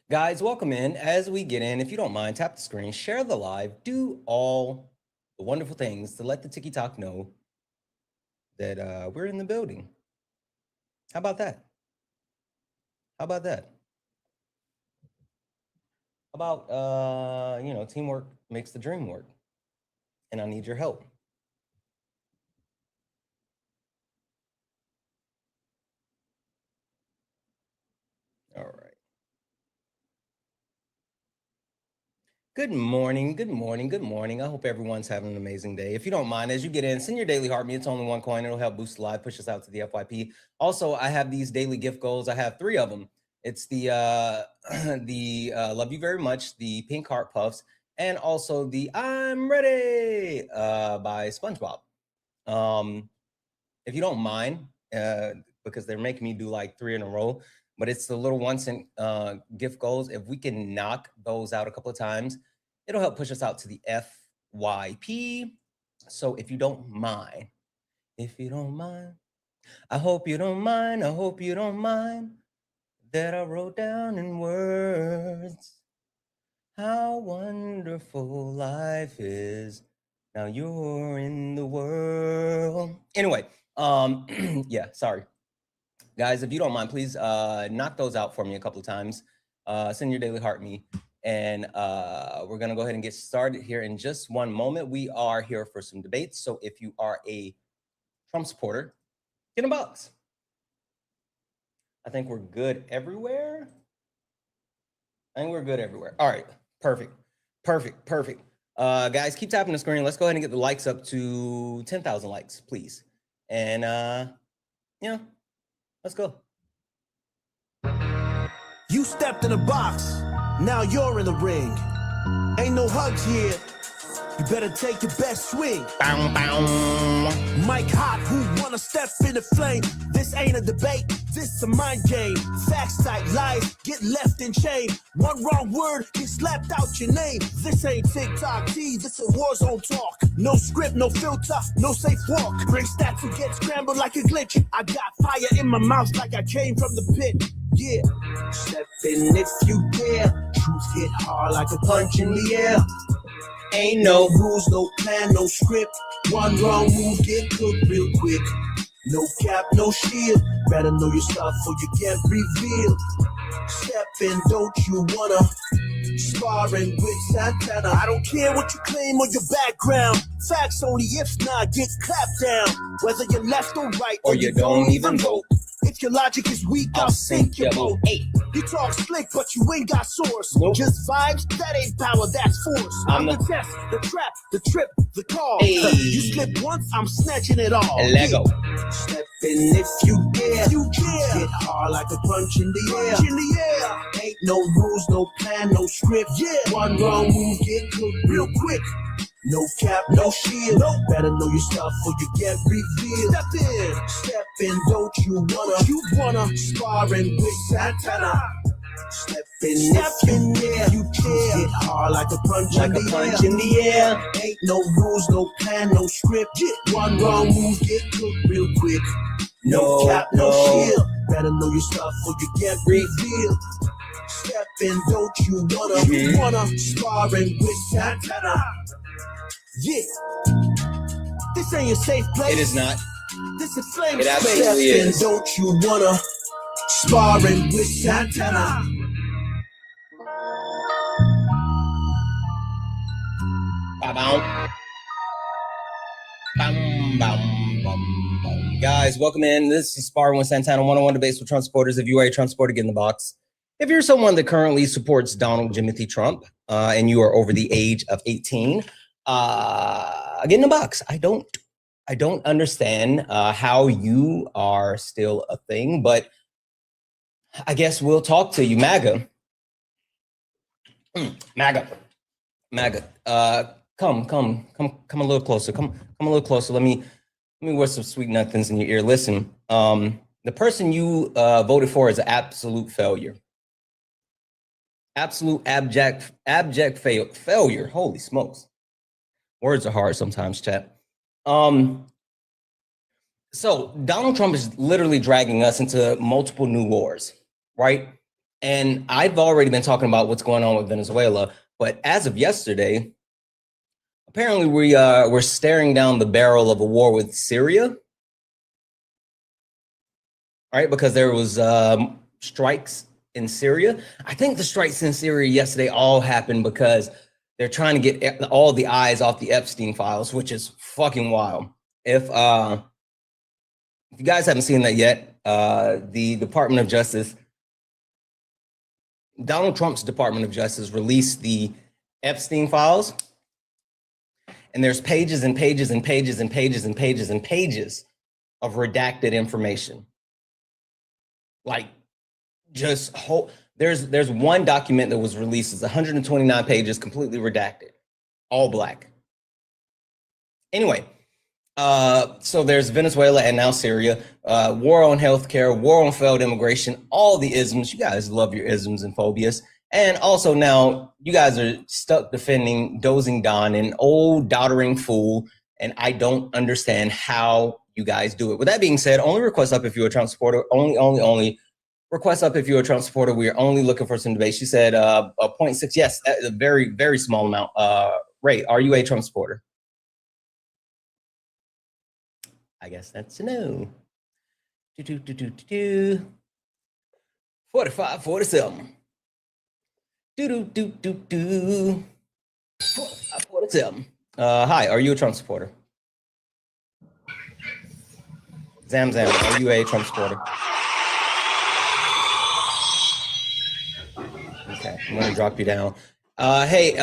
Guys, welcome in. As we get in, if you don't mind, tap the screen, share the live, do all the wonderful things to let the TikTok know that we're in the building. How about that? How about that? How about, teamwork makes the dream work. And I need your help. All right. Good morning, good morning, good morning. I hope everyone's having an amazing day. If you don't mind, as you get in, send your daily heart me. It's only one coin. It'll help boost the live, push us out to the FYP. Also, I have these daily gift goals. I have 3 of them. It's the love you very much, the pink heart puffs, and also the I'm ready by SpongeBob. If you don't mind, because they're making me do like 3 in a row, but it's the little 1-cent gift goals. If we can knock those out a couple of times, it'll help push us out to the FYP. So if you don't mind, I hope you don't mind, I hope you don't mind that I wrote down in words how wonderful life is. Now you're in the world. Anyway, yeah, sorry. Guys, if you don't mind, please knock those out for me a couple of times. Send your daily heart me. And we're going to go ahead and get started here in just one moment. We are here for some debates. So if you are a Trump supporter, get in a box. I think we're good everywhere. All right, perfect. Guys, keep tapping the screen. Let's go ahead and get the likes up to 10,000 likes, please. And yeah, let's go. You stepped in a box, now you're in the ring. Ain't no hugs here, you better take your best swing. Bow, bow. Mike Hot, who wanna step in the flame? This ain't a debate, this a mind game. Facts type lies, get left in chain. One wrong word, get slapped out your name. This ain't TikTok T, this a war zone talk. No script, no filter, no safe walk. Bring stats and get scrambled like a glitch. I got fire in my mouth like I came from the pit. Yeah, step in if you dare. Truth hit hard like a punch in the air. Ain't no rules, no plan, no script. One wrong move, get cooked real quick. No cap, no shield. Better know your stuff or you get revealed. Step in, don't you wanna? Sparring with Santana. I don't care what you claim or your background. Facts only if not, get clapped down. Whether you're left or right Or you don't even vote. If your logic is weak, I'll sink your boat. Hey, you talk slick, but you ain't got source. Nope. Just vibes, that ain't power, that's force. I'm the test, the trap, the trip, the call. Hey. You slip once, I'm snatching it all. Lego. Step in if you dare. You dare. Hit hard like a punch in the air. Ain't no rules, no plan, no script. Yeah. One wrong move, get cooked real quick. No cap, no shield. No. Better know your stuff or you get revealed. Step in, don't you wanna? Sparring with Santana. Step in, if you dare. Hit hard like a punch in the air. Ain't no rules, no plan, no script. One wrong move, get cooked real quick. No cap, no shield. Better know your stuff or you get revealed. Step in, don't you wanna? Sparring with Santana. Yeah, this ain't your safe place. It is not. This is flame It space. absolutely is. Don't you wanna? Sparring with Santana. Bow, bum, bum, bum, bum. Guys, welcome in. This is Sparring with Santana, 101 debates with Trump supporters. If you are a Trump supporter, get in the box. If you're someone that currently supports Donald Jimothy Trump and you are over the age of 18, get in the box. I don't understand how you are still a thing, but I guess we'll talk to you, MAGA. MAGA. Come a little closer. Come a little closer. Let me whisper some sweet nothings in your ear. Listen, the person you voted for is an absolute failure. Absolute abject failure. Holy smokes. Words are hard sometimes, chat. So Donald Trump is literally dragging us into multiple new wars, right? And I've already been talking about what's going on with Venezuela, but as of yesterday, apparently we're staring down the barrel of a war with Syria, right? Because there was strikes in Syria. I think the strikes in Syria yesterday all happened because they're trying to get all the eyes off the Epstein files, which is fucking wild. If you guys haven't seen that yet, the Department of Justice, Donald Trump's Department of Justice, released the Epstein files, and there's pages and pages and pages and pages and pages and pages of redacted information. Like, just there's one document that was released. It's 129 pages, completely redacted, all black. Anyway, so there's Venezuela and now Syria, war on healthcare, war on failed immigration, all the isms. You guys love your isms and phobias. And also now you guys are stuck defending Dozing Don, an old doddering fool, and I don't understand how you guys do it. With that being said, only request up if you're a Trump supporter. Only request up if you're a Trump supporter. We are only looking for some debate. She said 0.6. Yes, a very, very small amount. Ray, are you a Trump supporter? I guess that's a no. 45, 47. 45, 47. Hi, are you a Trump supporter? Zam, are you a Trump supporter? Okay, I'm gonna drop you down. Hey,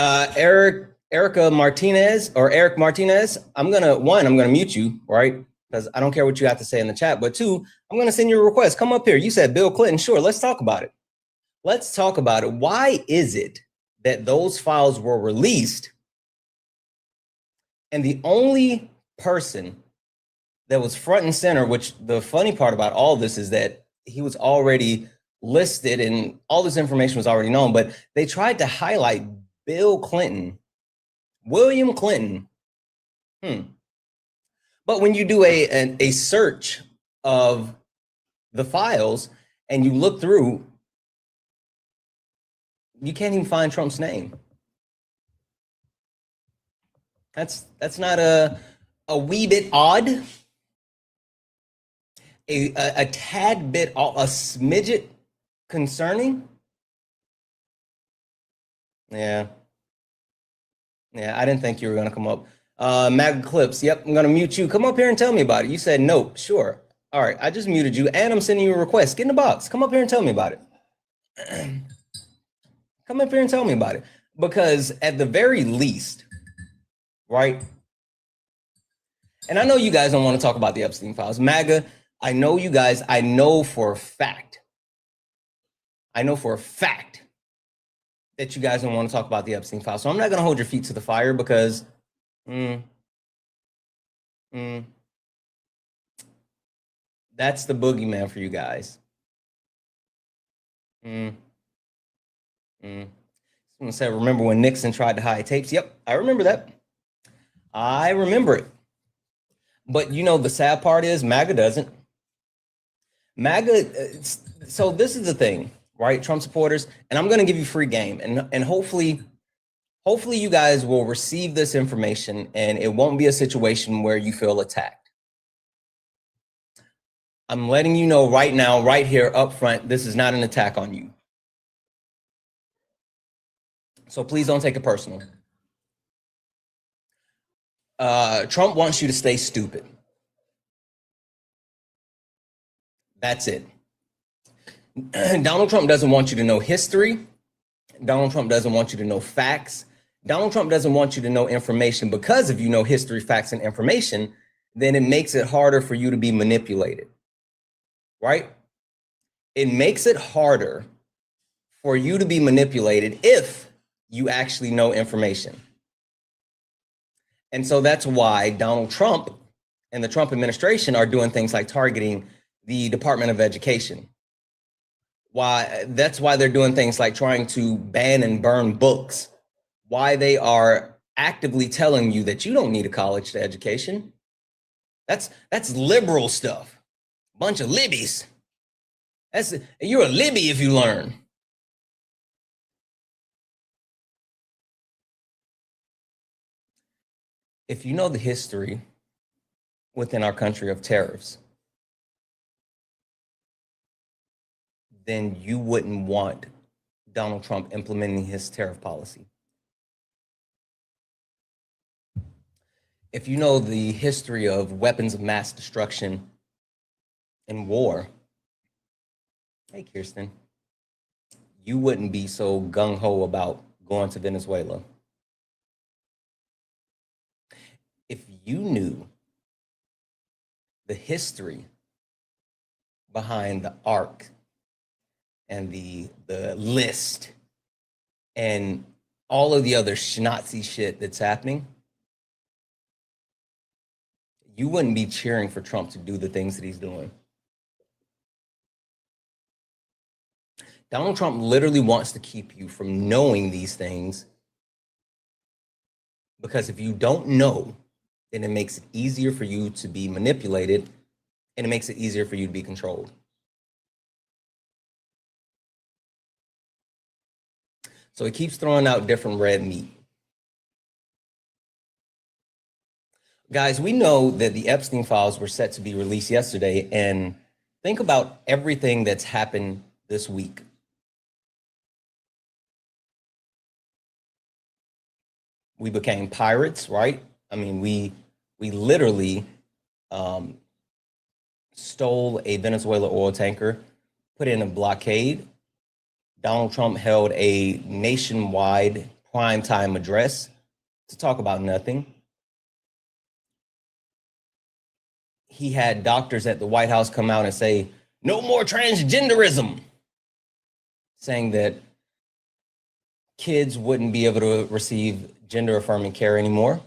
Erica Martinez or Eric Martinez, I'm gonna mute you, right? Because I don't care what you have to say in the chat. But two, I'm gonna send you a request. Come up here. You said Bill Clinton. Sure, let's talk about it. Let's talk about it. Why is it that those files were released and the only person that was front and center, which the funny part about all this is that he was already listed and all this information was already known, but they tried to highlight Bill Clinton, William Clinton. But when you do a search of the files and you look through, you can't even find Trump's name. That's not a wee bit odd, a tad bit, a smidget concerning. Yeah, I didn't think you were gonna come up. MAGA Clips, yep, I'm gonna mute you. Come up here and tell me about it. You said no, sure. All right, I just muted you and I'm sending you a request. Get in the box. Come up here and tell me about it. Come up here and tell me about it. Because at the very least, right? And I know you guys don't want to talk about the Epstein files. MAGA, I know you guys, I know for a fact that you guys don't want to talk about the Epstein files. So I'm not going to hold your feet to the fire because that's the boogeyman for you guys. Someone said, remember when Nixon tried to hide tapes? Yep, I remember that. I remember it. But you know, the sad part is MAGA doesn't. MAGA, so this is the thing, right? Trump supporters, and I'm going to give you free game. And hopefully you guys will receive this information and it won't be a situation where you feel attacked. I'm letting you know right now, right here up front, this is not an attack on you. So please don't take it personal. Trump wants you to stay stupid. That's it. Donald Trump doesn't want you to know history. Donald Trump doesn't want you to know facts. Donald Trump doesn't want you to know information, because if you know history, facts, and information, then it makes it harder for you to be manipulated, right? It makes it harder for you to be manipulated if you actually know information. And so that's why Donald Trump and the Trump administration are doing things like targeting the Department of Education. That's why they're doing things like trying to ban and burn books. Why they are actively telling you that you don't need a college education. That's liberal stuff. Bunch of libbies. You're a libby if you learn. If you know the history within our country of tariffs, then you wouldn't want Donald Trump implementing his tariff policy. If you know the history of weapons of mass destruction and war, hey, Kirsten, you wouldn't be so gung-ho about going to Venezuela. If you knew the history behind the ARC and the list and all of the other schnazzy shit that's happening, you wouldn't be cheering for Trump to do the things that he's doing. Donald Trump literally wants to keep you from knowing these things, because if you don't know, then it makes it easier for you to be manipulated, and it makes it easier for you to be controlled. So he keeps throwing out different red meat. Guys, we know that the Epstein files were set to be released yesterday, and think about everything that's happened this week. We became pirates, right? I mean, we literally stole a Venezuela oil tanker, put in a blockade. Donald Trump held a nationwide primetime address to talk about nothing. He had doctors at the White House come out and say, no more transgenderism, saying that kids wouldn't be able to receive gender affirming care anymore.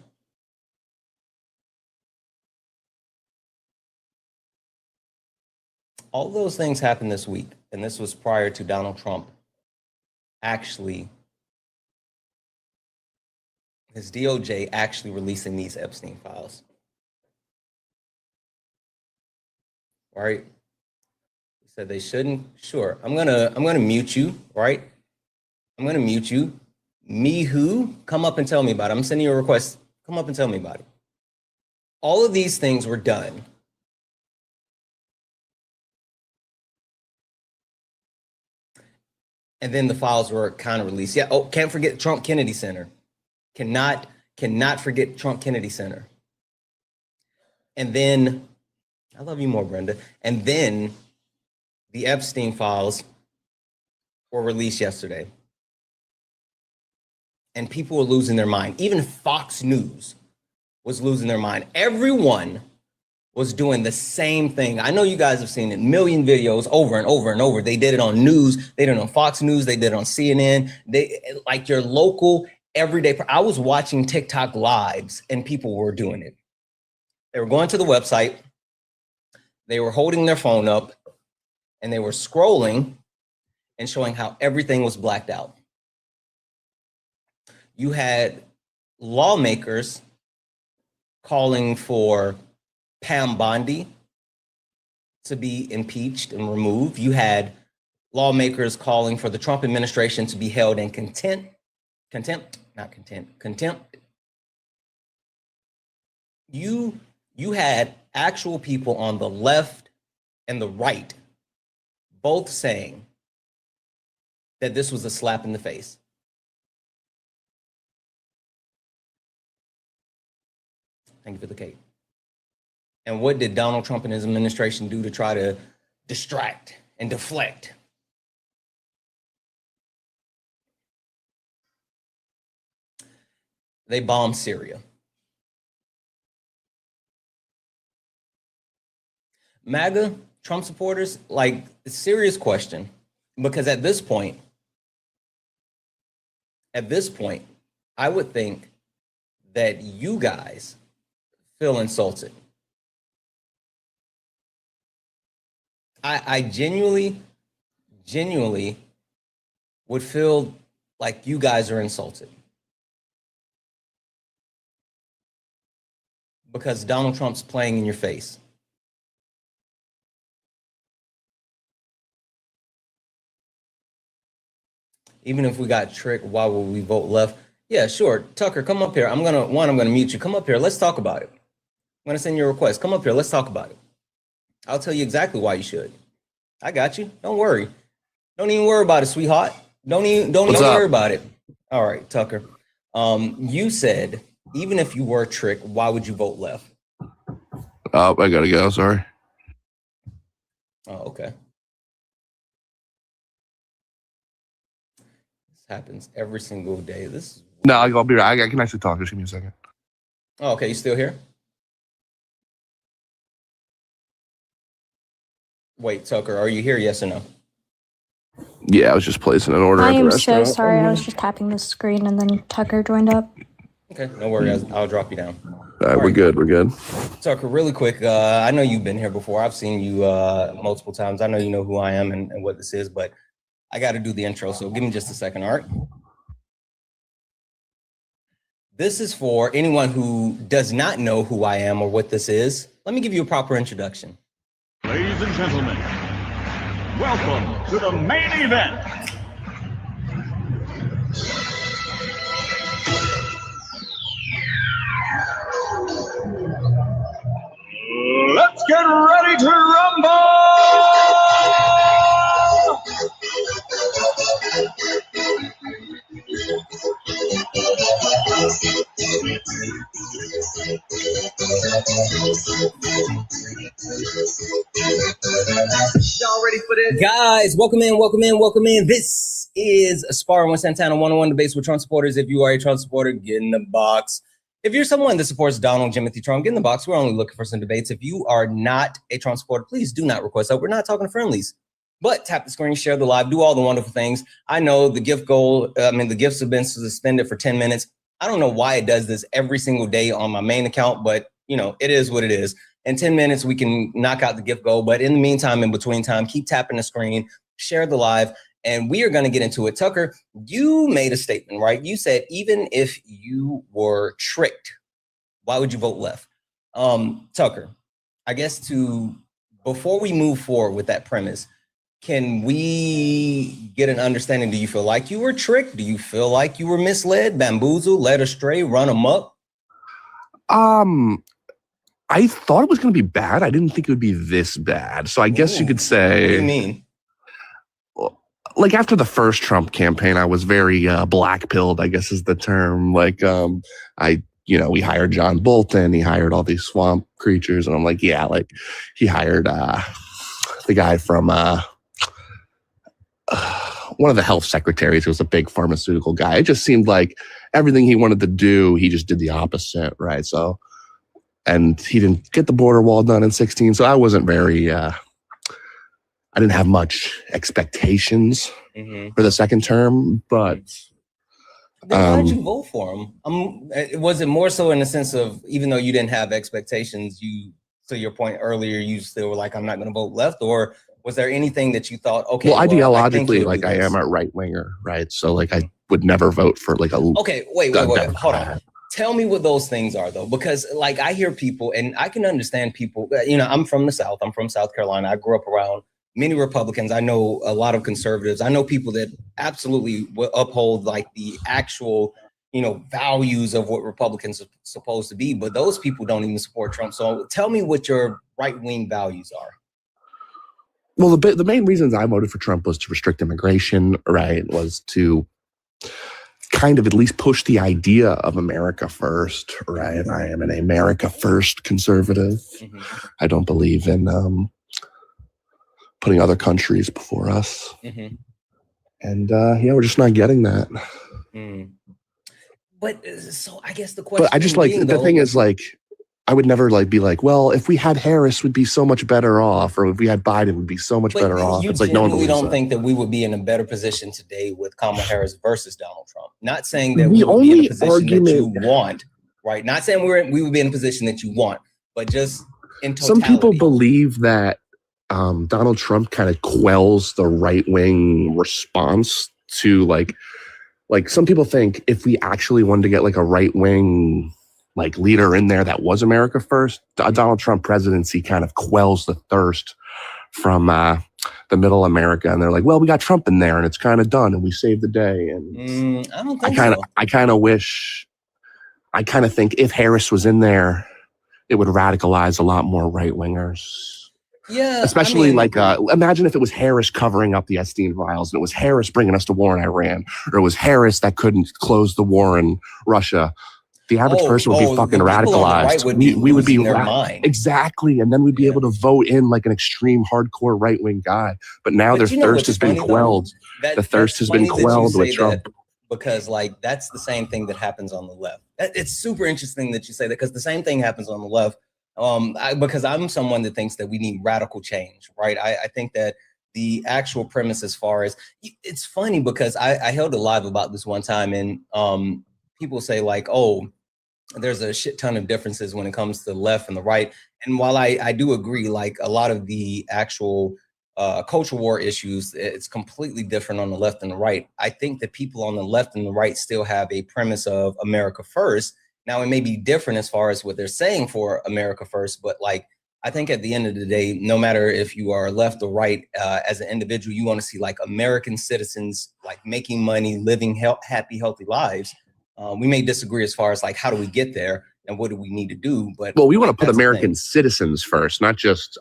All those things happened this week, and this was prior to Donald Trump actually, his DOJ actually releasing these Epstein files. Right? He said they shouldn't. Sure, I'm gonna mute you, right? I'm gonna mute you. Me who? Come up and tell me about it. I'm sending you a request. Come up and tell me about it. All of these things were done. And then the files were kind of released. Yeah. Oh, can't forget Trump Kennedy Center. Cannot forget Trump Kennedy Center. And then, I love you more, Brenda. And then the Epstein files were released yesterday. And people were losing their mind. Even Fox News was losing their mind. Everyone was doing the same thing. I know you guys have seen it, million videos over and over and over. They did it on news. They did it on Fox News. They did it on CNN. They, like your local everyday. I was watching TikTok lives and people were doing it. They were going to the website. They were holding their phone up and they were scrolling and showing how everything was blacked out. You had lawmakers calling for Pam Bondi to be impeached and removed. You had lawmakers calling for the Trump administration to be held in contempt. You had actual people on the left and the right both saying that this was a slap in the face. Thank you for the cake. And what did Donald Trump and his administration do to try to distract and deflect? They bombed Syria. MAGA, Trump supporters, like, a serious question, because at this point, I would think that you guys feel insulted. I genuinely would feel like you guys are insulted because Donald Trump's playing in your face. Even if we got tricked, why would we vote left? Yeah, sure. Tucker, come up here. I'm gonna mute you. Come up here. Let's talk about it. I'm gonna send you a request. Come up here. Let's talk about it. I'll tell you exactly why you should. I got you. Don't worry. Don't even worry about it, sweetheart. Don't even worry about it. All right, Tucker. You said even if you were tricked, why would you vote left? I gotta go. Sorry. Oh, okay. This happens every single day. This is No, I'll be right. I can actually talk. Just give me a second. Oh, okay. You still here? Wait, Tucker, are you here? Yes or no? Yeah, I was just placing an order. I at the am so restaurant. sorry. I was just tapping the screen and then Tucker joined up. Okay, no worries. I'll drop you down. All right, we're good. We're good. Tucker, really quick. I know you've been here before. I've seen you multiple times. I know you know who I am and what this is, but I got to do the intro. So give me just a second. All right. This is for anyone who does not know who I am or what this is. Let me give you a proper introduction. Ladies and gentlemen, welcome to the main event. Let's get ready to rumble! Y'all ready for this? Guys, welcome in. This is Sparring with Santana 101 debates with Trump supporters. If you are a Trump supporter, get in the box. If you're someone that supports Donald Jimothy Trump, get in the box. We're only looking for some debates. If you are not a Trump supporter, please do not request that. We're not talking to friendlies. But tap the screen, share the live, do all the wonderful things. I know the the gifts have been suspended for 10 minutes. I don't know why it does this every single day on my main account, but it is what it is. In 10 minutes, we can knock out the gift goal. But in the meantime, in between time, keep tapping the screen, share the live, and we are going to get into it. Tucker, you made a statement, right? You said, even if you were tricked, why would you vote left? Tucker, I guess before we move forward with that premise, can we get an understanding? Do you feel like you were tricked? Do you feel like you were misled, bamboozled, led astray, run amok? I thought it was going to be bad. I didn't think it would be this bad. So I guess you could say. What do you mean? Like after the first Trump campaign, I was very black-pilled, I guess is the term. Like we hired John Bolton. He hired all these swamp creatures. And I'm like, yeah, like he hired the guy from one of the health secretaries who was a big pharmaceutical guy. It just seemed like everything he wanted to do, he just did the opposite, right? So, and he didn't get the border wall done in 2016. So I wasn't very, I didn't have much expectations for the second term, but. Then why did you vote for him? Was it more so in the sense of, even though you didn't have expectations, to your point earlier, you still were like, I'm not going to vote left? Or was there anything that you thought, okay, well, ideologically, I am a right winger, right? So like I would never vote for like a. Okay, wait, hold on. Tell me what those things are, though, because like I hear people, and I can understand people. I'm from the South. I'm from South Carolina. I grew up around many Republicans. I know a lot of conservatives. I know people that absolutely uphold like the actual, values of what Republicans are supposed to be. But those people don't even support Trump. So tell me what your right wing values are. Well, the main reasons I voted for Trump was to restrict immigration, right? Was to kind of at least push the idea of America first, right? I am an America first conservative. I don't believe in putting other countries before us. And we're just not getting that. But so I guess the question. But I just the thing is like, I would never be like, well, if we had Harris, we'd be so much better off, or if we had Biden, we'd be so much better off. It's like no one don't think that we would be in a better position today with Kamala Harris versus Donald Trump. Not saying that we would be in a position that you want, right? Not saying we would be in a position that you want, but just in totality. Some people believe that Donald Trump kind of quells the right wing response to like some people think if we actually wanted to get like a right wing leader in there that was America first, a Donald Trump presidency kind of quells the thirst from the middle America, and they're like, well, we got Trump in there, and it's kind of done, and we saved the day. And I don't think so. I kind of think if Harris was in there, it would radicalize a lot more right wingers. Yeah, especially imagine if it was Harris covering up the Epstein files, and it was Harris bringing us to war in Iran, or it was Harris that couldn't close the war in Russia. The average person would be fucking radicalized. We would be their mind. Exactly, and then we'd be able to vote in like an extreme hardcore right wing guy. But now their thirst has been quelled. The thirst has been quelled with Trump. Because like that's the same thing that happens on the left. It's super interesting that you say that, because the same thing happens on the left. Because I'm someone that thinks that we need radical change, right? I think that the actual premise, as far as it's funny, because I held a live about this one time, and people say like, oh, there's a shit ton of differences when it comes to the left and the right. And while I do agree, like a lot of the actual culture war issues, it's completely different on the left and the right. I think that people on the left and the right still have a premise of America first. Now, it may be different as far as what they're saying for America first, but like, I think at the end of the day, no matter if you are left or right, as an individual, you want to see like American citizens, like making money, living happy, healthy lives. We may disagree as far as like, how do we get there and what do we need to do? But well, we want to put American citizens first, not just,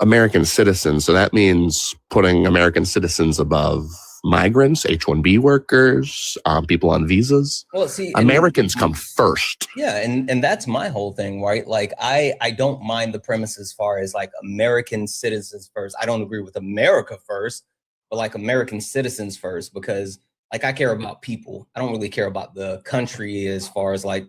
American citizens. So that means putting American citizens above migrants, H-1B workers, people on visas. Well, see, Americans come first. Yeah, and that's my whole thing, right? Like I don't mind the premise as far as like American citizens first. I don't agree with America first, but like American citizens first, because like I care about people. I don't really care about the country as far as like,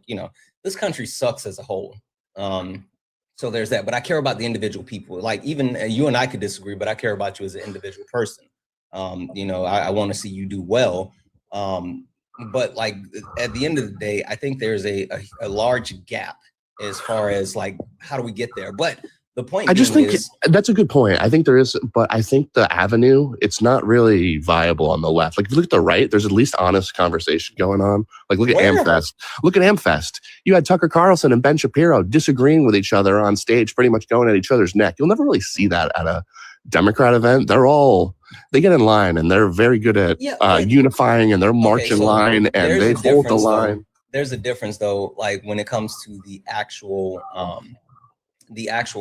this country sucks as a whole. So there's that, but I care about the individual people. Like even you and I could disagree, but I care about you as an individual person. I want to see you do well. But like at the end of the day, I think there's a large gap as far as like, how do we get there? But the point I just think that's a good point. I think there is, but I think the avenue, it's not really viable on the left. Like if you look at the right, there's at least honest conversation going on. Like look at AmFest. Look at AmFest. You had Tucker Carlson and Ben Shapiro disagreeing with each other on stage, pretty much going at each other's neck. You'll never really see that at a Democrat event. They get in line and they're very good at unifying, and they're marching line and they hold the line. There's a difference though, like when it comes to the actual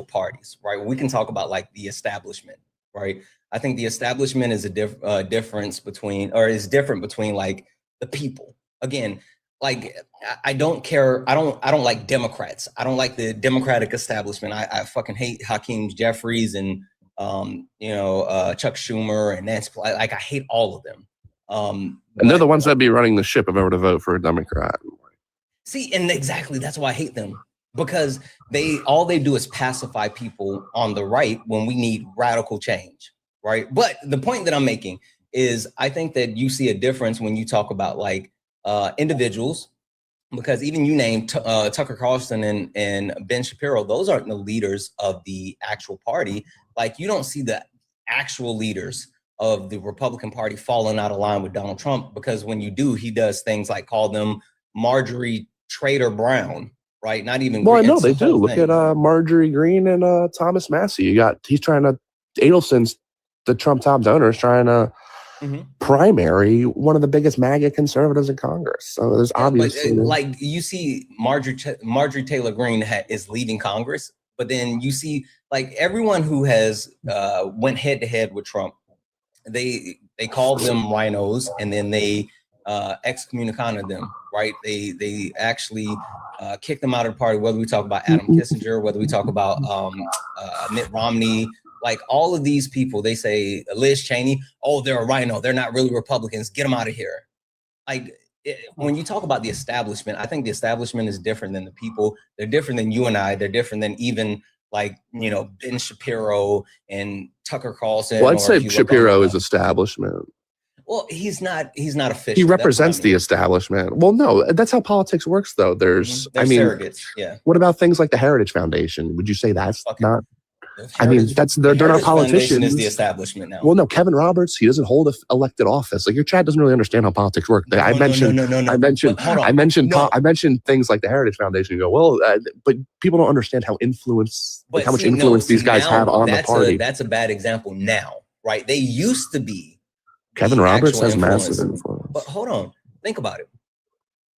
parties, right? We can talk about like the establishment, right? I think the establishment is a difference between, or is different between like the people. Again, like I don't care. I don't like Democrats. I don't like the Democratic establishment. I fucking hate Hakeem Jeffries and Chuck Schumer and Nancy. Like I hate all of them. And they're the ones that be running the ship if I were to vote for a Democrat. See, and exactly that's why I hate them. Because all they do is pacify people on the right when we need radical change, right? But the point that I'm making is I think that you see a difference when you talk about like individuals, because even you named Tucker Carlson and Ben Shapiro, those aren't the leaders of the actual party. Like you don't see the actual leaders of the Republican Party falling out of line with Donald Trump, because when you do, he does things like call them Marjorie Trader Brown. Right, not even. Well, I know they do. Look at Marjorie Greene and Thomas Massey. Adelson's the Trump top donor is trying to primary one of the biggest MAGA conservatives in Congress. So there's obviously like you see Marjorie Taylor Greene is leaving Congress, but then you see like everyone who has went head to head with Trump, they called them rhinos, and then they excommunicated them. Right, they actually kicked them out of the party, whether we talk about Adam Kissinger, whether we talk about Mitt Romney, like all of these people, they say Liz Cheney, oh, they're a rhino. They're not really Republicans. Get them out of here. Like when you talk about the establishment, I think the establishment is different than the people. They're different than you and I. They're different than even like, Ben Shapiro and Tucker Carlson. Well, I'd say Shapiro is establishment. Well, he's not official. He represents the establishment. Well, no, that's how politics works, though. There's surrogates. Yeah. What about things like the Heritage Foundation? Would you say that's not? I mean, they're not Heritage politicians. Foundation is the establishment now. Well, no, Kevin Roberts, he doesn't hold an elected office. Like your Chad doesn't really understand how politics work. I mentioned things like the Heritage Foundation. You go, well, but people don't understand how much influence these guys have on the party. That's a bad example now, right? They used to be. Kevin Roberts has massive influence. But hold on, think about it.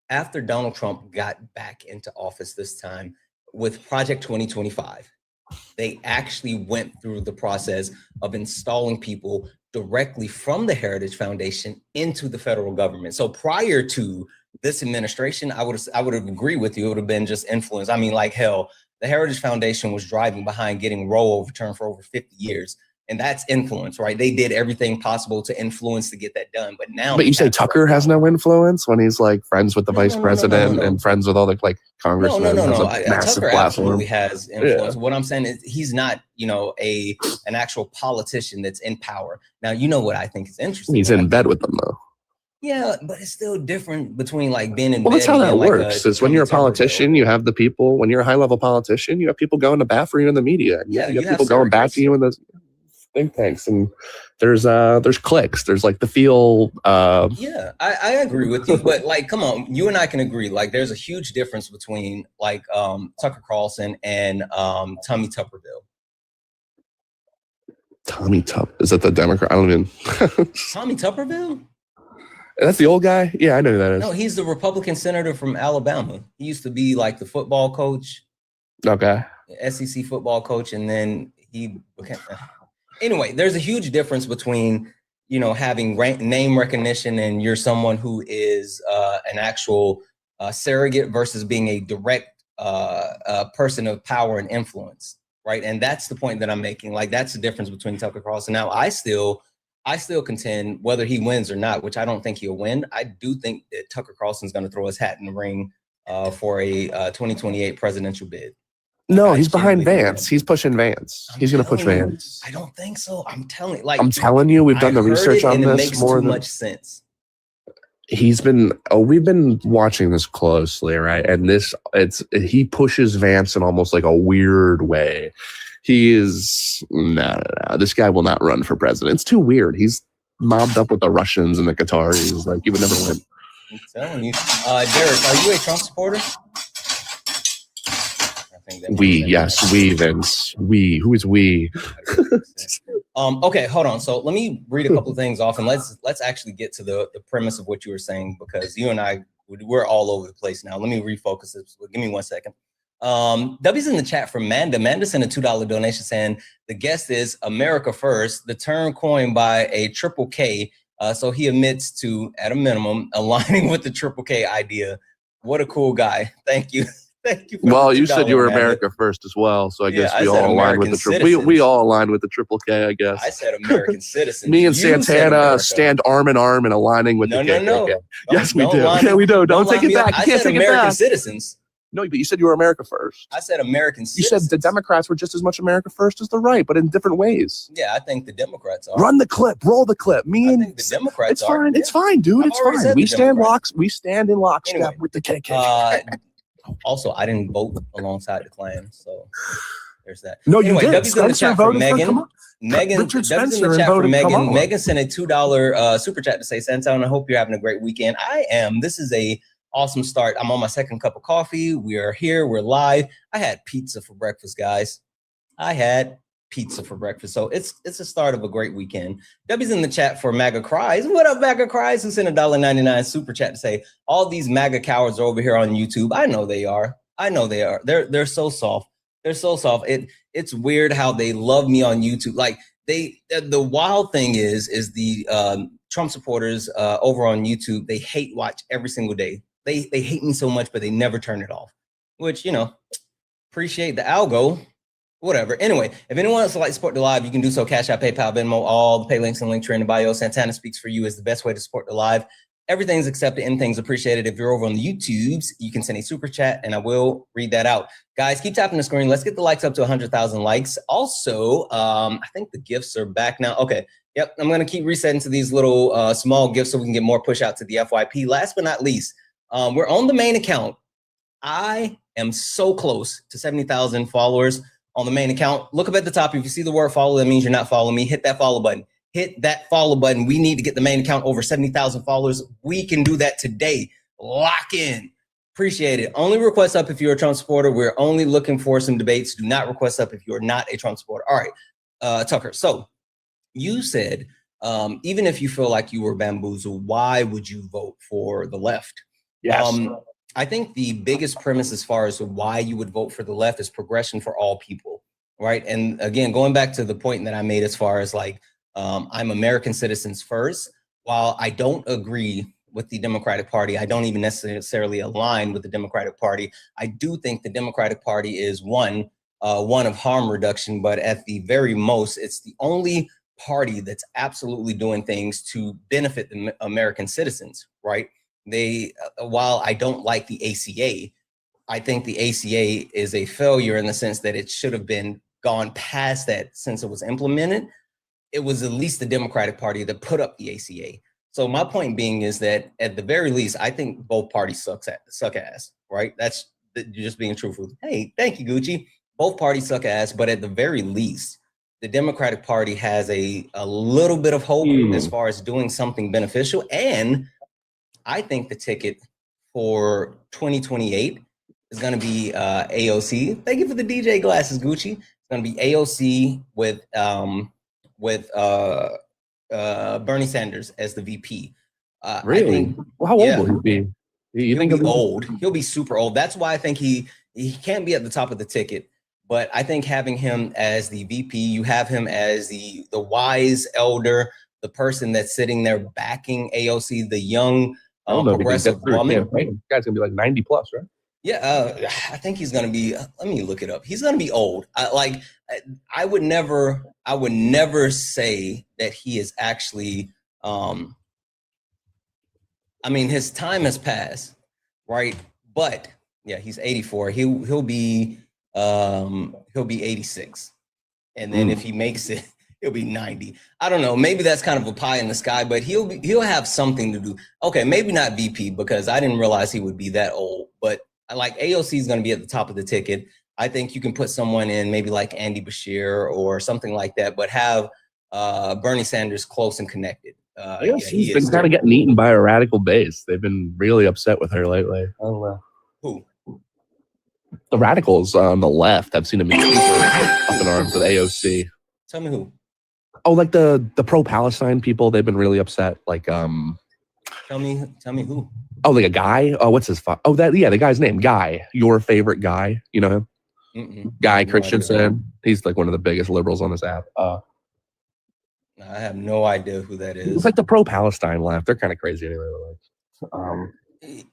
After Donald Trump got back into office this time with Project 2025, they actually went through the process of installing people directly from the Heritage Foundation into the federal government. So prior to this administration, I would have agreed with you. It would have been just influence. I mean, like hell, the Heritage Foundation was driving behind getting Roe overturned for over 50 years. And that's influence, right? They did everything possible to influence to get that done. But now, but you say Tucker has no influence when he's like friends with the vice president and friends with all the like congressmen. No. Tucker absolutely has influence. Yeah. What I'm saying is he's not, an actual politician that's in power. Now, you know what I think is interesting. He's in bed with them though. Yeah, but it's still different between like being in bed. Well, that's how that works. It's when you're a politician, you have the people. When you're a high level politician, you have people going to bat for you in the media. Yeah, you have people going back to you in the think tanks, and there's cliques. There's like the feel. Yeah, I agree with you, but like, come on, you and I can agree. Like, there's a huge difference between like Tucker Carlson and Tommy Tuberville. Tommy Tup is that the Democrat? I don't even. Tommy Tuberville. That's the old guy. Yeah, I know who that is. No, he's the Republican senator from Alabama. He used to be like the football coach. Okay. SEC football coach, and then he became. Anyway, there's a huge difference between, having name recognition and you're someone who is an actual surrogate versus being a direct person of power and influence, right? And that's the point that I'm making. Like, that's the difference between Tucker Carlson. Now, I still contend whether he wins or not, which I don't think he'll win. I do think that Tucker Carlson's going to throw his hat in the ring for a 2028 presidential bid. No, he's behind Vance. He's pushing Vance. He's going to push Vance. I don't think so. I'm telling you, we've done the research on this. It makes too much sense. We've been watching this closely, right? And he pushes Vance in almost like a weird way. He is, no. This guy will not run for president. It's too weird. He's mobbed up with the Russians and the Qataris. Like, he would never win. I'm telling you. Derek, are you a Trump supporter? Vince. Who is we? Okay, hold on. So let me read a couple of things off, and let's actually get to the premise of what you were saying, because you and I, we're all over the place now. Let me refocus this. Give me 1 second. W's in the chat from Manda. Manda sent a $2 donation saying the guest is America First, the term coined by a Triple K. So he admits to, at a minimum, aligning with the Triple K idea. What a cool guy. Thank you. Thank you. Well, you said you were America First as well, so I guess we all aligned with the triple. We all aligned with the Triple K, I guess. I said American citizens. Me and Santana stand arm in arm and aligning with the KKK. No. Yes, we do. Yeah, we do. Don't take it back. You can't take it back. American citizens. No, but you said you were America First. I said American citizens. You said the Democrats were just as much America First as the right, but in different ways. Yeah, I think the Democrats are. Run the clip. Roll the clip. I think the Democrats are. It's fine, dude. It's fine. We stand in lockstep with the KKK. Also, I didn't vote alongside the Klan, so there's that. No, anyway, you did. W's in the chat for Megan. W's in the chat for Megan. Megan sent a $2 super chat to say, Santana, I hope you're having a great weekend. I am. This is a awesome start. I'm on my second cup of coffee. We are here. We're live. I had pizza for breakfast, guys. So it's a start of a great weekend. W's in the chat for MAGA Cries. What up, MAGA Cries? Who sent a $1.99 super chat to say all these MAGA cowards are over here on YouTube. I know they are. They're so soft. They're so soft. It's weird how they love me on YouTube. Like the wild thing is the Trump supporters over on YouTube. They hate watch every single day. They hate me so much, but they never turn it off. Which, appreciate the algo. Whatever. Anyway, if anyone else would like to support the live, you can do so. Cash App, PayPal, Venmo, all the pay links and link tree in the bio. Santana Speaks For You is the best way to support the live. Everything's accepted, anything's appreciated. If you're over on the YouTubes, you can send a super chat and I will read that out. Guys, keep tapping the screen. Let's get the likes up to 100,000 likes. Also, I think the gifts are back now. Okay. Yep. I'm going to keep resetting to these little small gifts so we can get more push out to the FYP. Last but not least, we're on the main account. I am so close to 70,000 followers. on the main account. Look up at the top. If you see the word follow, that means you're not following me. Hit that follow button. Hit that follow button. We need to get the main account over 70,000 followers. We can do that today. Lock in. Appreciate it. Only request up if you're a Trump supporter. We're only looking for some debates. Do not request up if you're not a Trump supporter. All right, Tucker. So you said, even if you feel like you were bamboozled, why would you vote for the left? Yes. I think the biggest premise as far as why you would vote for the left is progression for all people, right? And again, going back to the point that I made as far as like, I'm American citizens first. While I don't agree with the Democratic Party, I don't even necessarily align with the Democratic Party. I do think the Democratic Party is one of harm reduction, but at the very most, it's the only party that's absolutely doing things to benefit the American citizens, right? They, while I don't like the ACA, I think the ACA is a failure in the sense that it should have been gone past that since it was implemented. It was at least the Democratic Party that put up the ACA. So my point being is that at the very least, I think both parties suck ass, right? That's just being truthful. Hey, thank you, Gucci. Both parties suck ass, but at the very least, the Democratic Party has a little bit of hope as far as doing something beneficial. And I think the ticket for 2028 is going to be AOC. Thank you for the DJ glasses, Gucci. It's going to be AOC with Bernie Sanders as the VP. Really? I think, how old will he be? You think he'll be old? He'll be super old. That's why I think he can't be at the top of the ticket. But I think having him as the VP, you have him as the wise elder, the person that's sitting there backing AOC, the young progressive woman. The guy's gonna be like 90 plus, right? Yeah, I think he's gonna be. Let me look it up. He's gonna be old. I would never say that he is actually. I mean, his time has passed, right? But yeah, he's 84. He'll be 86, and then if he makes it, he'll be 90. I don't know. Maybe that's kind of a pie in the sky, but he'll have something to do. Okay, maybe not VP because I didn't realize he would be that old. But like AOC is going to be at the top of the ticket. I think you can put someone in maybe like Andy Bashir or something like that, but have Bernie Sanders close and connected. He's been kind of getting eaten by a radical base. They've been really upset with her lately. I don't know. Who? The radicals on the left. I've seen them be up in arms with AOC. Tell me who. Oh, like the pro-Palestine people. They've been really upset. Like Tell me who. Oh, like a guy. Oh, what's his the guy's name. Guy. Your favorite guy. You know him? Guy Christensen. He's like one of the biggest liberals on this app. I have no idea who that is. It's like the pro-Palestine left. They're kind of crazy anyway.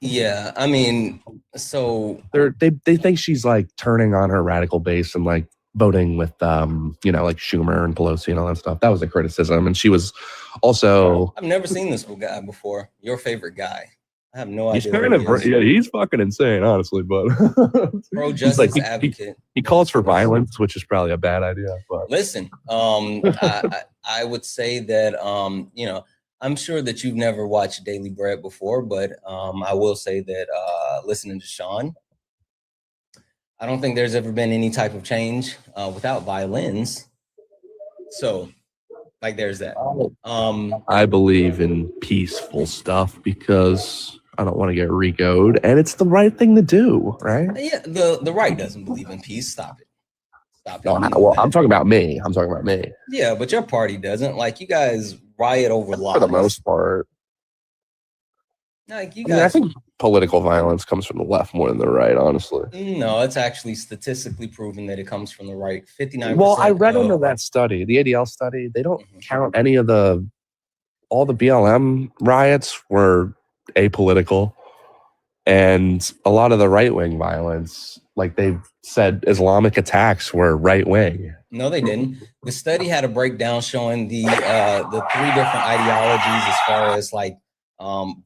Yeah, I mean, so they think she's like turning on her radical base and like voting with like Schumer and Pelosi and all that stuff. That was a criticism, and she was also. I've never seen this guy before. Your favorite guy. I have no idea. He's fucking insane, honestly. But pro justice advocate. He calls for violence, which is probably a bad idea. But listen, I would say that I'm sure that you've never watched Daily Bread before, but I will say that listening to Sean, I don't think there's ever been any type of change without violence. So, like, there's that. I believe in peaceful stuff because I don't want to get RICO'd, and it's the right thing to do, right? Yeah, the right doesn't believe in peace. Stop it. Stop it. Well, I'm talking about me. Yeah, but your party doesn't. Like, you guys riot over lies. For the most part. Like, you guys. I think political violence comes from the left more than the right, honestly. No, it's actually statistically proven that it comes from the right. 59%. Well, I read into that study, the ADL study. They don't count any of all the BLM riots were apolitical, and a lot of the right-wing violence, like they've said, Islamic attacks were right-wing. No, they didn't. The study had a breakdown showing the 3 different ideologies as far as like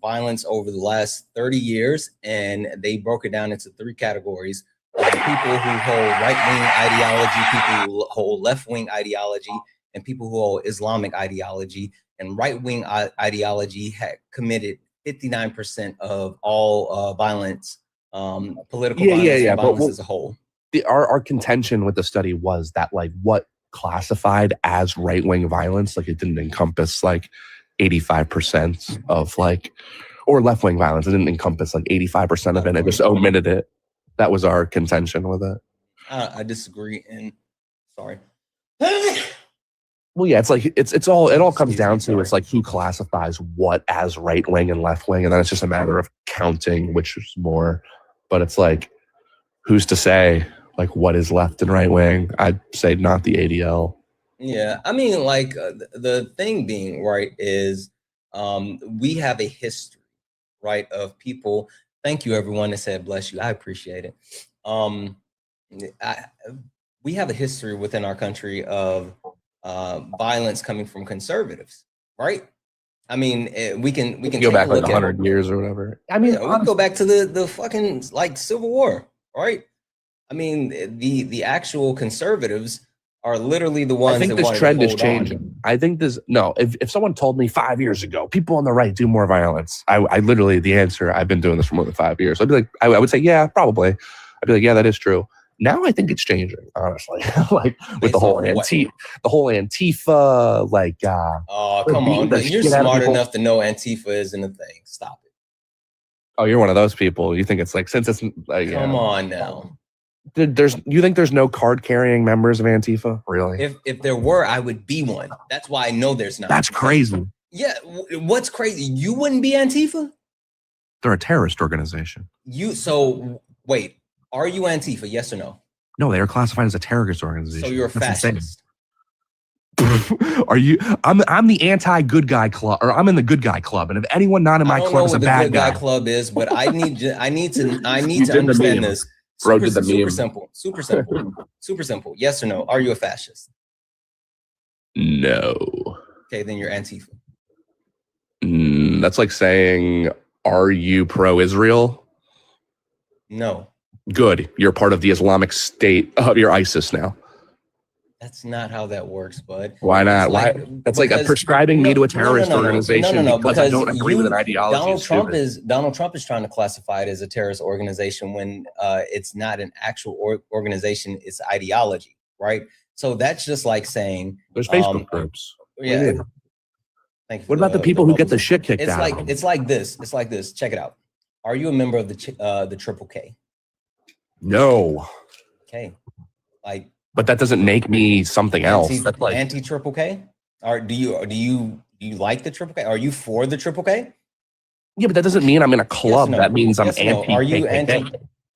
violence over the last 30 years, and they broke it down into 3 categories: people who hold right-wing ideology, people who hold left-wing ideology, and people who hold Islamic ideology. And right-wing ideology had committed 59% of all violence, political violence as a whole. our contention with the study was that like what classified as right-wing violence, like it didn't encompass like 85% of like, or left-wing violence. It didn't encompass like 85% of it. It just omitted it. That was our contention with it. I disagree. And sorry. Well, yeah, it's like it all comes down to it's like who classifies what as right wing and left wing, and then it's just a matter of counting which is more. But it's like, who's to say like what is left and right wing? I'd say not the ADL. Yeah, I mean, like the thing being right is we have a history, right, of people. Thank you, everyone that said bless you. I appreciate it. We have a history within our country of violence coming from conservatives, right? I mean, we can go back like 100 years or whatever. I mean, we can go back to the fucking like Civil War, right? I mean, the actual conservatives are literally the ones. I think this trend is changing. I think if someone told me 5 years ago, people on the right do more violence, I literally, the answer, I've been doing this for more than 5 years. I'd be like, I would say, yeah, probably. I'd be like, yeah, that is true. Now I think it's changing, honestly. Like with the whole Antifa, like oh, come on. You're smart enough to know Antifa isn't a thing. Stop it. Oh, you're one of those people. You think it's like, since it's like, come on now. You think there's no card carrying members of Antifa? Really? If there were, I would be one. That's why I know there's not. That's crazy. Yeah. What's crazy? You wouldn't be Antifa? They're a terrorist organization. So wait, are you Antifa? Yes or no? No, they are classified as a terrorist organization. So you're a fascist. Are you? I'm the anti-good guy club, or I'm in the good guy club. And if anyone not in my club is a bad guy, I don't know what the good guy club is, but I need to understand this. Super simple. Yes or no? Are you a fascist? No. Okay, then you're Antifa. That's like saying, are you pro-Israel? No. Good. You're part of the Islamic State. You're ISIS now. That's not how that works, bud. Why not? That's like prescribing me to a terrorist organization because I don't agree with an ideology. Donald Trump is trying to classify it as a terrorist organization when it's not an actual organization, it's ideology, right? So that's just like saying there's Facebook groups. Yeah. What about the people who get the shit kicked out? It's like this. It's like this. Check it out. Are you a member of the Triple K? No. Okay. But that doesn't make me something else. That's like anti-Triple K? Or do you like the Triple K? Are you for the Triple K? Yeah, but that doesn't mean I'm in a club. Yes, no. That means I'm anti.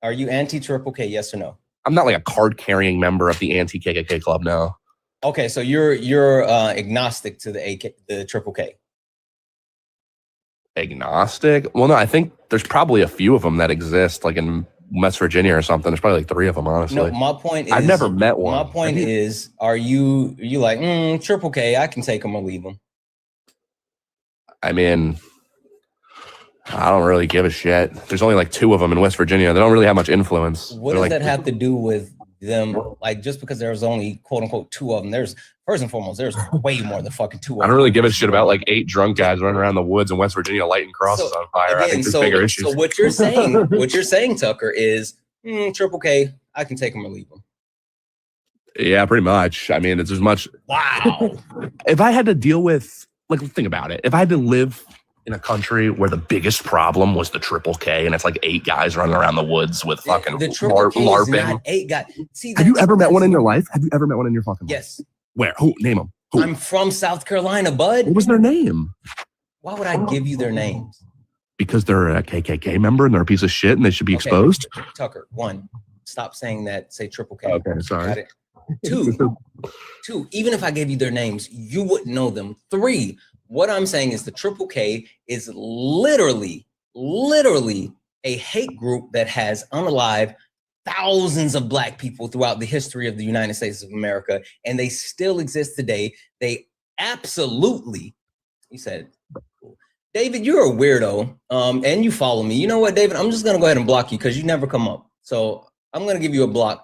Are you anti-Triple K? Yes or no? I'm not like a card-carrying member of the anti-KKK club. No. Okay, so you're agnostic to the Triple K. Agnostic? Well, no, I think there's probably a few of them that exist, like in West Virginia or something. There's probably like 3 of them, honestly. No, my point is, I've never met one. My point is, are you like Triple K? I can take them or leave them. I mean, I don't really give a shit. There's only like 2 of them in West Virginia. They don't really have much influence. What does that have to do with them? Like, just because there's only quote unquote 2 of them, there's first and foremost, there's way more than fucking 2 of them. I don't really give a shit about like 8 drunk guys running around the woods in West Virginia lighting crosses on fire. Again, I think there's bigger issues. So what you're saying, Tucker, is Triple K, I can take them or leave them. Yeah, pretty much. I mean, it's as much. Wow. If I had to deal with, like, think about it. If I had to live in a country where the biggest problem was the Triple K, and it's like 8 guys running around the woods with fucking the Triple K is not 8 guys. See, have you ever met one in your life? Have you ever met one in your fucking life? Yes. Where? Who? Name them. Who? I'm from South Carolina, bud. What was their name? Why would I give you their names? Because they're a KKK member and they're a piece of shit and they should be exposed. Tucker, 1, stop saying that. Say Triple K. Okay, sorry. Got it. 2, even if I gave you their names, you wouldn't know them. 3, what I'm saying is the Triple K is literally a hate group that has unalived thousands of Black people throughout the history of the United States of America, and they still exist today. They absolutely, he said, David, you're a weirdo, and you follow me. You know what, David? I'm just gonna go ahead and block you because you never come up. So I'm gonna give you a block.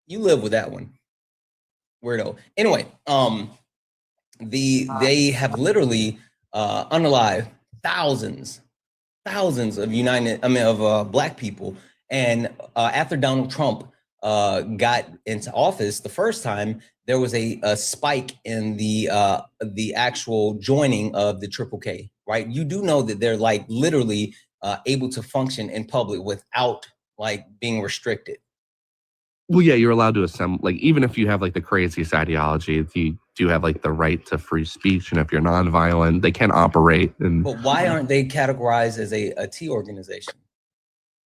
You live with that one, weirdo. Anyway, they have literally unalived thousands of Black people. And after Donald Trump got into office the first time, there was a spike in the actual joining of the Triple K, right? You do know that they're like literally able to function in public without like being restricted. Well, yeah, you're allowed to assemble, like, even if you have like the craziest ideology, you do have like the right to free speech, and if you're nonviolent, they can operate. And but why aren't they categorized as a T organization?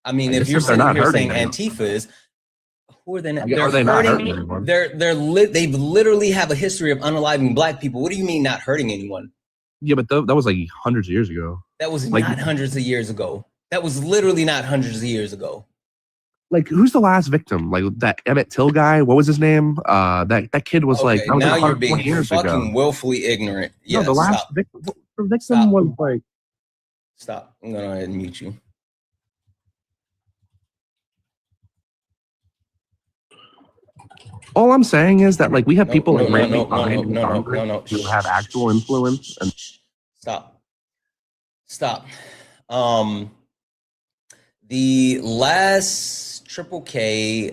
I mean, if you're sitting here saying Antifa is, who are they? Not? Are they not hurting anyone? They've literally have a history of unaliving Black people. What do you mean not hurting anyone? Yeah, but that was like hundreds of years ago. That was like, not hundreds of years ago. That was literally not hundreds of years ago. Like, who's the last victim? Like that Emmett Till guy? What was his name? That kid was like. That was now like you're being fucking ago. willfully ignorant. Yeah, no, the last victim was like. Stop! I'm gonna go ahead and mute you. All I'm saying is that like we have people like no, who have actual influence. And Stop. The last Triple K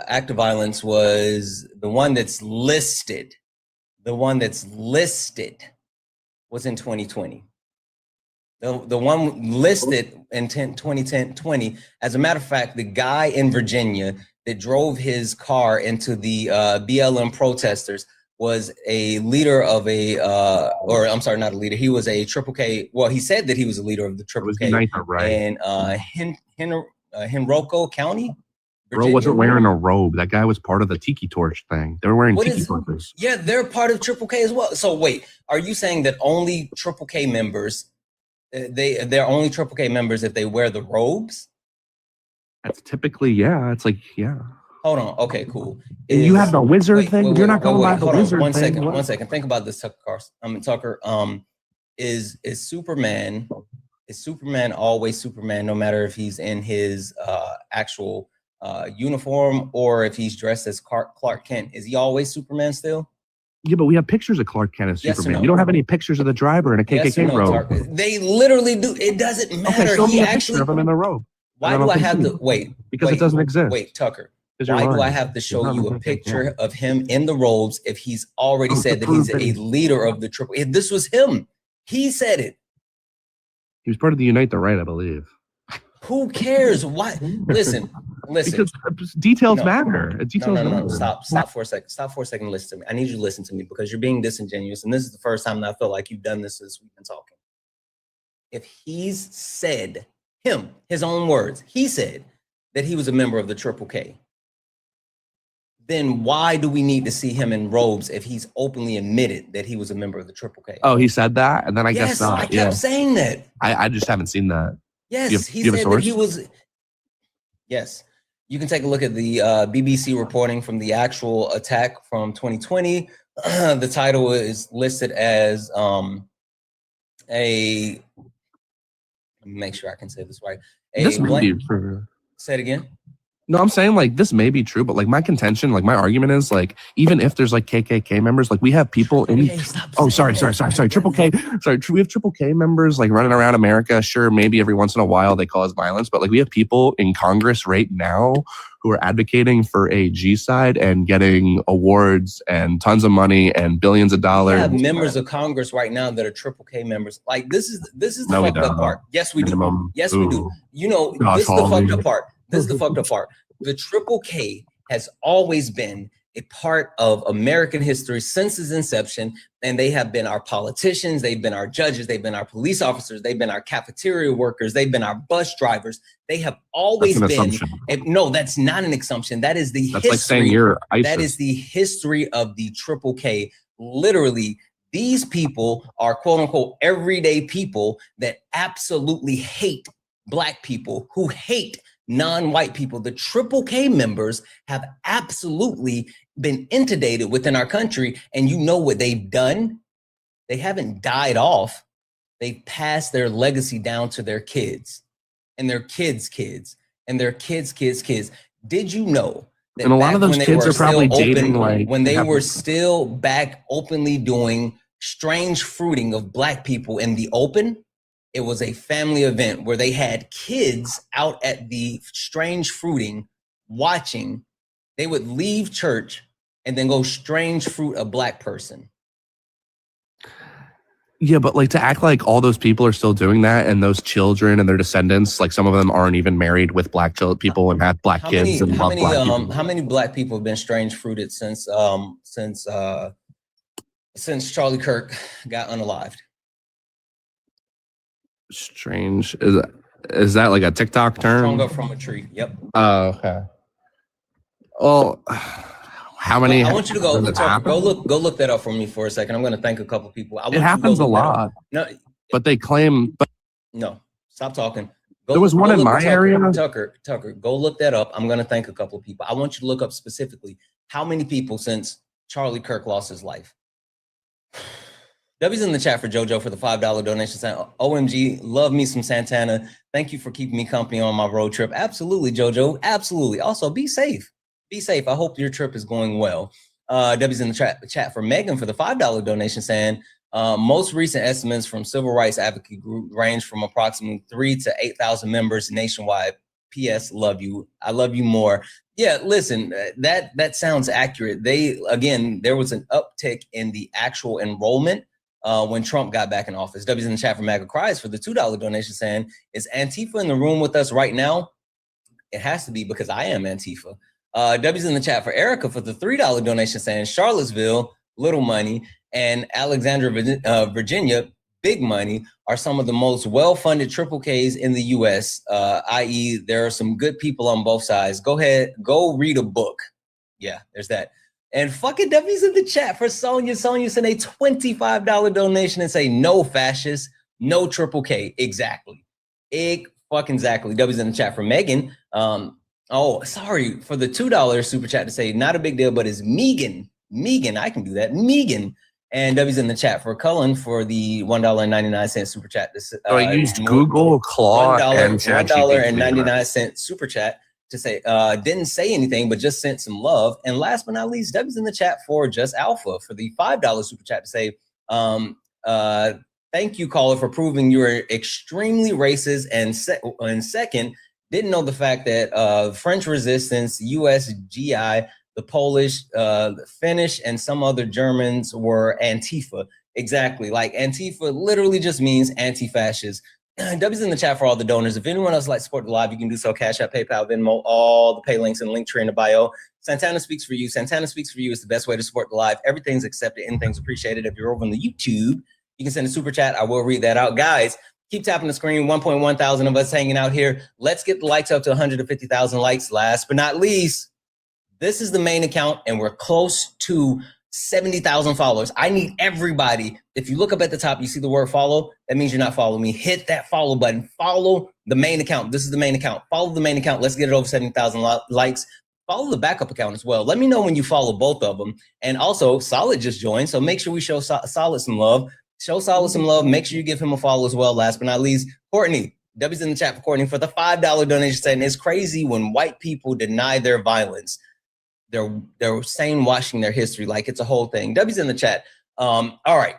act of violence was the one that's listed. The one that's listed was in 2020. The one listed in 2020. As a matter of fact, the guy in Virginia that drove his car into the BLM protesters was a leader of or I'm sorry, not a leader. He was a Triple K. Well, he said that he was a leader of the Triple K in Henrico County. Virginia. Bro wasn't wearing a robe. That guy was part of the Tiki Torch thing. They were wearing Tiki Torches. Yeah, they're part of Triple K as well. So wait, are you saying that only Triple K members, they're only Triple K members if they wear the robes? That's typically, yeah. It's like, yeah. Hold on. Okay, cool. You have the wizard thing. You're not going by the wizard thing. One second. Think about this, Tucker Carlson. Tucker. Is Superman? Is Superman always Superman, no matter if he's in his actual uniform or if he's dressed as Clark Kent? Is he always Superman still? Yeah, but we have pictures of Clark Kent as Superman. No? You don't have any pictures of the driver in a KKK robe. They literally do. It doesn't matter. Okay, show me a picture of him in the robe. Why do I have to wait? Because it doesn't exist. Wait, Tucker. Why do I have to show you a picture of him in the robes if he's already said that he's a leader of the Triple? If this was him, he said it. He was part of the Unite the Right, I believe. Who cares? Why? Listen. Because details matter. Details matter. Stop for a second. Stop for a second. Listen to me. I need you to listen to me because you're being disingenuous, and this is the first time that I feel like you've done this since we've been talking. If he's said his own words, he said that he was a member of the Triple K. Then why do we need to see him in robes if he's openly admitted that he was a member of the Triple K? Oh, he said that? And then I guess not. I kept saying that. I just haven't seen that. Yes, he said that he was. Yes. You can take a look at the BBC reporting from the actual attack from 2020. The title is listed as let me make sure I can say this right. Say it again. No, I'm saying like this may be true, but like my contention, like my argument is like even if there's like KKK members, like we have people in. Sorry. Triple K. Sorry, we have Triple K members like running around America. Sure, maybe every once in a while they cause violence, but like we have people in Congress right now who are advocating for a G side and getting awards and tons of money and billions of dollars. We have members of Congress right now that are Triple K members. Like this is the fucked up part. Yes, we do. Yes, we do. You know, this is the fucked up part. This is the fucked up part. The Triple K has always been a part of American history since its inception, and they have been our politicians, they've been our judges, they've been our police officers, they've been our cafeteria workers, they've been our bus drivers. They have always been. No, that's not an assumption. That is the history. Like saying you're ISIS. That is the history of the Triple K. Literally, these people are quote unquote everyday people that absolutely hate Black people, who hate non-white people. The Triple K members have absolutely been inundated within our country. And you know what they've done? They haven't died off. They've passed their legacy down to their kids and their kids' kids and their kids' kids' kids. Did you know that and a lot of those kids are probably dating when they were still back openly doing strange fruiting of Black people in the open? It was a family event where they had kids out at the strange fruiting watching. They would leave church and then go strange fruit a black person. Yeah, but like to act like all those people are still doing that, and those children and their descendants, like some of them aren't even married with black people and have black kids and love black people. How many black people have been strange fruited since Charlie Kirk got unalived? Strange. Is that like a TikTok term? Strung up from a tree. Yep. Oh, okay. Well, how many? I want you to go look that up for me for a second. I'm going to thank a couple people. It happens a lot. No, but they claim. But no, stop talking. There was one in my area. Tucker, go look that up. I'm going to thank a couple of people. I want you to look up specifically how many people since Charlie Kirk lost his life. W's in the chat for JoJo for the $5 donation. OMG, love me some Santana. Thank you for keeping me company on my road trip. Absolutely, JoJo. Absolutely. Also, be safe. Be safe. I hope your trip is going well. W's in the chat for Megan for the $5 donation saying, most recent estimates from civil rights advocate group range from approximately 3,000 to 8,000 members nationwide. P.S. Love you. I love you more. Yeah, listen, that sounds accurate. There was an uptick in the actual enrollment when Trump got back in office. W's in the chat for MAGA Cries for the $2 donation saying, is Antifa in the room with us right now? It has to be because I am Antifa. W's in the chat for Erica for the $3 donation saying, Charlottesville, little money, and Alexandria, Virginia, big money, are some of the most well-funded triple Ks in the U.S., i.e. there are some good people on both sides. Go ahead, go read a book. Yeah, there's that. And fucking W's in the chat for Sonia. Sonia sent a $25 donation and say, no fascists, no triple K. Exactly. Exactly. W's in the chat for Megan. Oh, sorry for the $2 super chat to say, not a big deal, but it's Megan. Megan, I can do that. Megan. And W's in the chat for Cullen for the $1.99 super chat. I used Google, Claude, and $1.99 super chat to say, didn't say anything, but just sent some love. And last but not least, W's in the chat for Just Alpha for the $5 super chat to say, thank you, caller, for proving you are extremely racist. And second, didn't know the fact that French resistance, US GI, the Polish, the Finnish, and some other Germans were Antifa. Exactly. Like Antifa literally just means anti-fascist. W's in the chat for all the donors. If anyone else would like to support the live, you can do so. Cash App, PayPal, Venmo, all the pay links and Linktree in the bio. Santana Speaks for You. Santana Speaks for You is the best way to support the live. Everything's accepted. Anything's appreciated. If you're over on the YouTube, you can send a super chat. I will read that out. Guys, keep tapping the screen. 1.1 thousand of us hanging out here. Let's get the likes up to 150,000 likes. Last but not least, this is the main account, and we're close to 70,000 followers. I need everybody. If you look up at the top, you see the word follow. That means you're not following me. Hit that follow button. Follow the main account. This is the main account. Follow the main account. Let's get it over 70,000 likes. Follow the backup account as well. Let me know when you follow both of them. And also, Solid just joined, so make sure we show Solid some love. Show Solid some love. Make sure you give him a follow as well. Last but not least, Courtney. W's in the chat for Courtney for the $5 donation saying it's crazy when white people deny their violence. They're saying washing their history like it's a whole thing. W's in the chat. All right.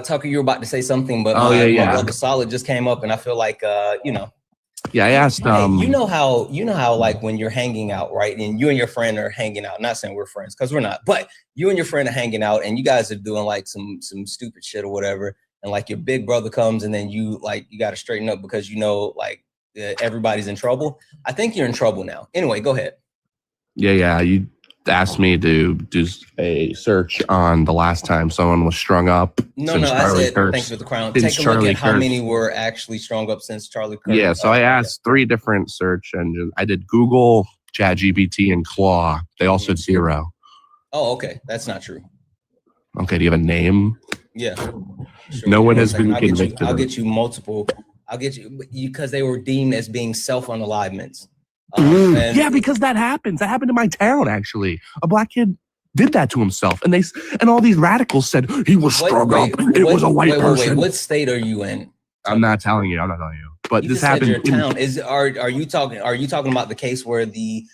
Tucker, you were about to say something, but my brother Solid just came up, and I feel like Yeah, I asked. You know how like when you're hanging out, right? And you and your friend are hanging out. Not saying we're friends because we're not, but you and your friend are hanging out, and you guys are doing like some stupid shit or whatever. And like your big brother comes, and then you got to straighten up because everybody's in trouble. I think you're in trouble now. Anyway, go ahead. Yeah. You asked me to do a search on the last time someone was strung up. No, I said thanks for the crown. Take a look at how many were actually strung up since Charlie Kirk. Yeah, so I asked 3 different search engines. I did Google, ChatGPT, and Claw. They all said 0. Oh, okay. That's not true. Okay, do you have a name? Yeah. Sure. No one has been convicted. I'll get you multiple. I'll get you because they were deemed as being self-unalivements. Yeah, because that happens. That happened in my town, actually. A black kid did that to himself, and all these radicals said he was strung up. It was a white person. What state are you in? I'm not telling you. But you this happened. Your town are you talking about the case where the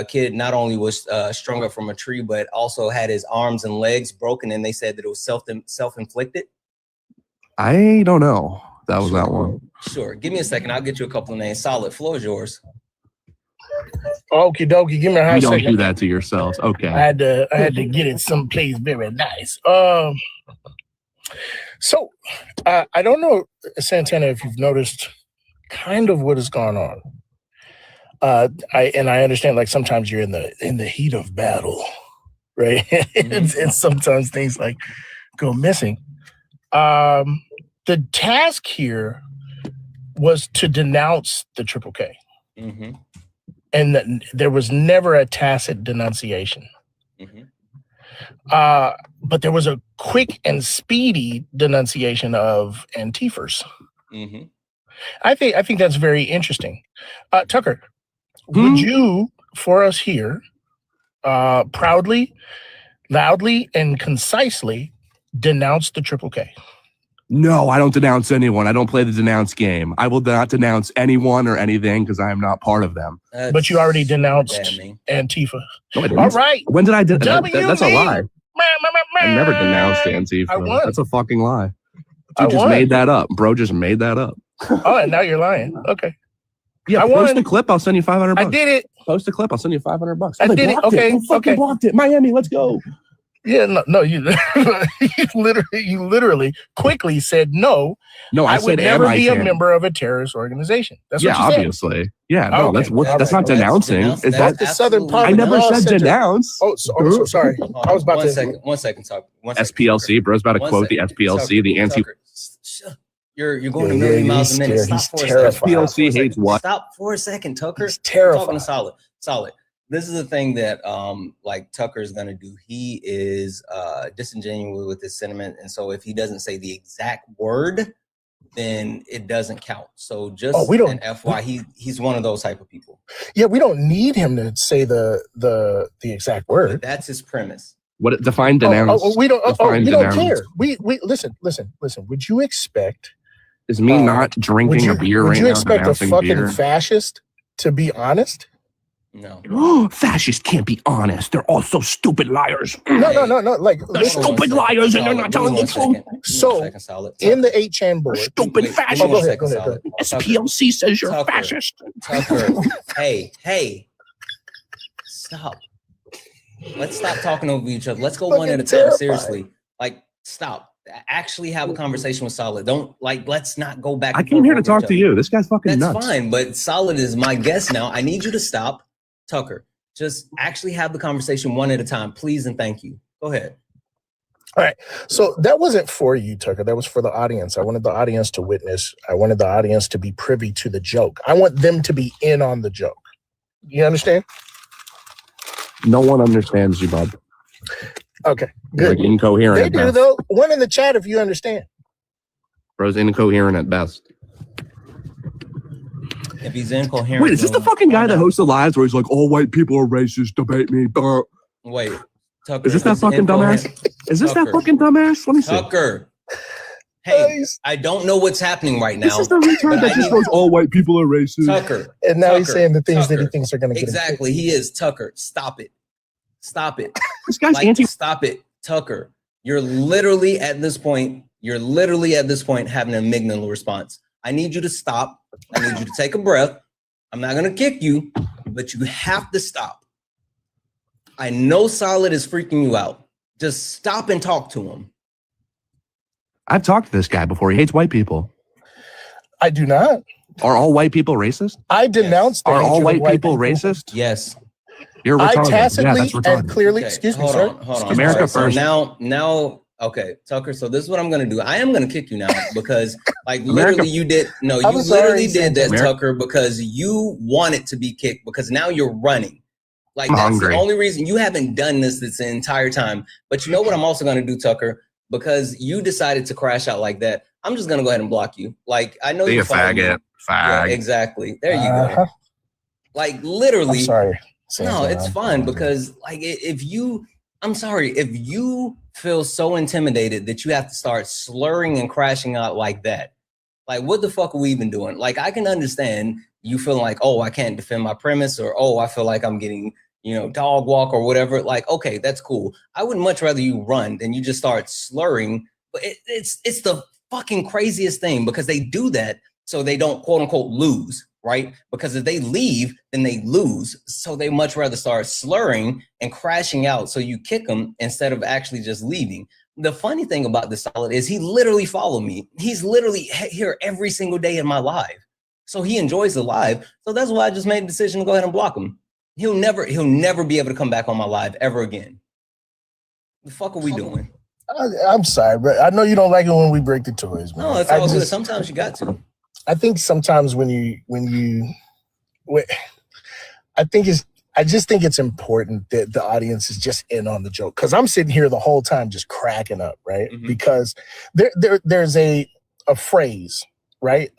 kid not only was strung up from a tree, but also had his arms and legs broken, and they said that it was self-inflicted? I don't know. That was that one. Sure. Give me a second. I'll get you a couple of names. Solid. Floor is yours. Okie dokie. Give me a hot You don't second. do that to yourselves. Okay. I had to get it someplace very nice. So I don't know, Santana, if you've noticed kind of what has gone on. I understand, like, sometimes you're in the heat of battle, right? and sometimes things like go missing. The task here was to denounce the Triple K. Mm-hmm. And that there was never a tacit denunciation. Mm-hmm. But there was a quick and speedy denunciation of Antifers. Mm-hmm. I think that's very interesting. Tucker, would you, for us here, proudly, loudly, and concisely denounce the Triple K? No, I don't denounce anyone. I don't play the denounce game. I will not denounce anyone or anything because I am not part of them. But you already denounced Antifa. No, I didn't. All right. When did I do that? That's a lie. I never denounced I Antifa. won. That's a fucking lie. I You just won. made that up. Bro just made that up. Oh, and now you're lying. Okay. Yeah, I post won. a clip. I'll send you $500. I did it. Post a clip. I'll send you $500. I did it. Okay. They fucking blocked it. Miami, let's go. Yeah, no, you you literally quickly said no. No, I would said never be a MIT. member of a terrorist organization. That's Yeah, what you said. obviously. Yeah, no, Okay. that's not All right. denouncing. That's Is denounce- that the Southern absolutely- I never Law said Center. denounce. Oh, so sorry. Hold I was about on. to. One second, talk. SPLC, bro's about to quote the SPLC, the anti. You're going a Yeah, million yeah, miles he's a minute. scared. Stop He's for a terrified. second. SPLC hates what? Stop for a second, Tucker. He's I'm talking terrified. to Solid. This is the thing that like Tucker's gonna do. He is disingenuous with his sentiment, and so if he doesn't say the exact word, then it doesn't count. So just we don't- an FY, he's one of those type of people. Yeah, we don't need him to say the exact But word. that's his premise. What define denounce? We don't. Define We don't denounce. care. We listen. Would you expect? Is me not Would drinking you, a beer would right you now expect a denouncing fucking beer? fascist to be honest? No. Oh, fascists can't be honest. They're all so stupid liars. No. Like, They're listen, stupid liars and they're not telling the truth. So, Solid. in the 8chan board, Stupid Wait, fascists. go ahead. SPLC says you're Tucker. fascist. Tucker, hey, stop. Let's stop talking over each other. Let's go one at a time. Terrified. Seriously, like, stop. Actually have a conversation with Solid. Don't, like, let's not go back. I and came forth here to with talk each to other. you. This guy's fucking That's nuts. fine, but Solid is my guest now. I need you to stop. Tucker, just actually have the conversation one at a time, please and thank you. Go ahead. all right. So that wasn't for you, Tucker. That was for the audience. I wanted the audience to witness. I wanted the audience to be privy to the joke. I want them to be in on the joke. You understand? No one understands you, bud. Okay. You're Good. like incoherent They at do best. though. One in the chat if you understand. Bro's incoherent at best. If he's incoherent. Wait, is this the then fucking guy why that not? hosts the lives where he's like, all white people are racist, debate me. Duh. Wait, Tucker. Is this that if he's fucking incoherent- dumbass? Is this that Tucker. fucking dumbass? Let me see. Tucker. Hey, Nice. I don't know what's happening right now. This is the retard but that I just need- goes, all white people are racist. Tucker. And now he's Tucker, saying the things that he Tucker. thinks are going to get him Exactly, he is. Tucker, stop it. Stop it. This guy's Like, anti. stop it. Tucker, you're literally at this point having an amygdala response. I need you to stop. I need you to take a breath. I'm not going to kick you, but you have to stop. I know Solid is freaking you out. Just stop and talk to him. I've talked to this guy before. He hates white people. I do not. Are all white people racist? I denounced the Are all hatred of white people racist? Yes. You're I retarded. tacitly Yeah, that's and retarded. clearly, Okay, excuse me, hold sir. on. Excuse me, America sir. first. So now, okay, Tucker. So this is what I'm gonna do. I am gonna kick you now because, like, America- literally, you did. No, I'm you sorry, literally did that, America- Tucker, because you wanted to be kicked. Because now you're running. Like I'm that's hungry. the only reason you haven't done this entire time. But you know what I'm also gonna do, Tucker, because you decided to crash out like that. I'm just gonna go ahead and block you. Like I know Be you a follow me. faggot. Yeah, Fag. exactly. There you Uh-huh. go. Like I'm literally. sorry. No, Santana. it's fine because like if you feel so intimidated that you have to start slurring and crashing out like that, like what the fuck are we even doing? Like I can understand you feeling like, oh, I can't defend my premise, or oh, I feel like I'm getting, dog walk or whatever. Like, okay, that's cool. I would much rather you run than you just start slurring. But it's the fucking craziest thing, because they do that so they don't quote unquote lose, right? Because if they leave, then they lose. So they much rather start slurring and crashing out. So you kick them instead of actually just leaving. The funny thing about this Solid is he literally followed me. He's literally here every single day in my live. So he enjoys the live. So that's why I just made the decision to go ahead and block him. He'll never be able to come back on my live ever again. The fuck are we doing? I'm sorry, but I know you don't like it when we break the toys, man. No, it's all good. Sometimes you got to. I think sometimes I just think it's important that the audience is just in on the joke, because I'm sitting here the whole time just cracking up, right? Mm-hmm. Because there's a phrase, right?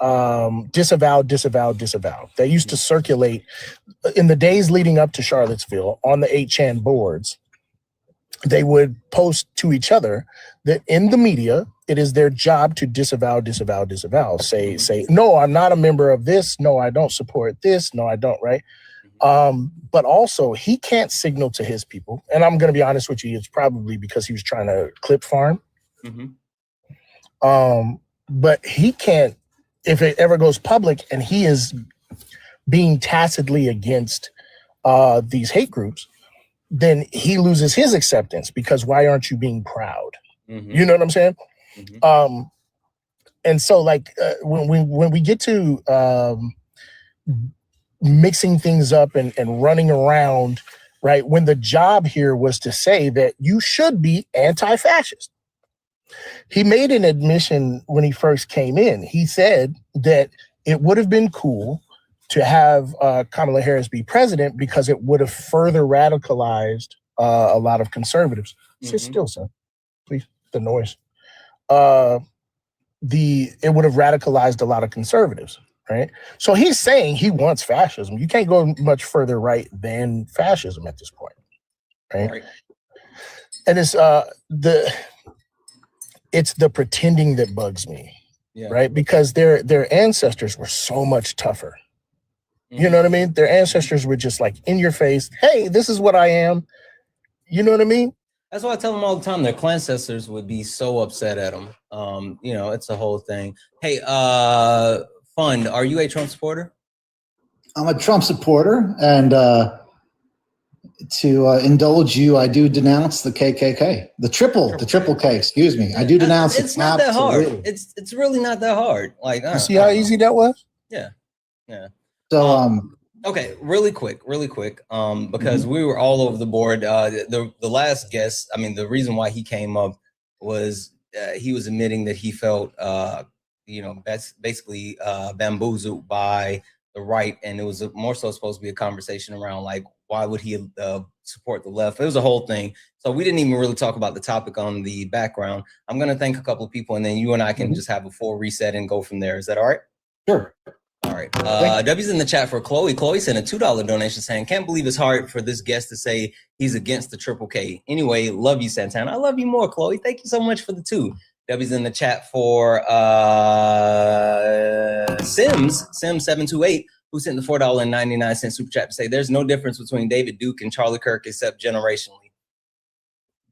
Disavow, disavow, disavow. That used to circulate in the days leading up to Charlottesville on the 8chan boards. They would post to each other that in the media, it is their job to disavow, disavow, disavow. Say, no, I'm not a member of this. No, I don't support this. No, I don't, right? But also, he can't signal to his people. And I'm going to be honest with you, it's probably because he was trying to clip farm. Mm-hmm. But he can't, if it ever goes public and he is being tacitly against these hate groups, then he loses his acceptance, because why aren't you being proud? Mm-hmm. You know what I'm saying? Mm-hmm. And so like when we get to mixing things up and running around, right? When the job here was to say that you should be anti-fascist. He made an admission when he first came in. He said that it would have been cool to have Kamala Harris be president because it would have further radicalized a lot of conservatives. Mm-hmm. Sit still, son. Please, the noise. It would have radicalized a lot of conservatives, right? So he's saying he wants fascism. You can't go much further right than fascism at this point, right? And it's the pretending that bugs me, right? Because their ancestors were so much tougher. You know what I mean? Their ancestors were just like in your face. Hey, this is what I am. You know what I mean? That's why I tell them all the time. Their ancestors would be so upset at them. You know, it's a whole thing. Hey, Fund, are you a Trump supporter? I'm a Trump supporter, and to indulge you, I do denounce the KKK, the triple K. Excuse me, I do denounce it. It's not that hard. It's really not that hard. Like, you see how easy that was? Yeah. So okay, really quick, because we were all over the board. The last guest, I mean, the reason why he came up was he was admitting that he felt basically bamboozled by the right, and it was more so supposed to be a conversation around like why would he support the left. It was a whole thing, so we didn't even really talk about the topic on the background. I'm going to thank a couple of people, and then you and I can just have a full reset and go from there. Is that all right? Sure. All right. W's in the chat for Chloe. Chloe sent a $2 donation saying, can't believe it's hard for this guest to say he's against the Triple K. Anyway, love you, Santana. I love you more, Chloe. Thank you so much for the 2. W's in the chat for Sims728, who sent the $4.99 super chat to say there's no difference between David Duke and Charlie Kirk except generationally.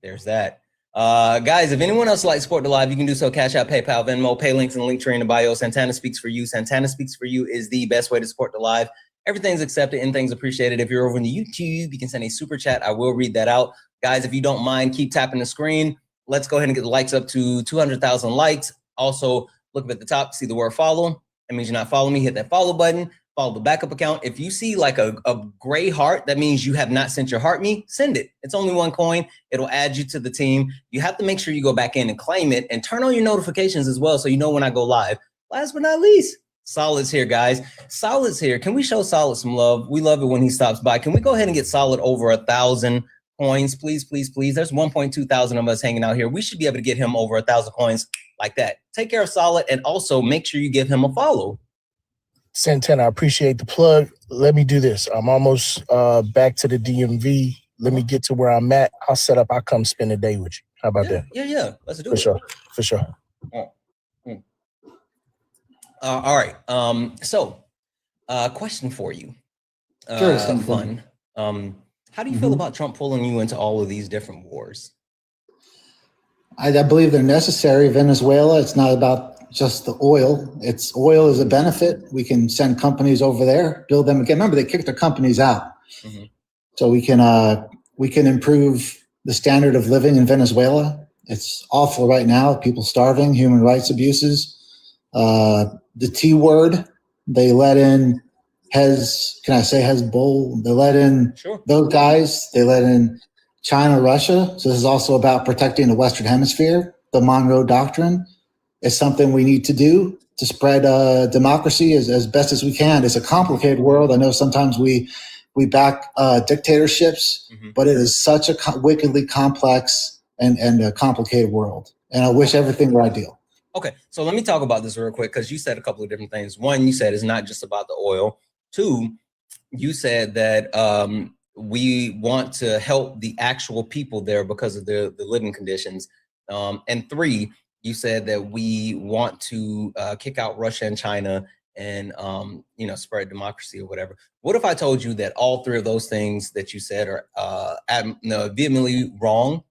There's that. Guys, if anyone else would like to support the live, you can do so. Cash App, PayPal, Venmo, pay links in the link tree in the bio. Santana Speaks for You. Santana Speaks for You is the best way to support the live. Everything's accepted, anything's appreciated. If you're over in the YouTube, you can send a super chat. I will read that out. Guys, if you don't mind, keep tapping the screen. Let's go ahead and get the likes up to 200,000 likes. Also, look up at the top, see the word follow. That means you're not following me. Hit that follow button. Follow the backup account. If you see like a gray heart, that means you have not sent your heart me, send it. It's only 1 coin. It'll add you to the team. You have to make sure you go back in and claim it and turn on your notifications as well so you know when I go live. Last but not least, Solid's here, guys. Solid's here. Can we show Solid some love? We love it when he stops by. Can we go ahead and get Solid over 1,000 coins? Please, please, please. There's 1.2 thousand of us hanging out here. We should be able to get him over 1,000 coins like that. Take care of Solid, and also make sure you give him a follow. Santana, I appreciate the plug. Let me do this. I'm almost back to the DMV. Let me get to where I'm at. I'll set up. I'll come spend a day with you. How about that? Yeah. Let's do it. For sure. All right. So, question for you. Sure. Fun. How do you feel about Trump pulling you into all of these different wars? I believe they're necessary. Venezuela, it's not about just the oil. It's oil is a benefit. We can send companies over there, build them again. Remember, they kicked their companies out. Mm-hmm. So we can improve the standard of living in Venezuela. It's awful right now. People starving, human rights abuses. The T word, they let in Hezbollah? They let in those guys. They let in China, Russia. So this is also about protecting the Western Hemisphere. The Monroe Doctrine is something we need to do to spread democracy as best as we can. It's a complicated world. I know sometimes we back dictatorships, but it is such a wickedly complex and a complicated world. And I wish everything were ideal. Okay, so let me talk about this real quick, because you said a couple of different things. One, you said it's not just about the oil. Two, you said that we want to help the actual people there because of the living conditions. And three, you said that we want to kick out Russia and China and spread democracy or whatever. What if I told you that all three of those things that you said are vehemently wrong,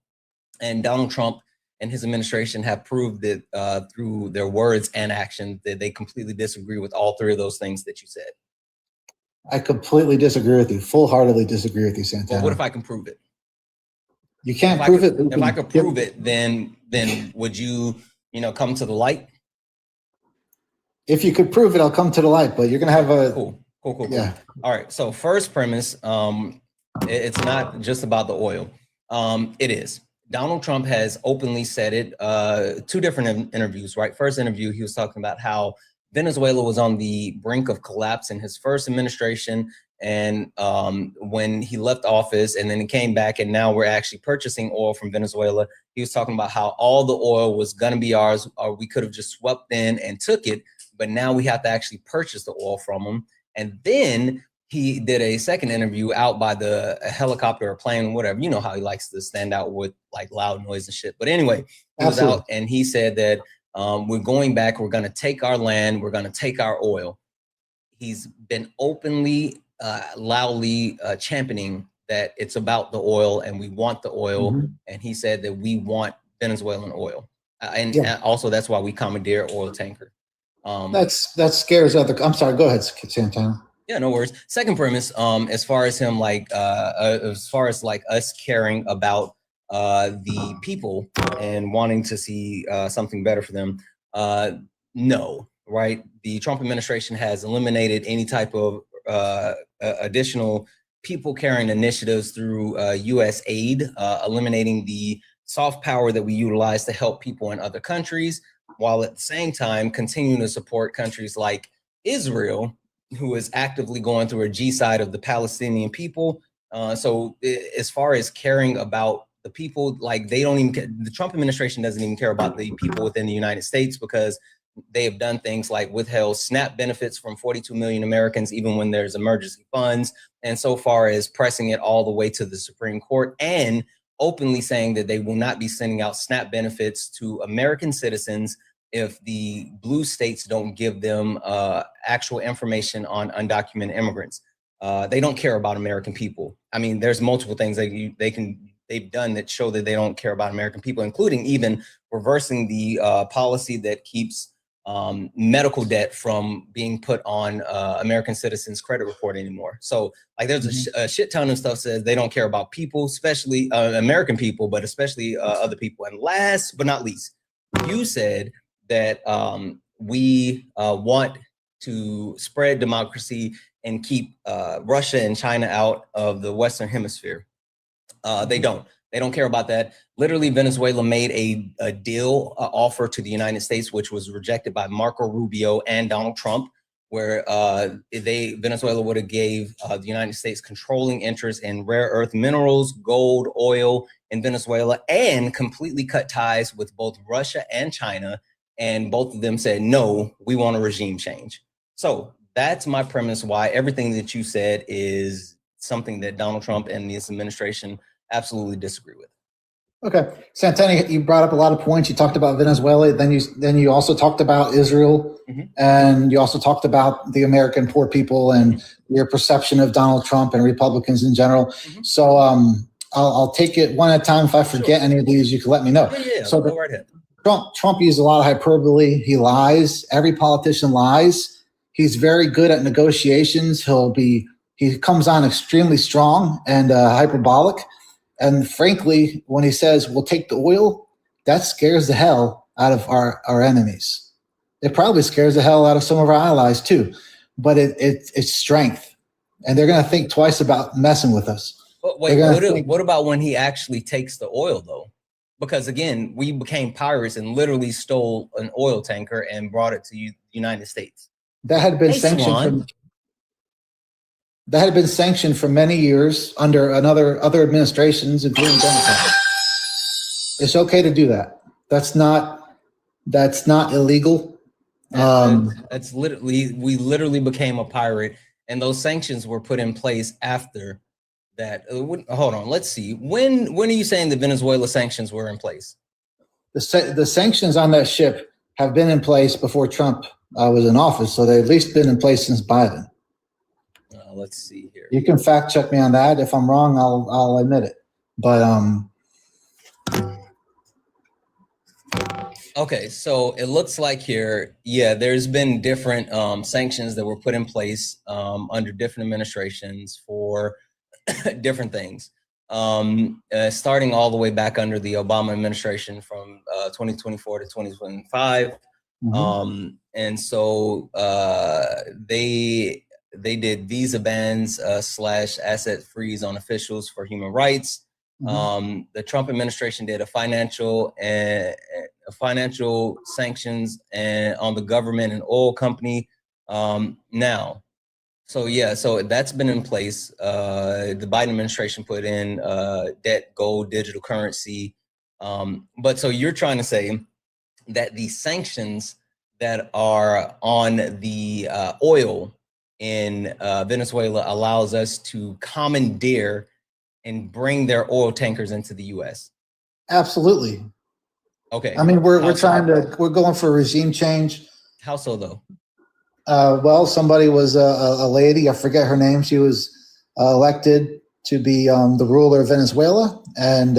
and Donald Trump and his administration have proved that through their words and actions that they completely disagree with all three of those things that you said? I completely disagree with you, full-heartedly disagree with you, Santana. Well, what if I can prove it? You can't prove it. If I could prove it, then would you, come to the light? If you could prove it, I'll come to the light, but you're going to have a... Cool. Yeah. All right. So first premise, it's not just about the oil. It is. Donald Trump has openly said it, two different interviews, right? First interview, he was talking about how Venezuela was on the brink of collapse in his first administration. And when he left office, and then he came back, and now we're actually purchasing oil from Venezuela. He was talking about how all the oil was going to be ours, or we could have just swept in and took it. But now we have to actually purchase the oil from them. And then he did a second interview out by the helicopter or plane, whatever. You know how he likes to stand out with like loud noise and shit. But anyway, he was out and he said that we're going back. We're going to take our land. We're going to take our oil. He's been openly, loudly championing that it's about the oil and we want the oil. Mm-hmm. And he said that we want Venezuelan oil. And also that's why we commandeer oil tanker. That scares other. I'm sorry. Go ahead, Santana. Yeah, no worries. Second premise, as far as him, as far as us caring about the people and wanting to see something better for them, no, right? The Trump administration has eliminated any type of additional people carrying initiatives through U.S. aid, eliminating the soft power that we utilize to help people in other countries, while at the same time continuing to support countries like Israel, who is actively going through a genocide of the Palestinian people. So as far as caring about the people, they don't even, the Trump administration doesn't even care about the people within the United States, because they have done things like withheld SNAP benefits from 42 million Americans, even when there's emergency funds. And so far as pressing it all the way to the Supreme Court and openly saying that they will not be sending out SNAP benefits to American citizens if the blue states don't give them actual information on undocumented immigrants. They don't care about American people. I mean, there's multiple things that they've done that show that they don't care about American people, including even reversing the policy that keeps medical debt from being put on American citizens' credit report anymore. So there's a shit ton of stuff says they don't care about people, especially American people, but especially other people. And last but not least, you said that we want to spread democracy and keep Russia and China out of the Western Hemisphere. They don't care about that. Literally, Venezuela made a deal offer to the United States, which was rejected by Marco Rubio and Donald Trump, where Venezuela would have gave the United States controlling interest in rare earth minerals, gold, oil in Venezuela, and completely cut ties with both Russia and China. And both of them said, no, we want a regime change. So that's my premise why everything that you said is something that Donald Trump and this administration absolutely disagree with. Okay, Santana, you brought up a lot of points. You talked about Venezuela, then you also talked about Israel, and you also talked about the American poor people and your perception of Donald Trump and Republicans in general. So I'll take it one at a time. If I forget any of these, you can let me know. Yeah, So go right ahead. Trump used a lot of hyperbole. He lies. Every politician lies. He's very good at negotiations. He comes on extremely strong and hyperbolic. And frankly, when he says we'll take the oil, that scares the hell out of our enemies. It probably scares the hell out of some of our allies too. But it's strength, and they're going to think twice about messing with us. But wait, what about when he actually takes the oil though? Because again, we became pirates and literally stole an oil tanker and brought it to the United States. That had been sanctioned. That had been sanctioned for many years under other administrations, including Democrats. It's okay to do that. That's not illegal. That's literally, we literally became a pirate, and those sanctions were put in place after that. Hold on, let's see. When are you saying the Venezuela sanctions were in place? The sanctions on that ship have been in place before Trump was in office, so they've at least been in place since Biden. Let's see here. You can fact check me on that. If I'm wrong, I'll admit it. But okay, so it looks like here, yeah, there's been different sanctions that were put in place under different administrations for different things. Starting all the way back under the Obama administration from 2024 to 2025. Mm-hmm. And so they did visa bans / asset freeze on officials for human rights. Mm-hmm. The Trump administration did a financial sanctions on the government and oil company now. So yeah, so that's been in place. The Biden administration put in debt, gold, digital currency. But so you're trying to say that the sanctions that are on the oil in Venezuela allows us to commandeer and bring their oil tankers into the U.S. Absolutely. Okay. I mean, we're going for a regime change. How so though? Well, somebody was a lady, I forget her name. She was elected to be the ruler of Venezuela, and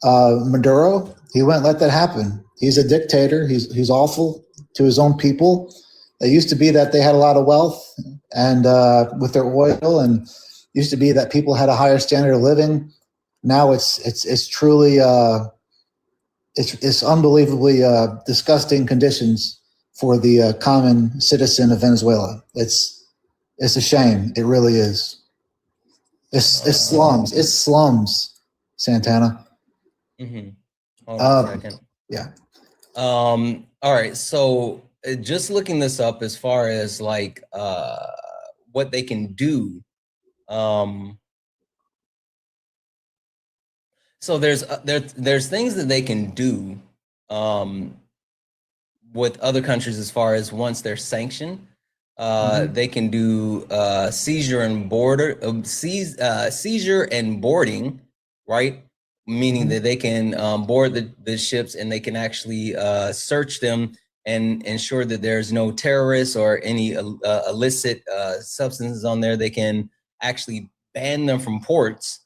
Maduro, he wouldn't let that happen. He's a dictator. He's awful to his own people. It used to be that they had a lot of wealth and with their oil, and used to be that people had a higher standard of living. Now it's truly it's unbelievably disgusting conditions for the common citizen of Venezuela. It's a shame. It really is. It's slums. It's slums, Santana. Mm-hmm. Hold on a second. Yeah. All right. So just looking this up as far as like what they can do. So there's things that they can do with other countries as far as once they're sanctioned. They can do seizure and boarding, right? Meaning that they can board the ships and they can actually search them and ensure that there's no terrorists or any illicit substances on there. They can actually ban them from ports.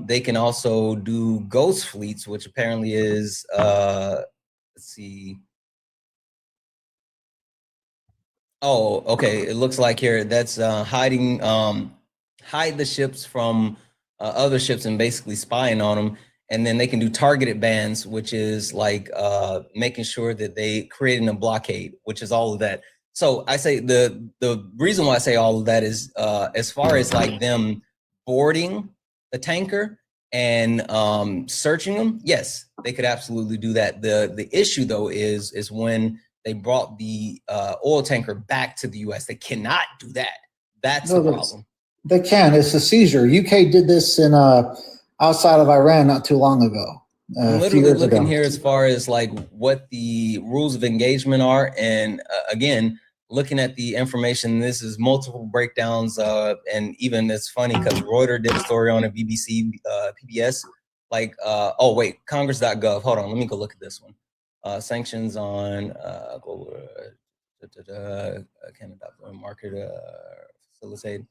They can also do ghost fleets, which apparently is, let's see. Oh, okay. It looks like here that's hide the ships from other ships and basically spying on them. And then they can do targeted bans, which is like making sure that they creating a blockade, which is all of that. So I say the reason why I say all of that is as far as like them boarding the tanker and searching them, yes, they could absolutely do that. The issue though is when they brought the oil tanker back to the U.S. They cannot do that. That's the problem. They can. It's a seizure. UK did this in outside of Iran not too long ago. I'm literally looking here as far as like what the rules of engagement are, and again, looking at the information. This is multiple breakdowns, and even it's funny because Reuters did a story on a BBC, PBS. Like, oh wait, Congress.gov. Hold on, let me go look at this one. Sanctions on global can adopt market facilitate.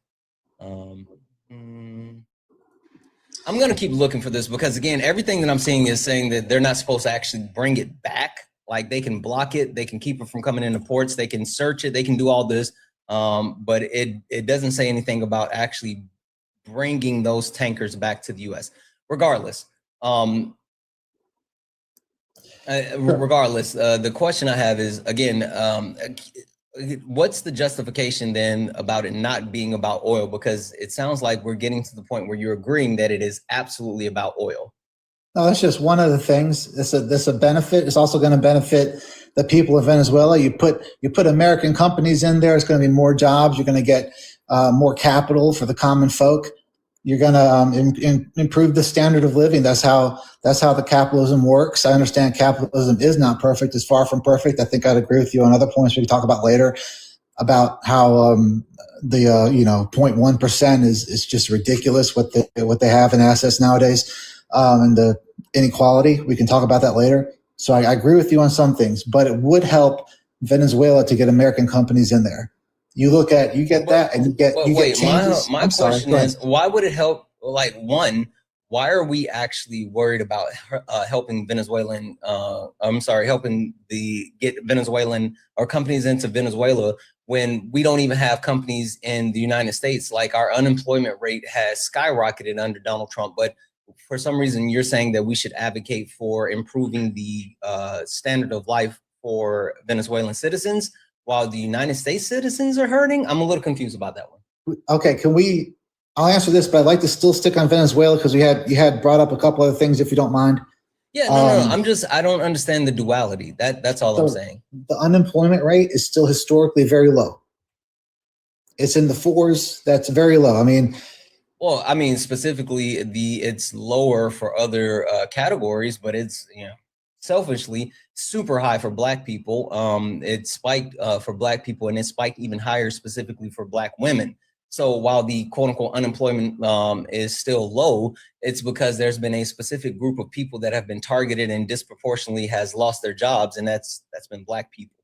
I'm going to keep looking for this because, again, everything that I'm seeing is saying that they're not supposed to actually bring it back. Like, they can block it, they can keep it from coming into ports, they can search it, they can do all this, but it doesn't say anything about actually bringing those tankers back to the U.S. Regardless, the question I have is, again, what's the justification then about it not being about oil? Because it sounds like we're getting to the point where you're agreeing that it is absolutely about oil. No, that's just one of the things. It's a benefit. It's also going to benefit the people of Venezuela. You put American companies in there. It's going to be more jobs. You're going to get more capital for the common folk. You're going to improve the standard of living. That's how the capitalism works. I understand capitalism is not perfect. It's far from perfect. I think I'd agree with you on other points we can talk about later about how the 0.1% is just ridiculous what they have in assets nowadays, and the inequality. We can talk about that later. So I agree with you on some things, but it would help Venezuela to get American companies in there. You get that, and you get changes. My question is, why would it help? Like, one, why are we actually worried about helping get Venezuelan or companies into Venezuela when we don't even have companies in the United States? Like, our unemployment rate has skyrocketed under Donald Trump, but for some reason you're saying that we should advocate for improving the standard of life for Venezuelan citizens while the United States citizens are hurting. I'm a little confused about that one. Okay, I'll answer this, but I'd like to still stick on Venezuela because you had brought up a couple other things, if you don't mind. Yeah, no. I don't understand the duality. That's all I'm saying. The unemployment rate is still historically very low. It's in the 4s. That's very low. Specifically, it's lower for other categories, but it's, selfishly super high for Black people. It spiked for Black people, and it spiked even higher specifically for Black women. So while the quote unquote unemployment is still low, it's because there's been a specific group of people that have been targeted and disproportionately has lost their jobs, and that's been Black people.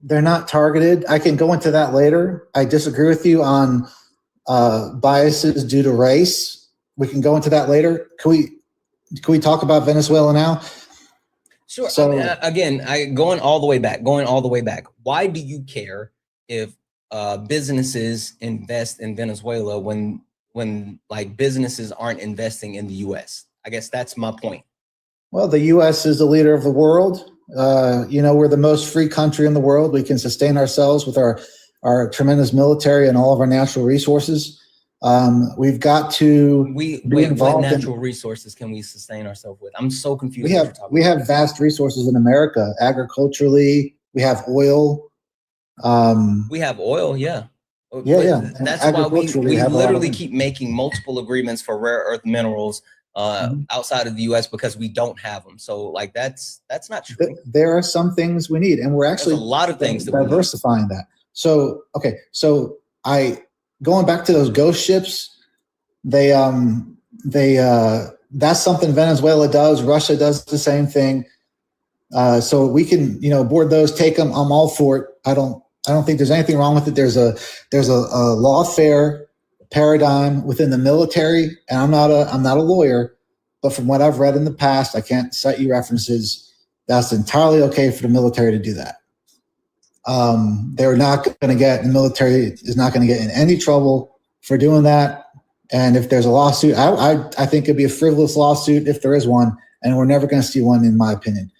They're not targeted. I can go into that later. I disagree with you on biases due to race. We can go into that later. Can we talk about Venezuela now? Sure. So going all the way back. Why do you care if businesses invest in Venezuela when like businesses aren't investing in the U.S.? I guess that's my point. Well, the U.S. is the leader of the world. We're the most free country in the world. We can sustain ourselves with our tremendous military and all of our natural resources. We've got to what natural resources can we sustain ourselves with? I'm so confused. We have vast resources in America. Agriculturally, we have oil. We have oil, yeah. Yeah. That's why we literally keep making multiple agreements for rare earth minerals outside of the U.S. because we don't have them. So, like, that's not true. There are some things we need, and we're actually a lot of things diversifying that. So, okay, going back to those ghost ships, that's something Venezuela does. Russia does the same thing. So we can, board those, take them. I'm all for it. I don't think there's anything wrong with it. There's a lawfare paradigm within the military, and I'm not a lawyer, but from what I've read in the past, I can't cite you references. That's entirely okay for the military to do that. The military is not going to get in any trouble for doing that. And if there's a lawsuit, I think it'd be a frivolous lawsuit if there is one, and we're never going to see one, in my opinion.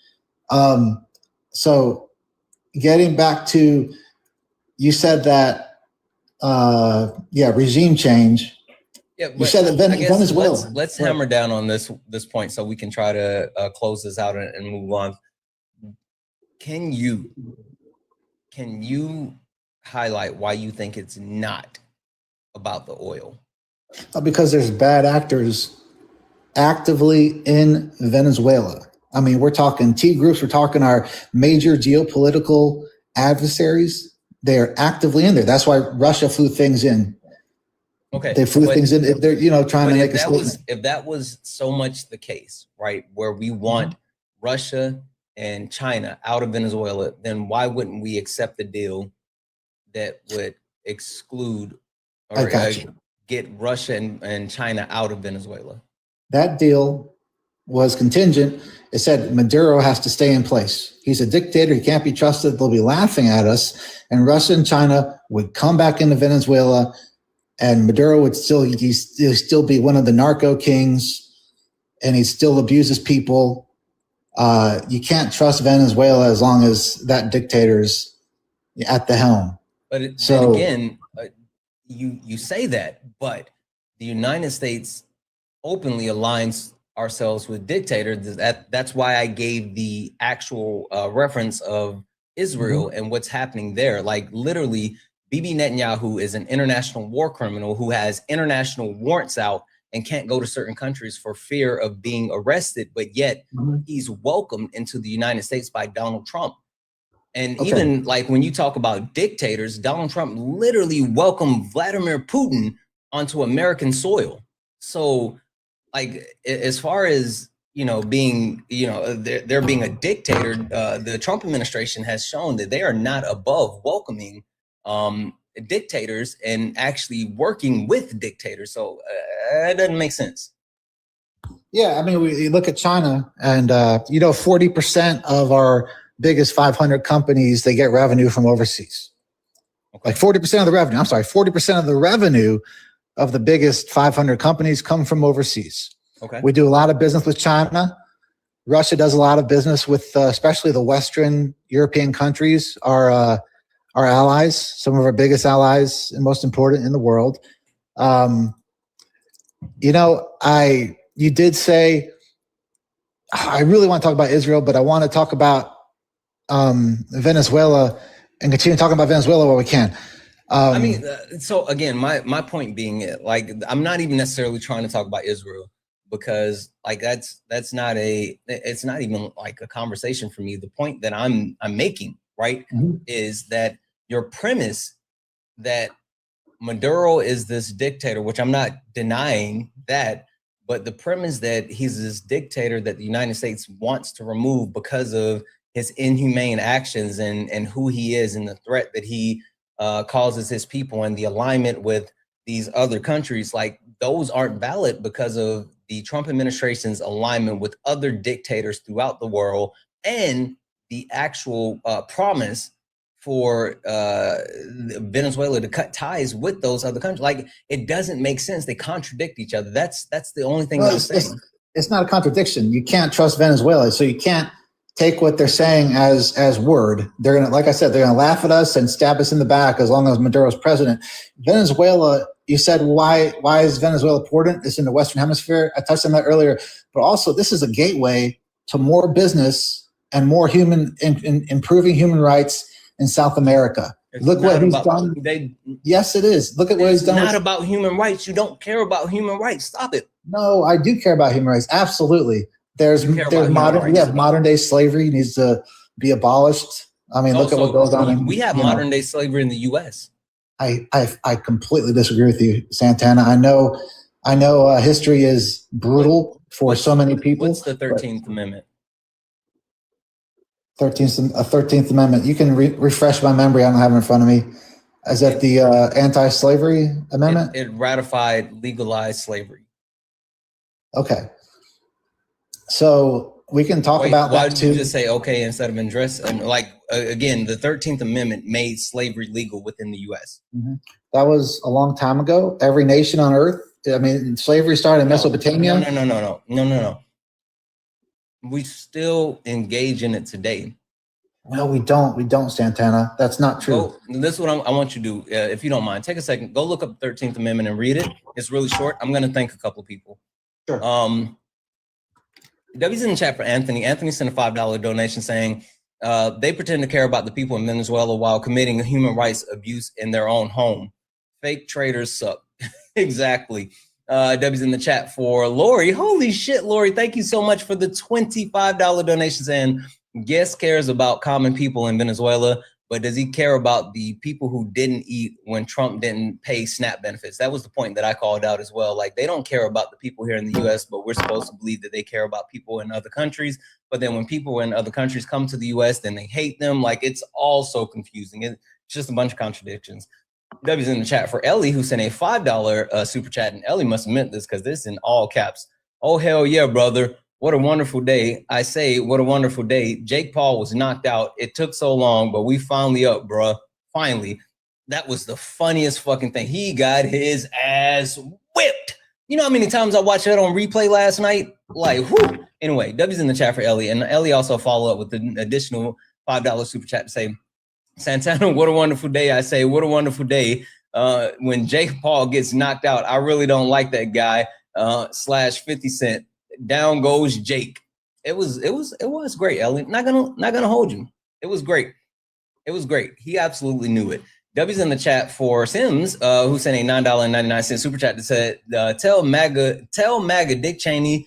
So getting back to, you said that, regime change. Yeah, you said that Venezuela. Let's hammer down on this point so we can try to close this out and move on. Can you highlight why you think it's not about the oil? Because there's bad actors actively in Venezuela. We're talking T groups. We're talking our major geopolitical adversaries. They're actively in there. That's why Russia flew things in. Okay, they flew things in. If they're trying to make a statement. If that was so much the case, right, where we want Russia and China out of Venezuela, then why wouldn't we accept the deal that would exclude or get Russia and China out of Venezuela? That deal was contingent. It said Maduro has to stay in place. He's a dictator. He can't be trusted. They'll be laughing at us. And Russia and China would come back into Venezuela, and Maduro would still be one of the narco kings, and he still abuses people. You can't trust Venezuela as long as that dictator's at the helm. But then again, you say that, but the United States openly aligns ourselves with dictators. That's why I gave the actual reference of Israel and what's happening there. Like literally, Bibi Netanyahu is an international war criminal who has international warrants out and can't go to certain countries for fear of being arrested, but yet he's welcomed into the United States by Donald Trump. And even like when you talk about dictators, Donald Trump literally welcomed Vladimir Putin onto American soil. So like as far as, being, there being a dictator, the Trump administration has shown that they are not above welcoming dictators and actually working with dictators. So it doesn't make sense. Yeah, I mean, we look at China, and 40% of our biggest 500 companies, they get revenue from overseas. Like 40% of the revenue. I'm sorry, 40% of the revenue of the biggest 500 companies come from overseas. Okay. We do a lot of business with China. Russia does a lot of business with, especially the Western European countries, our allies, some of our biggest allies and most important in the world. You did say, I really want to talk about Israel, but I want to talk about Venezuela and continue talking about Venezuela where we can. So again, my point being, like, I'm not even necessarily trying to talk about Israel, because like it's not even like a conversation for me. The point that I'm making, right, is that your premise that Maduro is this dictator, which I'm not denying that, but the premise that he's this dictator that the United States wants to remove because of his inhumane actions and who he is and the threat that he causes his people and the alignment with these other countries, like those aren't valid because of the Trump administration's alignment with other dictators throughout the world and the actual promise for Venezuela to cut ties with those other countries. Like, it doesn't make sense. They contradict each other. That's the only thing I'm saying. It's not a contradiction. You can't trust Venezuela, so you can't take what they're saying as word. They're gonna, like I said, they're gonna laugh at us and stab us in the back as long as Maduro's president. Venezuela, you said, why is Venezuela important? It's in the Western Hemisphere. I touched on that earlier, but also this is a gateway to more business and more improving human rights in South America. Look what he's done. Yes, it is. Look at what he's done. It's not about human rights. You don't care about human rights. Stop it. No, I do care about human rights. Absolutely. There's modern day slavery needs to be abolished. I mean, look at what goes on. We have modern day slavery in the U.S. I completely disagree with you, Santana. I know history is brutal for so many people. What's the 13th Amendment? 13th Amendment. You can refresh my memory. I don't have it in front of me. Is that the anti-slavery amendment? It ratified legalized slavery. Okay. So we can talk about that too. Why did you just say okay instead of address? And like, again, the 13th Amendment made slavery legal within the U.S. That was a long time ago. Every nation on earth. I mean, slavery started in Mesopotamia. No. We still engage in it today. No, we don't. We don't, Santana. That's not true. Well, this is what I want you to do. If you don't mind, take a second. Go look up the 13th Amendment and read it. It's really short. I'm going to thank a couple of people. Sure. W's in the chat for Anthony. Anthony sent a $5 donation saying they pretend to care about the people in Venezuela while committing human rights abuse in their own home. Fake traitors suck. Exactly. W's in the chat for Lori. Holy shit, Lori. Thank you so much for the $25 donations. And Guest cares about common people in Venezuela, but does he care about the people who didn't eat when Trump didn't pay SNAP benefits? That was the point that I called out as well. Like, they don't care about the people here in the US, but we're supposed to believe that they care about people in other countries. But then when people in other countries come to the US, then they hate them. Like, it's all so confusing. It's just a bunch of contradictions. W's in the chat for Ellie, who sent a $5 super chat, and Ellie must have meant this because this is in all caps. Oh, hell yeah, brother. What a wonderful day. I say, what a wonderful day. Jake Paul was knocked out. It took so long, but we finally up, bruh. Finally. That was the funniest fucking thing. He got his ass whipped. You know how many times I watched that on replay last night? Like, whew. Anyway, W's in the chat for Ellie. And Ellie also follow up with an additional $5 super chat to say, Santana, what a wonderful day. I say, what a wonderful day. When Jake Paul gets knocked out, I really don't like that guy. Slash 50 Cent. Down goes Jake. It was great, Ellie. Not gonna hold you. It was great. It was great. He absolutely knew it. W's in the chat for Sims, who sent a $9.99 super chat that said, tell MAGA Dick Cheney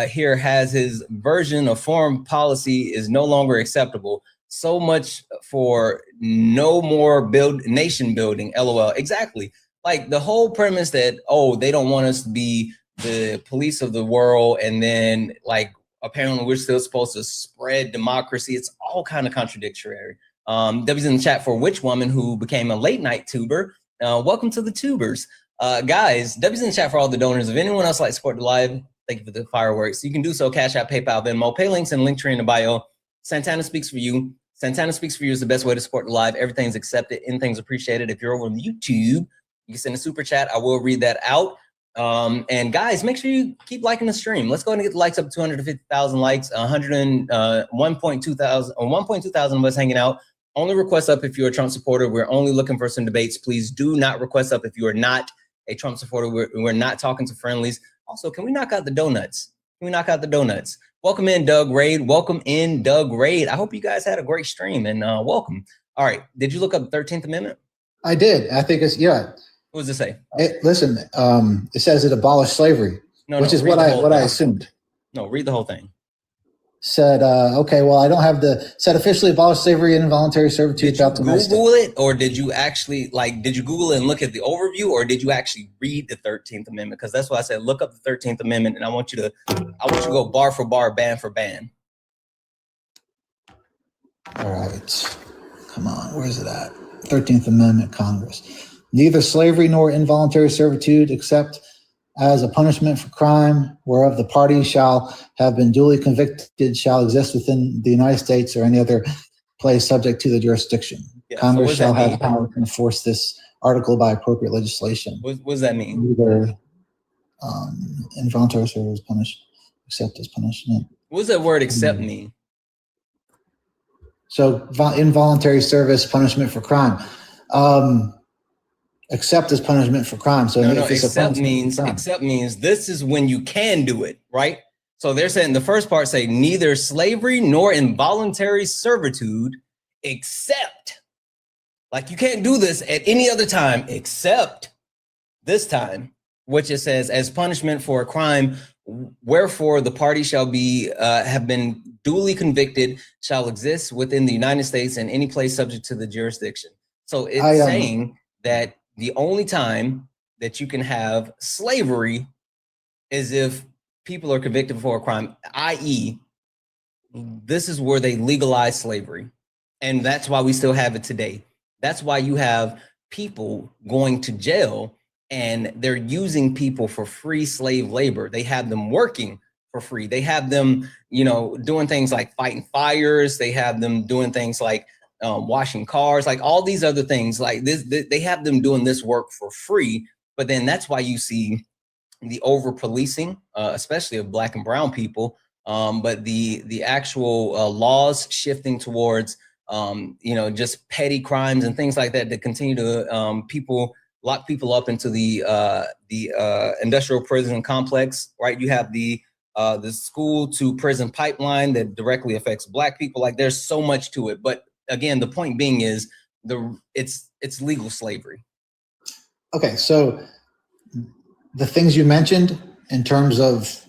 here has his version of foreign policy is no longer acceptable. So much for no more nation building, LOL. Exactly. Like the whole premise that, oh, they don't want us to be the police of the world. And then like, apparently we're still supposed to spread democracy. It's all kind of contradictory. W's in the chat for Witch Woman, who became a late night tuber. Welcome to the tubers. Guys, W's in the chat for all the donors. If anyone else like to support the live, thank you for the fireworks. You can do so, Cash App, PayPal, Venmo, pay links and Linktree in the bio. Santana Speaks for You. Santana Speaks for You is the best way to support the live. Everything's accepted, anything's appreciated. If you're over on YouTube, you can send a super chat. I will read that out. And guys, make sure you keep liking the stream. Let's go ahead and get the likes up to 250,000 likes, 1.2 thousand of us hanging out. Only request up if you're a Trump supporter. We're only looking for some debates. Please do not request up if you are not a Trump supporter. We're not talking to friendlies. Also, can we knock out the donuts? Can we knock out the donuts? Welcome in, Doug Raid. Welcome in, Doug Raid. I hope you guys had a great stream and welcome. All right. Did you look up the 13th Amendment? I did. I think it's, yeah. What does it say? Listen, it says it abolished slavery, which is what I assumed. No, read the whole thing. Said, okay, well, I don't have said officially abolished slavery and involuntary servitude. Did you Google it, or did you actually, did you Google it and look at the overview, or did you actually read the 13th Amendment? Because that's why I said, look up the 13th Amendment, and I want you to go bar for bar, ban for ban. All right. Come on, where's it at? 13th Amendment, Congress. Neither slavery nor involuntary servitude, except as a punishment for crime whereof the party shall have been duly convicted, shall exist within the United States or any other place subject to the jurisdiction. Yeah, Congress shall have power to enforce this article by appropriate legislation. What does that mean? Neither involuntary service is punished, except as punishment. What does that word "except" mean? So involuntary service, punishment for crime. Except as punishment for crime. So except means this is when you can do it, right? So they're saying the first part say neither slavery nor involuntary servitude, except, like you can't do this at any other time except this time, which it says as punishment for a crime, wherefore the party shall be have been duly convicted, shall exist within the United States and any place subject to the jurisdiction. So it's saying that the only time that you can have slavery is if people are convicted for a crime, i.e., this is where they legalize slavery. And that's why we still have it today. That's why you have people going to jail and they're using people for free slave labor. They have them working for free. They have them, doing things like fighting fires. They have them doing things like washing cars, like all these other things like this. They have them doing this work for free. But then that's why you see the over policing, especially of Black and brown people. But the actual laws shifting towards, just petty crimes and things like that continue to lock people up into the industrial prison complex, right? You have the school to prison pipeline that directly affects Black people. Like there's so much to it. But again, the point being is it's legal slavery. Okay, so the things you mentioned in terms of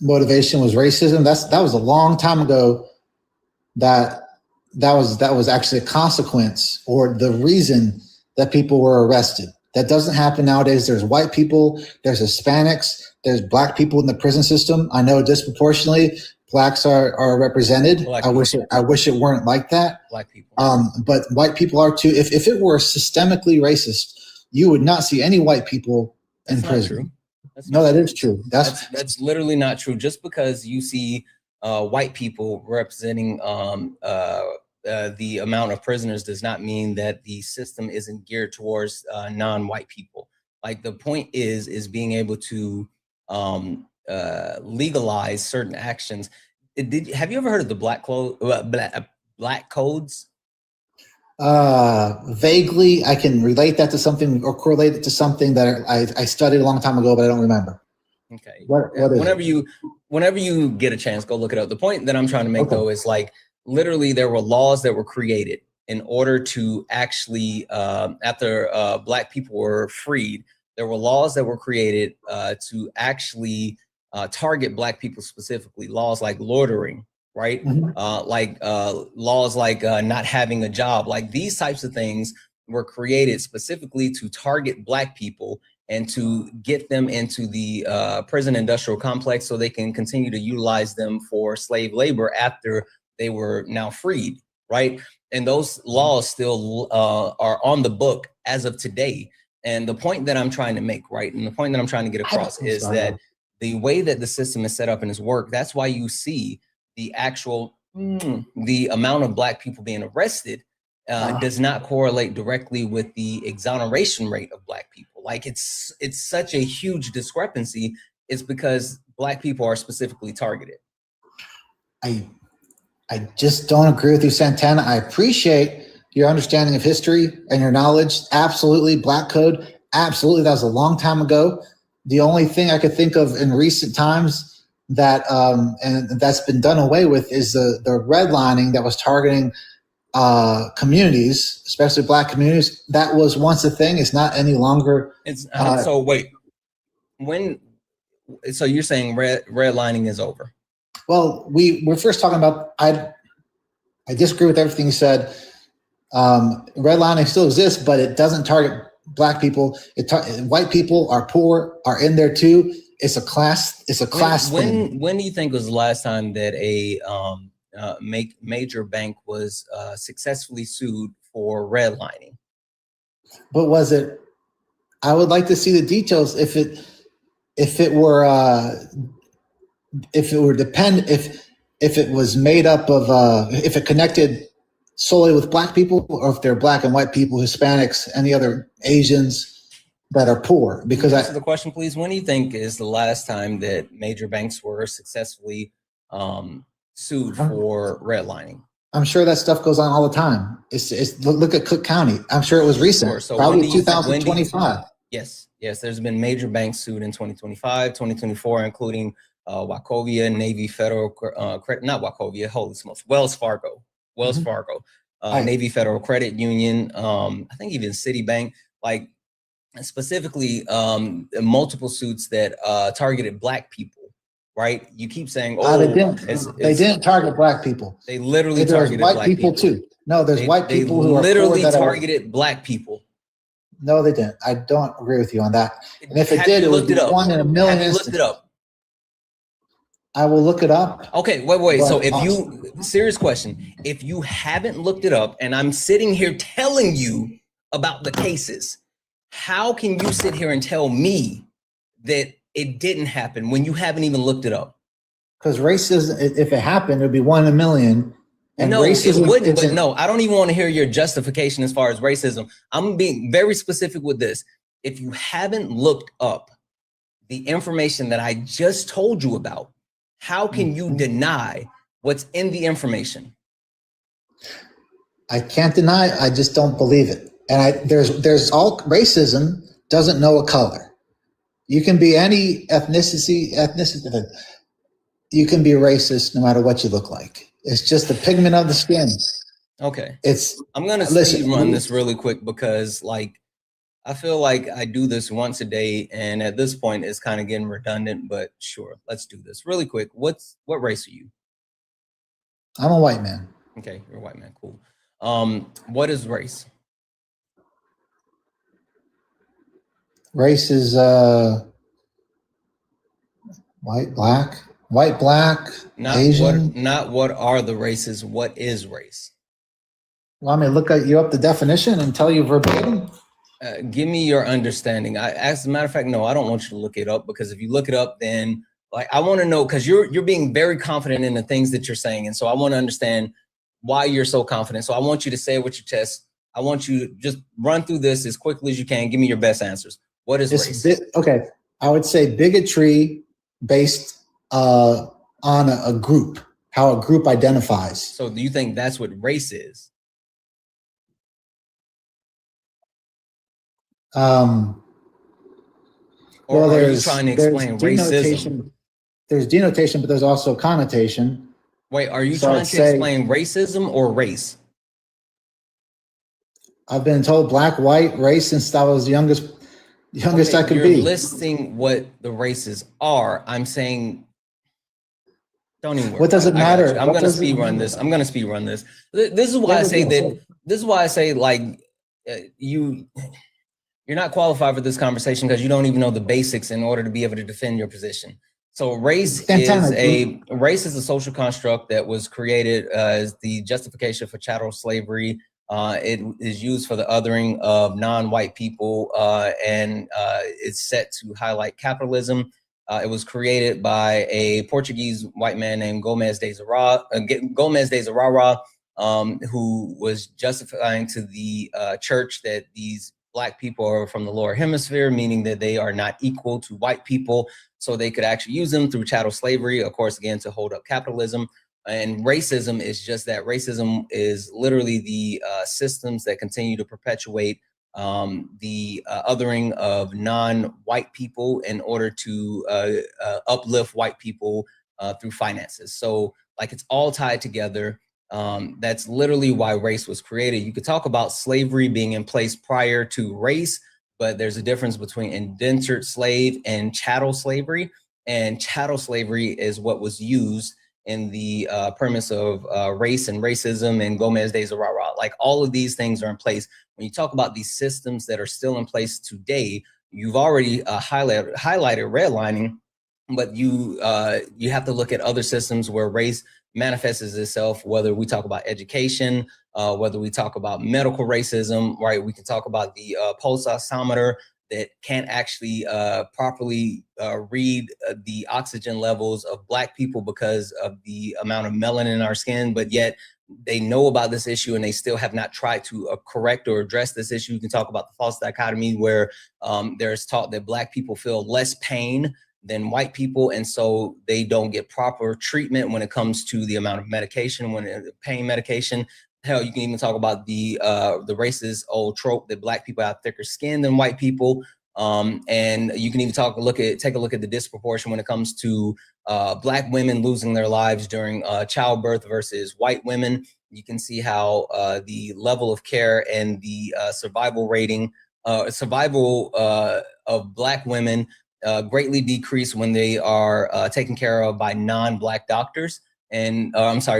motivation was racism. That was a long time ago. That was actually a consequence or the reason that people were arrested. That doesn't happen nowadays. There's white people, there's Hispanics, there's Black people in the prison system. I know disproportionately Blacks are represented. I wish it weren't like that. Black people. But white people are too. If it were systemically racist, you would not see any white people in prison. No, that is true. That's literally not true. Just because you see white people representing the amount of prisoners does not mean that the system isn't geared towards non-white people. Like the point is being able to legalize certain actions. Have you ever heard of the black codes? Vaguely, I can relate that to something or correlate it to something that I studied a long time ago, but I don't remember. Okay. Whenever you get a chance, go look it up. The point that I'm trying to make though is like literally there were laws that were created in order to actually after black people were freed, there were laws that were created to actually target black people specifically. Laws like loitering, right? Laws like not having a job. Like these types of things were created specifically to target black people and to get them into the prison industrial complex so they can continue to utilize them for slave labor after they were now freed, right? And those laws still are on the book as of today. And the point that I'm trying to make, right, and the point that I'm trying to get across is that the way that the system is set up in its work, that's why you see the actual, the amount of black people being arrested does not correlate directly with the exoneration rate of black people. Like it's such a huge discrepancy. It's because black people are specifically targeted. I just don't agree with you, Santana. I appreciate your understanding of history and your knowledge. Absolutely. Black code. Absolutely. That was a long time ago. The only thing I could think of in recent times that, and that's been done away with is the redlining that was targeting communities, especially black communities. That was once a thing. It's not any longer. So wait, so you're saying redlining is over? Well, we're first talking about, I disagree with everything you said. Redlining still exists, but it doesn't target black people. White people are poor, are in there too. It's a class thing. When do you think was the last time that a major bank was successfully sued for redlining? But was it? I would like to see the details. If it was made up of if it connected solely with black people, or if they're black and white people, Hispanics, any other Asians that are poor. Because answer the question, please. When do you think is the last time that major banks were successfully sued for redlining? I'm sure that stuff goes on all the time. Look at Cook County. I'm sure it was recent. Sure. So probably 2025. Yes, there's been major banks sued in 2025, 2024, including Wachovia, Navy Federal Credit, not Wachovia, holy smokes, Wells Fargo, Navy Federal Credit Union, I think even Citibank, like specifically multiple suits that targeted black people, right? You keep saying, they didn't target black people. They literally targeted white people too. No, there's white people who literally targeted black people. No, they didn't. I don't agree with you on that. And if it did, it would be one in a million. Have you looked it up? I will look it up. Okay, wait. So serious question. If you haven't looked it up and I'm sitting here telling you about the cases, how can you sit here and tell me that it didn't happen when you haven't even looked it up? Because racism, if it happened, it would be one in a million. And no, racism it wouldn't. But no, I don't even want to hear your justification as far as racism. I'm being very specific with this. If you haven't looked up the information that I just told you about, how can you deny what's in the information? I can't deny. I just don't believe it. And there's all racism doesn't know a color. You can be any ethnicity. You can be racist no matter what you look like. It's just the pigment of the skin. Okay. I'm gonna speed run this really quick because I feel like I do this once a day, and at this point it's kind of getting redundant, but sure, let's do this really quick. What race are you? I'm a white man. Okay, you're a white man, cool. What is race? Race is white, black, Asian. Not what are the races, what is race? Want me to look you up the definition and tell you verbatim? Give me your understanding. As a matter of fact, no, I don't want you to look it up, because if you look it up, then like I want to know, because you're being very confident in the things that you're saying, and so I want to understand why you're so confident. So I want you to say it with your chest. I want you to just run through this as quickly as you can. Give me your best answers. What is race? Okay, I would say bigotry based on a group, how a group identifies. So do you think that's what race is? Well, are you trying to explain racism? There's denotation, but there's also connotation. Wait, are you trying to explain racism or race? I've been told black, white, race since I was the youngest I could be. You're listing what the races are. I'm saying, don't even worry. What does it matter? I'm going to speed run this. I'm going to speed run this. This is why I say that. This is why I say, like, you're not qualified for this conversation because you don't even know the basics in order to be able to defend your position. So race is a social construct that was created as the justification for chattel slavery. It is used for the othering of non-white people, and it's set to highlight capitalism. It was created by a Portuguese white man named Gomes de Zurara, who was justifying to the church that these black people are from the lower hemisphere, meaning that they are not equal to white people, so they could actually use them through chattel slavery, of course, again, to hold up capitalism. And racism is just that. Racism is literally the systems that continue to perpetuate the othering of non-white people in order to uplift white people through finances. So like it's all tied together. That's literally why race was created. You could talk about slavery being in place prior to race, but there's a difference between indentured slave and chattel slavery. And chattel slavery is what was used in the premise of race and racism and Gomes de Zurara. Like all of these things are in place. When you talk about these systems that are still in place today, you've already highlighted redlining, but you have to look at other systems where race manifests itself, whether we talk about education, whether we talk about medical racism, right? We can talk about the pulse oximeter that can't actually properly read the oxygen levels of black people because of the amount of melanin in our skin, but yet they know about this issue and they still have not tried to correct or address this issue. You can talk about the false dichotomy where there's taught that black people feel less pain than white people, and so they don't get proper treatment when it comes to the amount of medication, pain medication. Hell, you can even talk about the racist old trope that black people have thicker skin than white people. And you can even take a look at the disproportion when it comes to black women losing their lives during childbirth versus white women. You can see how the level of care and the survival of black women greatly decrease when they are taken care of by non-black doctors. And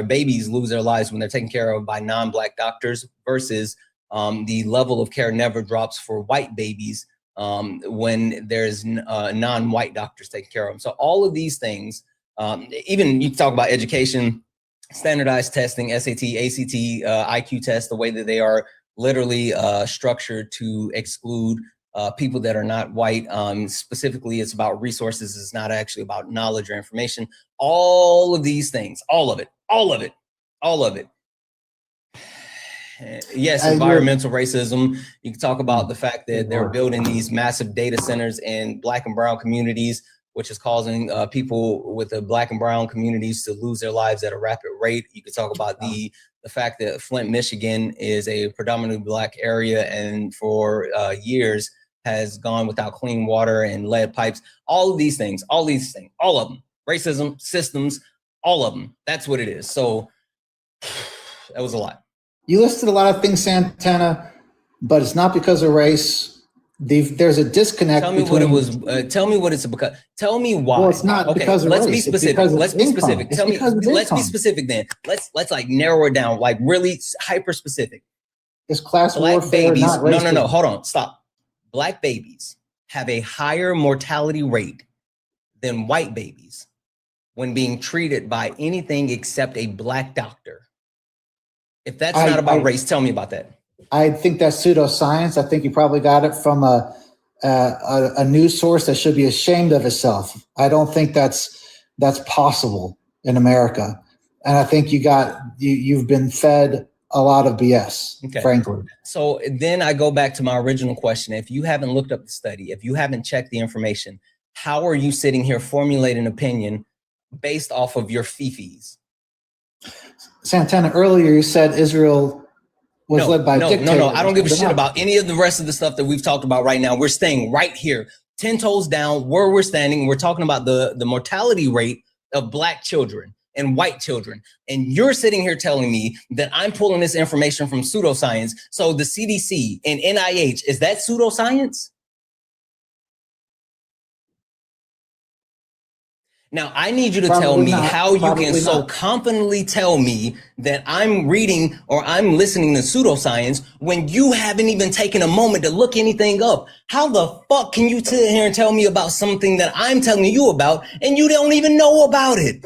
babies lose their lives when they're taken care of by non-black doctors versus the level of care never drops for white babies when there's non-white doctors taking care of them. So all of these things, even you talk about education, standardized testing, SAT, ACT, IQ tests, the way that they are literally structured to exclude people that are not white. Specifically, it's about resources. It's not actually about knowledge or information. All of these things, all of it. Yes, environmental racism. You can talk about the fact that they're building these massive data centers in black and brown communities, which is causing people with the black and brown communities to lose their lives at a rapid rate. You could talk about the fact that Flint, Michigan is a predominantly black area and for years has gone without clean water and lead pipes. All of these things, all of them, racism, systems, all of them. That's what it is. So that was a lot. You listed a lot of things, Santana, but it's not because of race. There's a disconnect. Tell me what it was. Tell me what it's because. Tell me why. Well, it's not because of race. Let's be specific. Let's be specific. Tell me. Let's be specific then. Let's like narrow it down, like really hyper specific. It's class black warfare, babies. not race. No. Hold on. Stop. Black babies have a higher mortality rate than white babies when being treated by anything except a black doctor. If that's not about race, tell me about that. I think that's pseudoscience. I think you probably got it from a news source that should be ashamed of itself. I don't think that's possible in America, and I think you've been fed a lot of BS, Okay. frankly. So then I go back to my original question. If you haven't looked up the study, if you haven't checked the information, how are you sitting here formulating an opinion based off of your fifis? Santana, earlier you said Israel was led by dictators. No, I don't give a shit about any of the rest of the stuff that we've talked about right now. We're staying right here, 10 toes down where we're standing. We're talking about the mortality rate of Black children and white children. And you're sitting here telling me that I'm pulling this information from pseudoscience. So the CDC and NIH, is that pseudoscience? Now, I need you to tell me how you can so confidently tell me that I'm reading or I'm listening to pseudoscience when you haven't even taken a moment to look anything up. How the fuck can you sit here and tell me about something that I'm telling you about and you don't even know about it?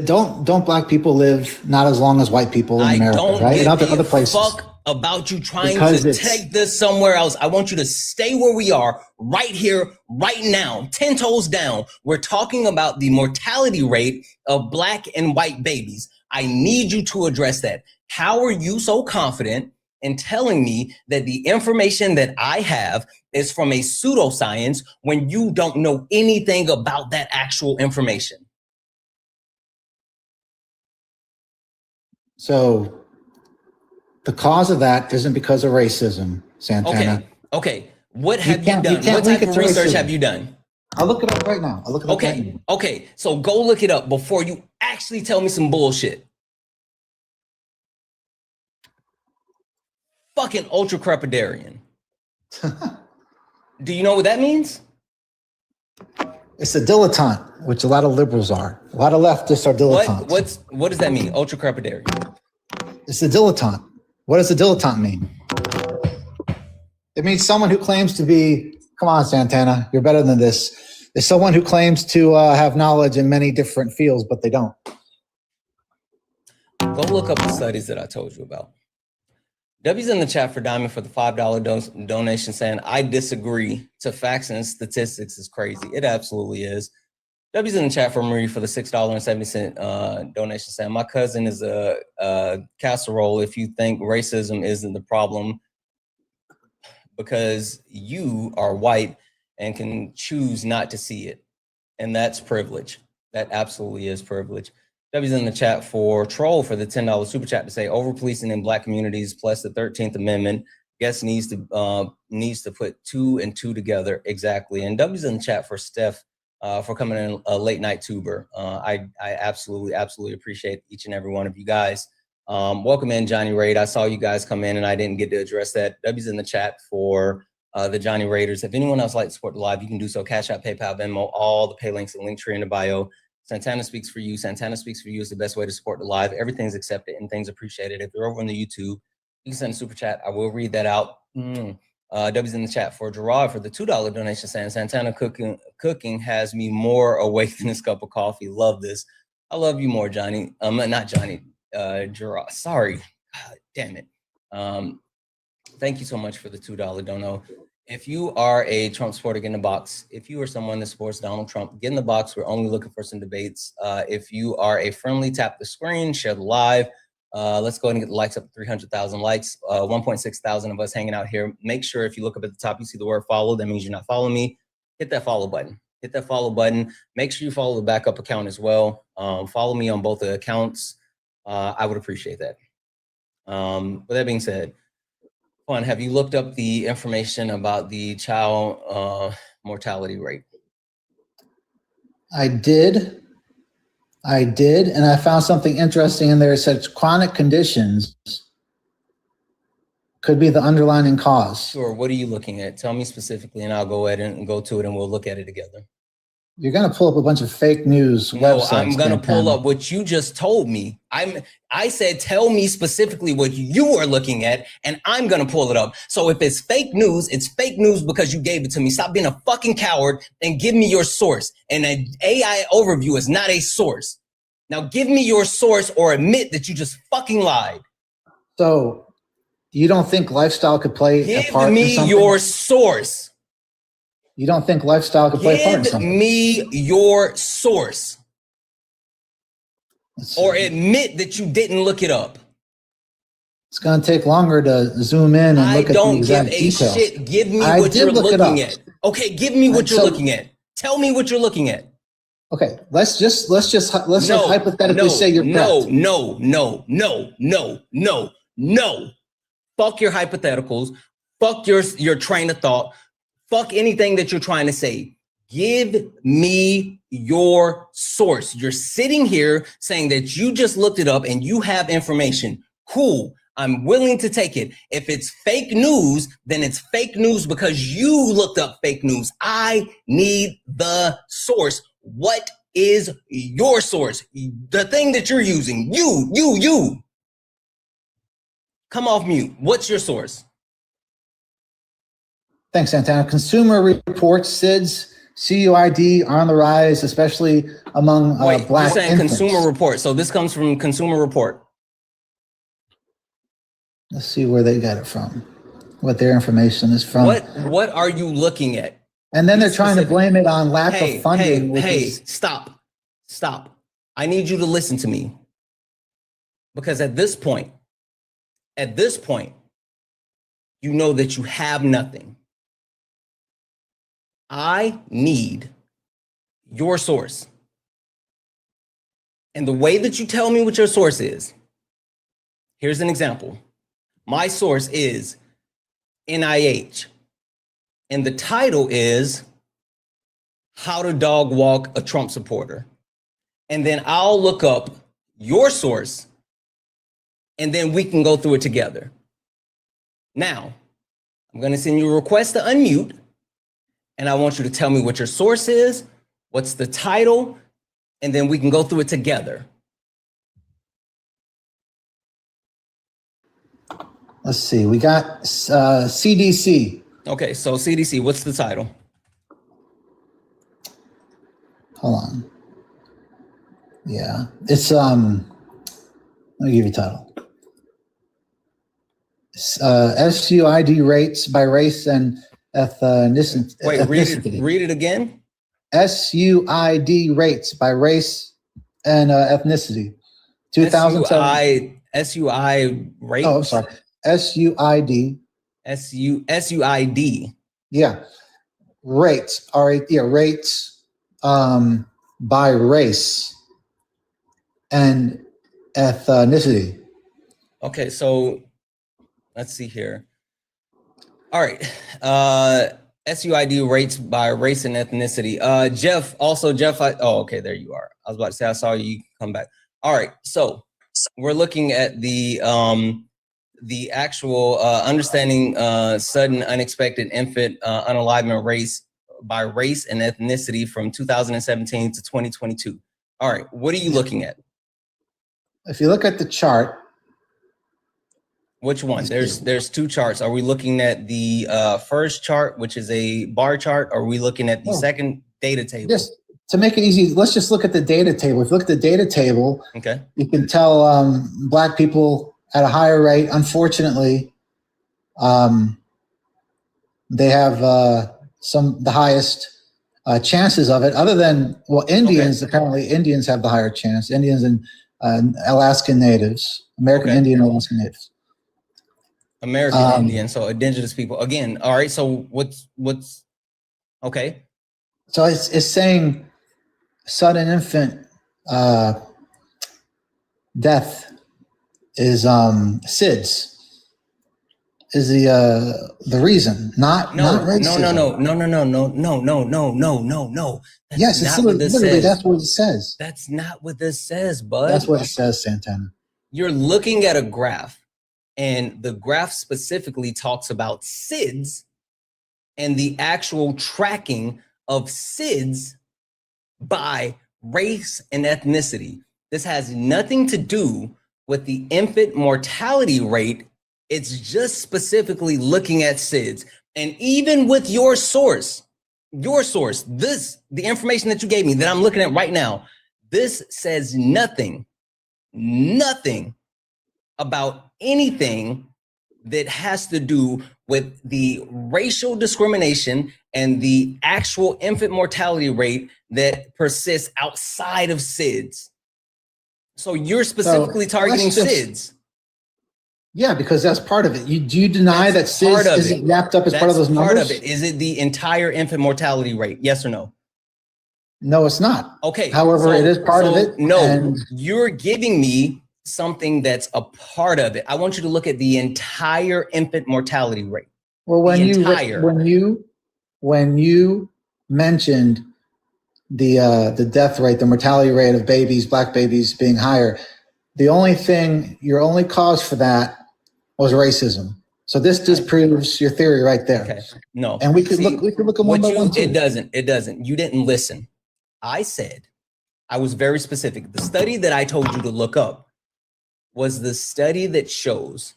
Don't Black people live not as long as white people in America, right? In other places. Fuck about you trying to take this somewhere else. I want you to stay where we are right here, right now, 10 toes down. We're talking about the mortality rate of Black and white babies. I need you to address that. How are you so confident in telling me that the information that I have is from a pseudoscience when you don't know anything about that actual information? So the cause of that isn't because of racism, Santana. Okay. What have you done? What type of research have you done? I'll look it up right now. Okay. So go look it up before you actually tell me some bullshit. Fucking ultra crepidarian. Do you know what that means? It's a dilettante, which a lot of liberals are. A lot of leftists are dilettantes. What does that mean? Ultra crepidarian. It's a dilettante. What does a dilettante mean? It means someone who claims to be, come on, Santana, you're better than this. It's someone who claims to have knowledge in many different fields, but they don't. Go look up the studies that I told you about. W's in the chat for Diamond for the $5 donation saying, I disagree to facts and statistics is crazy. It absolutely is. W's in the chat for Marie for the $6.70 donation saying, my cousin is a casserole if you think racism isn't the problem because you are white and can choose not to see it. And that's privilege. That absolutely is privilege. W's in the chat for Troll for the $10 super chat to say over policing in Black communities plus the 13th Amendment. Guess needs to put 2 and 2 together. Exactly. And W's in the chat for Steph for coming in a late night tuber. I absolutely appreciate each and every one of you guys. Welcome in, Johnny Raid. I saw you guys come in and I didn't get to address that. W's in the chat for the Johnny Raiders. If anyone else likes to support the live, you can do so. Cash App, PayPal, Venmo, all the pay links and Linktree in the bio. Santana Speaks for You. Santana Speaks for You is the best way to support the live. Everything's accepted and things appreciated. If you're over on the YouTube, you can send a super chat. I will read that out. W's in the chat for Gerard for the $2 donation saying Santana cooking has me more awake than this cup of coffee. Love this. I love you more, Johnny. Not Johnny, Gerard. Sorry. God, damn it. Thank you so much for the $2 dono. If you are a Trump supporter, get in the box. If you are someone that supports Donald Trump, get in the box. We're only looking for some debates. If you are a friendly, tap the screen, share the live. Let's go ahead and get the likes up to 300,000 likes. 1.6 thousand of us hanging out here. Make sure if you look up at the top, you see the word follow. That means you're not following me. Hit that follow button. Hit that follow button. Make sure you follow the backup account as well. Follow me on both the accounts. I would appreciate that. With that being said, have you looked up the information about the child mortality rate? I did, and I found something interesting in there. It said chronic conditions could be the underlying cause. Sure. What are you looking at? Tell me specifically, and I'll go ahead and go to it, and we'll look at it together. You're going to pull up a bunch of fake news websites. I'm going to pull up what you just told me. I said, tell me specifically what you are looking at, and I'm going to pull it up. So if it's fake news because you gave it to me. Stop being a fucking coward and give me your source. And an AI overview is not a source. Now give me your source or admit that you just fucking lied. So you don't think lifestyle could play a Give part in me something? your source. You don't think lifestyle could play a part in Give something? me your source. Let's see. Or admit that you didn't look it up. It's going to take longer to zoom in and look at the exact details. Shit. Give me what you're looking at. Okay, give me what you're looking at. Tell me what you're looking at. Okay, let's just hypothetically say you're correct. No. Fuck your hypotheticals. Fuck your train of thought. Fuck anything that you're trying to say. Give me your source. You're sitting here saying that you just looked it up and you have information. Cool. I'm willing to take it. If it's fake news, then it's fake news because you looked up fake news. I need the source. What is your source? The thing that you're using. You. Come off mute. What's your source? Thanks, Santana. Consumer Reports, SIDS, CUID are on the rise, especially among Wait, Black you're saying infants. Consumer Report. So this comes from Consumer Report. Let's see where they got it from, what their information is from. What are you looking at? And then they're trying to blame it on lack of funding. Stop. I need you to listen to me. Because at this point, you know that you have nothing. I need your source. And the way that you tell me what your source is, here's an example. My source is NIH. And the title is How to Dog Walk a Trump Supporter. And then I'll look up your source and then we can go through it together. Now, I'm going to send you a request to unmute and I want you to tell me what your source is, what's the title, and then we can go through it together. Let's see, we got CDC. Okay, so CDC, what's the title? Hold on. Yeah, it's, let me give you a title. SUID rates by race and ethnicity. Wait, read it again. SUID rates by race and ethnicity. 2007. SUI rates? Oh, I'm sorry. SUID. SUID. Yeah. Rates. Rates by race and ethnicity. Okay, so let's see here. All right. SUID rates by race and ethnicity. Jeff, okay, there you are. I was about to say, I saw you come back. All right, so we're looking at the actual understanding sudden unexpected infant unalivement race by race and ethnicity from 2017 to 2022. All right, what are you looking at? If you look at the chart. Which one? There's two charts. Are we looking at the first chart, which is a bar chart? Or are we looking at the second data table? Just to make it easy, let's just look at the data table. If you look at the data table, okay, you can tell Black people at a higher rate. Unfortunately, they have the highest chances of it. Other than Indians, apparently Indians have the higher chance. Indians and Alaskan Natives, American Indian and Alaskan Natives. American Indian, so indigenous people. Again, all right, so what's okay? So it's saying sudden infant death is SIDS is the reason, not racism. No. Yes, it's literally that's what it says. That's not what this says, bud. That's what it says, Santana. You're looking at a graph. And the graph specifically talks about SIDS and the actual tracking of SIDS by race and ethnicity. This has nothing to do with the infant mortality rate. It's just specifically looking at SIDS. And even with your source, the information that you gave me that I'm looking at right now, this says nothing about anything that has to do with the racial discrimination and the actual infant mortality rate that persists outside of SIDS. So you're specifically targeting SIDS. Yeah, because that's part of it. Do you deny that SIDS isn't wrapped up as part of those numbers? Part of it. Is it the entire infant mortality rate? Yes or no? No, it's not. Okay. However, it is part of it. No, you're giving me something that's a part of it. I want you to look at the entire infant mortality rate. Well, when you mentioned the death rate, the mortality rate of babies, black babies being higher, your only cause for that was racism. So this disproves your theory right there. Okay. No. And we could look at one by one too. It doesn't. You didn't listen. I said, I was very specific. The study that I told you to look up was the study that shows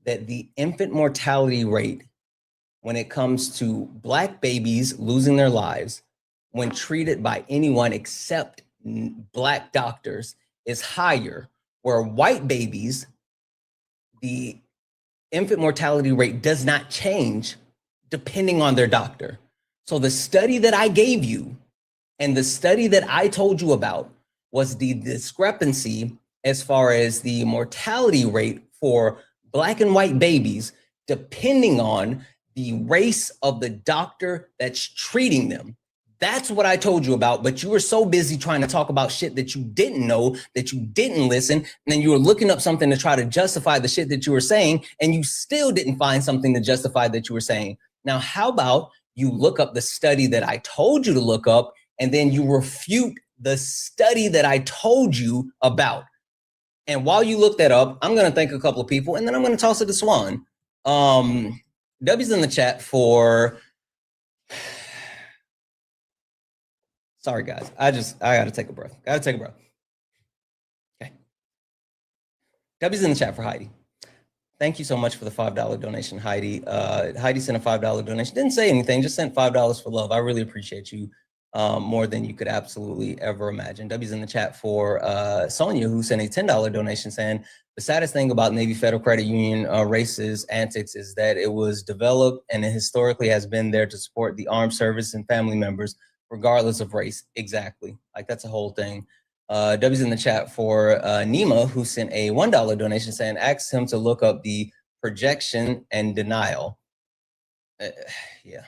that the infant mortality rate when it comes to black babies losing their lives when treated by anyone except black doctors is higher, where white babies, the infant mortality rate does not change depending on their doctor. So the study that I gave you and the study that I told you about was the discrepancy as far as the mortality rate for black and white babies, depending on the race of the doctor that's treating them. That's what I told you about, but you were so busy trying to talk about shit that you didn't know, that you didn't listen, and then you were looking up something to try to justify the shit that you were saying, and you still didn't find something to justify that you were saying. Now, how about you look up the study that I told you to look up, and then you refute the study that I told you about? And while you look that up, I'm going to thank a couple of people, and then I'm going to toss it to Swan. W's in the chat for... Sorry, guys. I got to take a breath. Okay. W's in the chat for Heidi. Thank you so much for the $5 donation, Heidi. Heidi sent a $5 donation. Didn't say anything, just sent $5 for love. I really appreciate you more than you could absolutely ever imagine. W's in the chat for Sonia, who sent a $10 donation saying, the saddest thing about Navy Federal Credit Union racist antics is that it was developed and it historically has been there to support the armed service and family members, regardless of race. Exactly. Like, that's a whole thing. W's in the chat for Nima, who sent a $1 donation saying, ask him to look up the projection and denial. Yeah.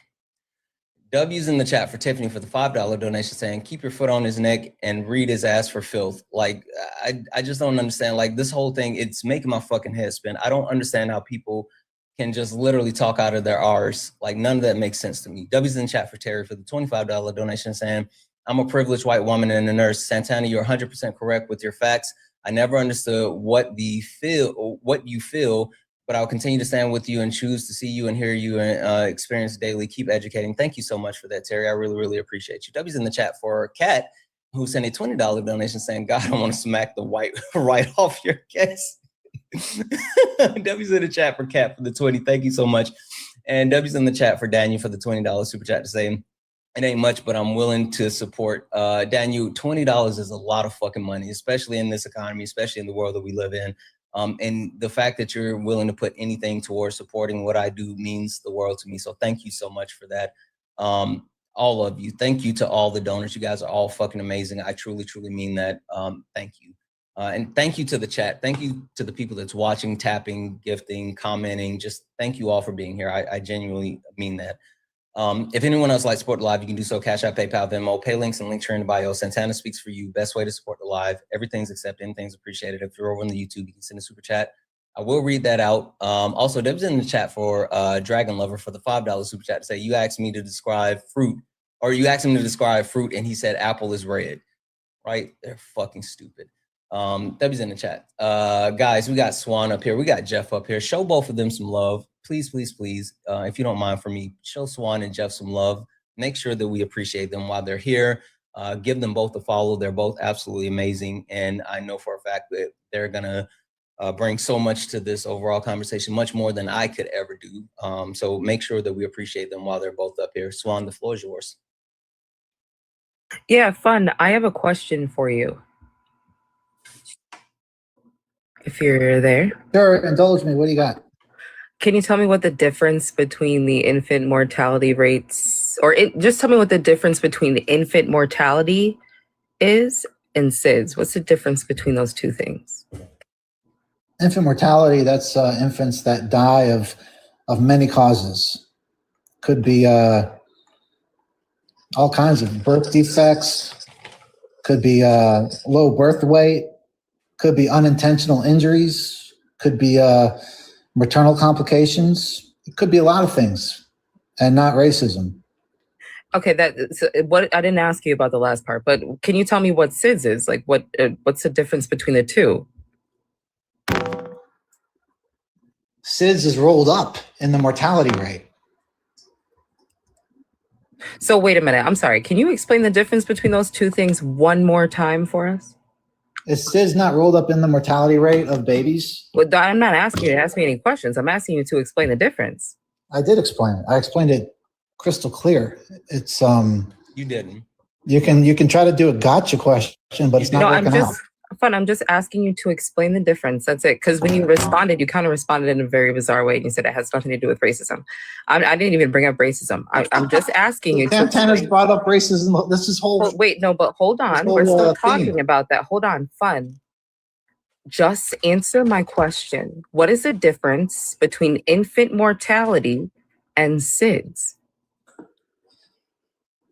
W's in the chat for Tiffany for the $5 donation saying, keep your foot on his neck and read his ass for filth. Like, I just don't understand. Like, this whole thing, it's making my fucking head spin. I don't understand how people can just literally talk out of their R's. Like, none of that makes sense to me. W's in the chat for Terry for the $25 donation saying, I'm a privileged white woman and a nurse. Santana, you're 100% correct with your facts. I never understood what you feel, but I'll continue to stand with you and choose to see you and hear you and experience daily. Keep educating. Thank you so much for that, Terry. I really, really appreciate you. W's in the chat for Kat, who sent a $20 donation saying, God, I want to smack the white right off your case. W's in the chat for Kat for the 20. Thank you so much. And W's in the chat for Daniel for the $20 super chat to say, it ain't much, but I'm willing to support. Daniel, $20 is a lot of fucking money, especially in this economy, especially in the world that we live in. And the fact that you're willing to put anything towards supporting what I do means the world to me. So thank you so much for that. All of you. Thank you to all the donors. You guys are all fucking amazing. I truly, truly mean that. Thank you. And thank you to the chat. Thank you to the people that's watching, tapping, gifting, commenting. Just thank you all for being here. I genuinely mean that. If anyone else likes support the live, you can do so. Cash App, PayPal, Venmo, pay links and links are in the bio. Santana speaks for you. Best way to support the live. Everything's accepted. Anything's appreciated. If you're over on the YouTube, you can send a super chat. I will read that out. Also, Deb's in the chat for Dragon Lover for the $5 super chat to say, you asked me to describe fruit, or you asked him to describe fruit, and he said apple is red. Right? They're fucking stupid. Debbie's in the chat. Guys, we got Swan up here. We got Jeff up here. Show both of them some love. Please, please, please. If you don't mind for me, show Swan and Jeff some love. Make sure that we appreciate them while they're here. Give them both a follow. They're both absolutely amazing. And I know for a fact that they're going to bring so much to this overall conversation, much more than I could ever do. So make sure that we appreciate them while they're both up here. Swan, the floor is yours. Yeah, fun. I have a question for you. if you're there. Sure, indulge me. What do you got? Can you tell me what the difference between the infant mortality rates, or just tell me what the difference between the infant mortality is and SIDS? What's the difference between those two things? Infant mortality, that's infants that die of many causes. Could be all kinds of birth defects, could be low birth weight, could be unintentional injuries, could be maternal complications. It could be a lot of things, and not racism. Okay, what I didn't ask you about the last part, but can you tell me what SIDS is? Like, what's the difference between the two? SIDS is rolled up in the mortality rate. So wait a minute. I'm sorry. Can you explain the difference between those two things one more time for us? Is SIDS not rolled up in the mortality rate of babies? Well, I'm not asking you to ask me any questions. I'm asking you to explain the difference. I did explain it. I explained it crystal clear. It's You didn't. You can try to do a gotcha question, but it's not working out. I'm just asking you to explain the difference. That's it. Because when you responded, you kind of responded in a very bizarre way. And you said it has nothing to do with racism. I didn't even bring up racism. I'm just asking you. Santana's brought up racism. This is whole. Wait, no, but hold on. We're still talking about that. Hold on. Fun. Just answer my question. What is the difference between infant mortality and SIDS?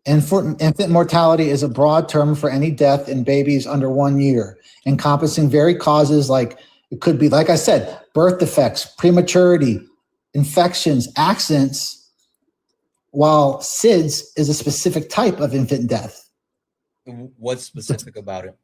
Infant mortality is a broad term for any death in babies under 1 year, encompassing varied causes like, it could be, like I said, birth defects, prematurity, infections, accidents, while SIDS is a specific type of infant death. What's specific about it?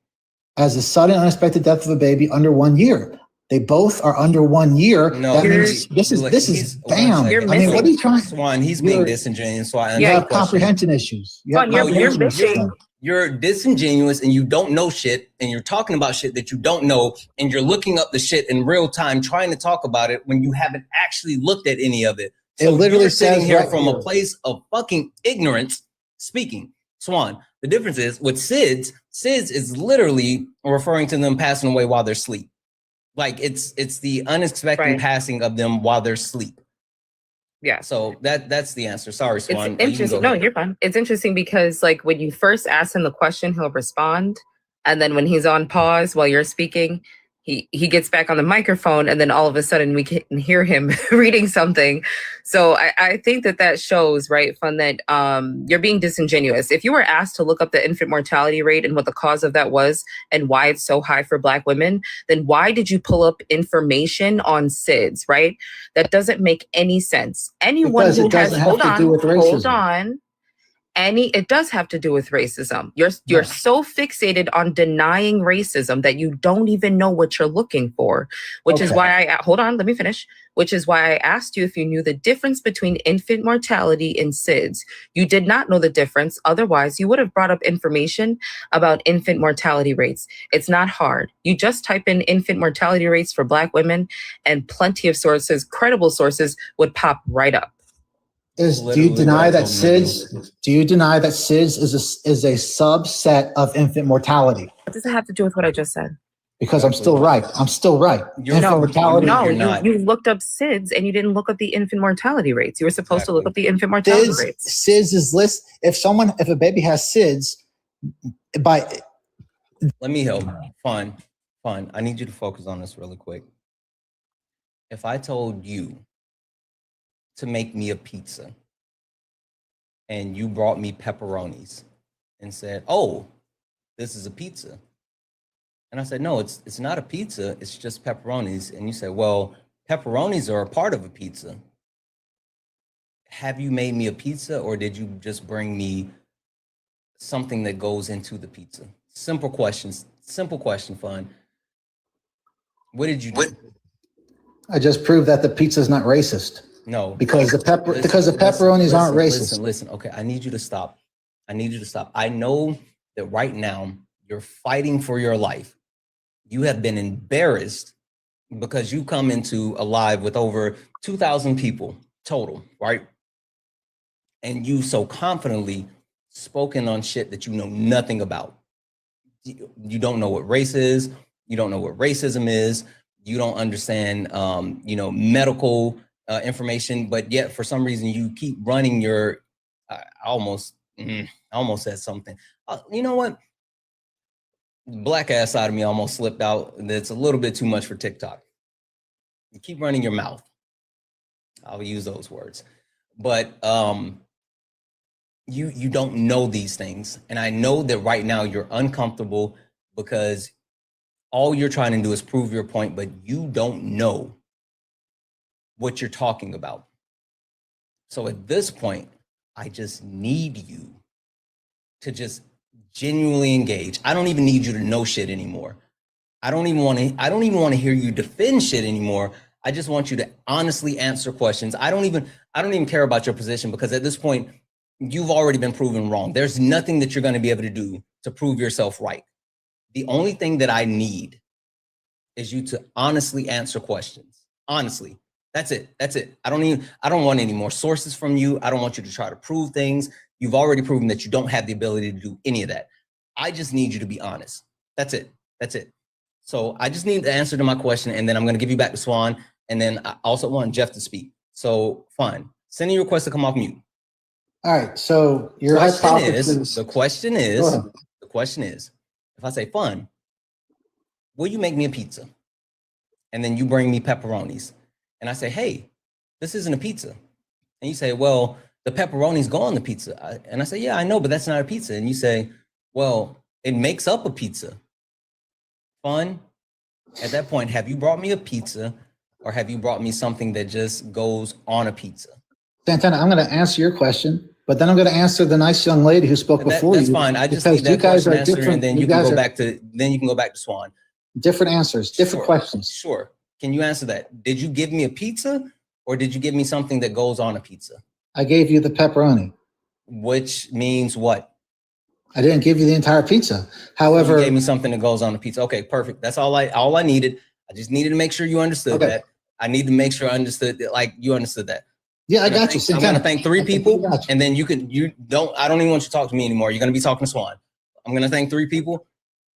As a sudden unexpected death of a baby under 1 year. They both are under 1 year. No, that means this is bam. I mean, what are you trying? Swan, he's being disingenuous. So I you have comprehension issues. You're disingenuous and you don't know shit, and you're talking about shit that you don't know, and you're looking up the shit in real time, trying to talk about it when you haven't actually looked at any of it. So it literally you're sitting says here right from here. a place of fucking ignorance speaking. Swan, the difference is with SIDS is literally referring to them passing away while they're asleep. Like it's the unexpected passing of them while they're asleep. Yeah. So that's the answer. Sorry, Swan. It's interesting. No, you're fine. It's interesting because like when you first ask him the question, he'll respond. And then when he's on pause while you're speaking, he gets back on the microphone, and then all of a sudden we can hear him reading something. So I think that shows, right, Fun, that you're being disingenuous. If you were asked to look up the infant mortality rate and what the cause of that was and why it's so high for Black women, then why did you pull up information on SIDS, right? That doesn't make any sense. Anyone Because who it doesn't has, have to do with racism. hold on. It does have to do with racism. You're so fixated on denying racism that you don't even know what you're looking for, which is why hold on, let me finish. Which is why I asked you if you knew the difference between infant mortality and SIDS. You did not know the difference. Otherwise, you would have brought up information about infant mortality rates. It's not hard. You just type in infant mortality rates for Black women and plenty of sources, credible sources, would pop right up. Do you deny that SIDS? Do you deny that SIDS is a subset of infant mortality? What does it have to do with what I just said? Because I'm still right. Infant mortality. You looked up SIDS and you didn't look up the infant mortality rates. You were supposed to look up the infant mortality rates. SIDS is list. If a baby has SIDS, let me help. Fine. I need you to focus on this really quick. If I told you to make me a pizza and you brought me pepperonis and said, "Oh, this is a pizza." And I said, "No, it's not a pizza, it's just pepperonis." And you said, "Well, pepperonis are a part of a pizza." Have you made me a pizza, or did you just bring me something that goes into the pizza? Simple questions. Simple question, Fun. What did you do? I just proved that the pizza is not racist. No. Because the pepperonis aren't racist. Listen. Okay, I need you to stop. I know that right now you're fighting for your life. You have been embarrassed because you come into a live with over 2,000 people total, right? And you so confidently spoken on shit that you know nothing about. You don't know what race is. You don't know what racism is. You don't understand, medical information, but yet for some reason you keep running your. I almost said something. You know what? Black ass side of me almost slipped out. That's a little bit too much for TikTok. You keep running your mouth. I'll use those words, but you don't know these things, and I know that right now you're uncomfortable because all you're trying to do is prove your point, but you don't know what you're talking about. So at this point, I just need you to just genuinely engage. I don't even need you to know shit anymore. I don't even want to hear you defend shit anymore. I just want you to honestly answer questions. I don't even care about your position, because at this point, you've already been proven wrong. There's nothing that you're going to be able to do to prove yourself right. The only thing that I need is you to honestly answer questions. Honestly. That's it. I don't want any more sources from you. I don't want you to try to prove things. You've already proven that you don't have the ability to do any of that. I just need you to be honest. That's it. So I just need the answer to my question, and then I'm going to give you back to Swan, and then I also want Jeff to speak. So fine. Send your request to come off mute. All right. So your hypothesis. The question is, if I say fun, will you make me a pizza? And then you bring me pepperonis. And I say, hey, this isn't a pizza. And you say, well, the pepperonis go on the pizza. And I say, yeah, I know, but that's not a pizza. And you say, well, it makes up a pizza. Fun. At that point, have you brought me a pizza, or have you brought me something that just goes on a pizza? Santana, I'm going to answer your question, but then I'm going to answer the nice young lady who spoke before you. That's fine. I just need that question answered, and then you can go back to Swan. Different answers, different questions. Sure. Can you answer that? Did you give me a pizza, or did you give me something that goes on a pizza? I gave you the pepperoni. Which means what? I didn't give you the entire pizza. However, you gave me something that goes on a pizza. Okay, perfect. That's all I needed. I just needed to make sure you understood that. I need to make sure I understood that, like you understood that. Yeah, I got you. I'm going to thank 3 people, and then I don't even want you to talk to me anymore. You're going to be talking to Swan. I'm going to thank 3 people.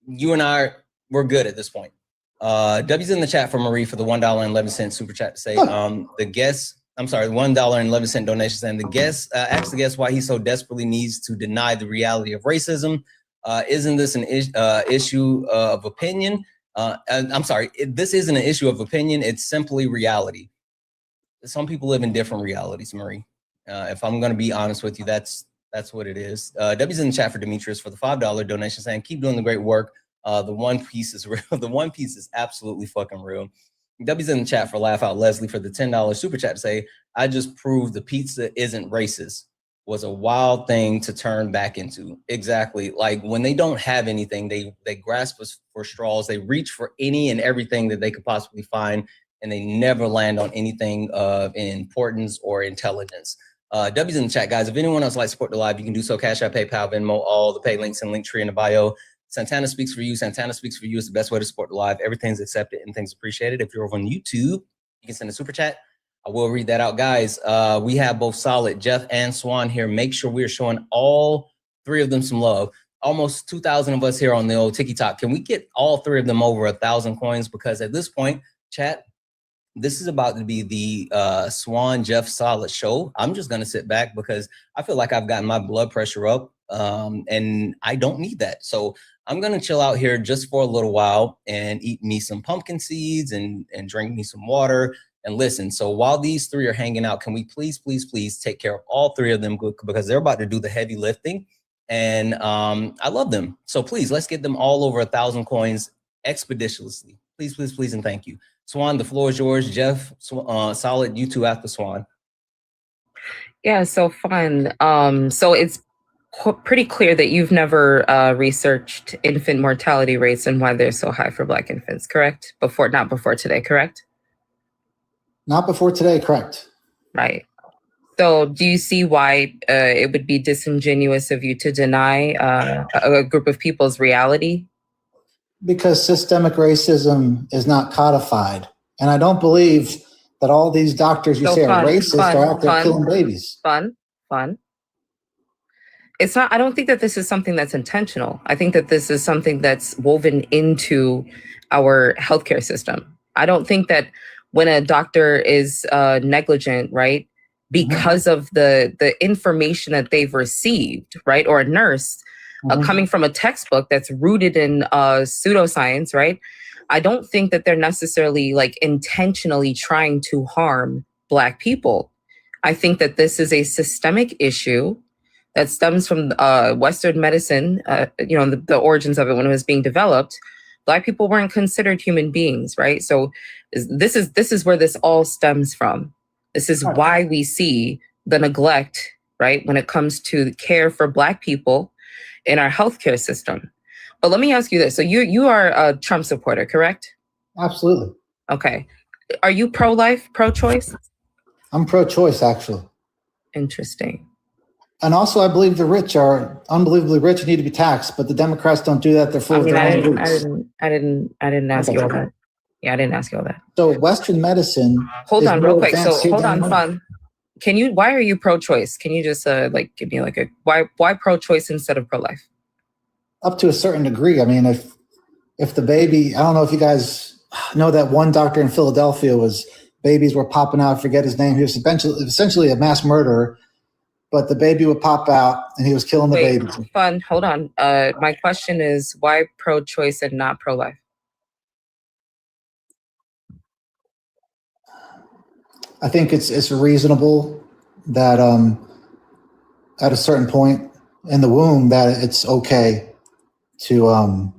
You and we're good at this point. W's in the chat for Marie for the $1.11 super chat to say, the $1.11 donation saying the guest asked the guest why he so desperately needs to deny the reality of racism. Isn't this an issue of opinion? I'm sorry, this isn't an issue of opinion. It's simply reality. Some people live in different realities, Marie. If I'm going to be honest with you, that's what it is. W's in the chat for Demetrius for the $5 donation saying, keep doing the great work. The One Piece is real. The One Piece is absolutely fucking real. W's in the chat for Laugh Out Leslie for the $10 super chat to say, I just proved the pizza isn't racist. Was a wild thing to turn back into. Exactly. Like when they don't have anything, they grasp us for straws. They reach for any and everything that they could possibly find, and they never land on anything of importance or intelligence. W's in the chat, guys. If anyone else likes to support the live, you can do so. Cash App, PayPal, Venmo, all the pay links and link tree in the bio. Santana Speaks for You. Santana Speaks for You is the best way to support the live. Everything's accepted and things appreciated. If you're over on YouTube, you can send a super chat. I will read that out, guys. We have both Solid, Jeff, and Swan here. Make sure we're showing all 3 of them some love. Almost 2,000 of us here on the old TikTok. Can we get all 3 of them over 1,000 coins? Because at this point, chat, this is about to be the Swan, Jeff, Solid show. I'm just going to sit back because I feel like I've gotten my blood pressure up, and I don't need that. So I'm going to chill out here just for a little while and eat me some pumpkin seeds and drink me some water and listen. So while these 3 are hanging out, can we please take care of all 3 of them, because they're about to do the heavy lifting, and I love them. So please, let's get them all over 1,000 coins expeditiously. Please, and thank you. Swan, the floor is yours. Jeff, Solid, you 2 after Swan. Yeah, so fun. So it's pretty clear that you've never researched infant mortality rates and why they're so high for Black infants, correct? Not before today, correct? Not before today, correct. Right. So do you see why it would be disingenuous of you to deny a group of people's reality? Because systemic racism is not codified. And I don't believe that all these doctors you say are racist are out there killing babies. Fun. It's not, I don't think that this is something that's intentional. I think that this is something that's woven into our healthcare system. I don't think that when a doctor is negligent, right, because of the information that they've received, right, or a nurse coming from a textbook that's rooted in pseudoscience, right, I don't think that they're necessarily like intentionally trying to harm Black people. I think that this is a systemic issue that stems from Western medicine, the origins of it when it was being developed. Black people weren't considered human beings, right? So this is where this all stems from. This is why we see the neglect, right, when it comes to care for Black people in our healthcare system. But let me ask you this. So you are a Trump supporter, correct? Absolutely. Okay. Are you pro-life, pro-choice? I'm pro-choice, actually. Interesting. And also, I believe the rich are unbelievably rich and need to be taxed, but the Democrats don't do that. They're full of their own roots. I didn't ask you all that. Yeah, I didn't ask you all that. So Western medicine. Hold on, real quick. So hold on, Fun. Why are you pro-choice? Can you just give me like why pro-choice instead of pro-life? Up to a certain degree. I mean, if the baby, I don't know if you guys know that one doctor in Philadelphia babies were popping out. I forget his name. He was essentially a mass murderer, but the baby would pop out and he was killing the baby. Fun. Hold on. My question is why pro-choice and not pro-life? I think it's reasonable that at a certain point in the womb that it's okay to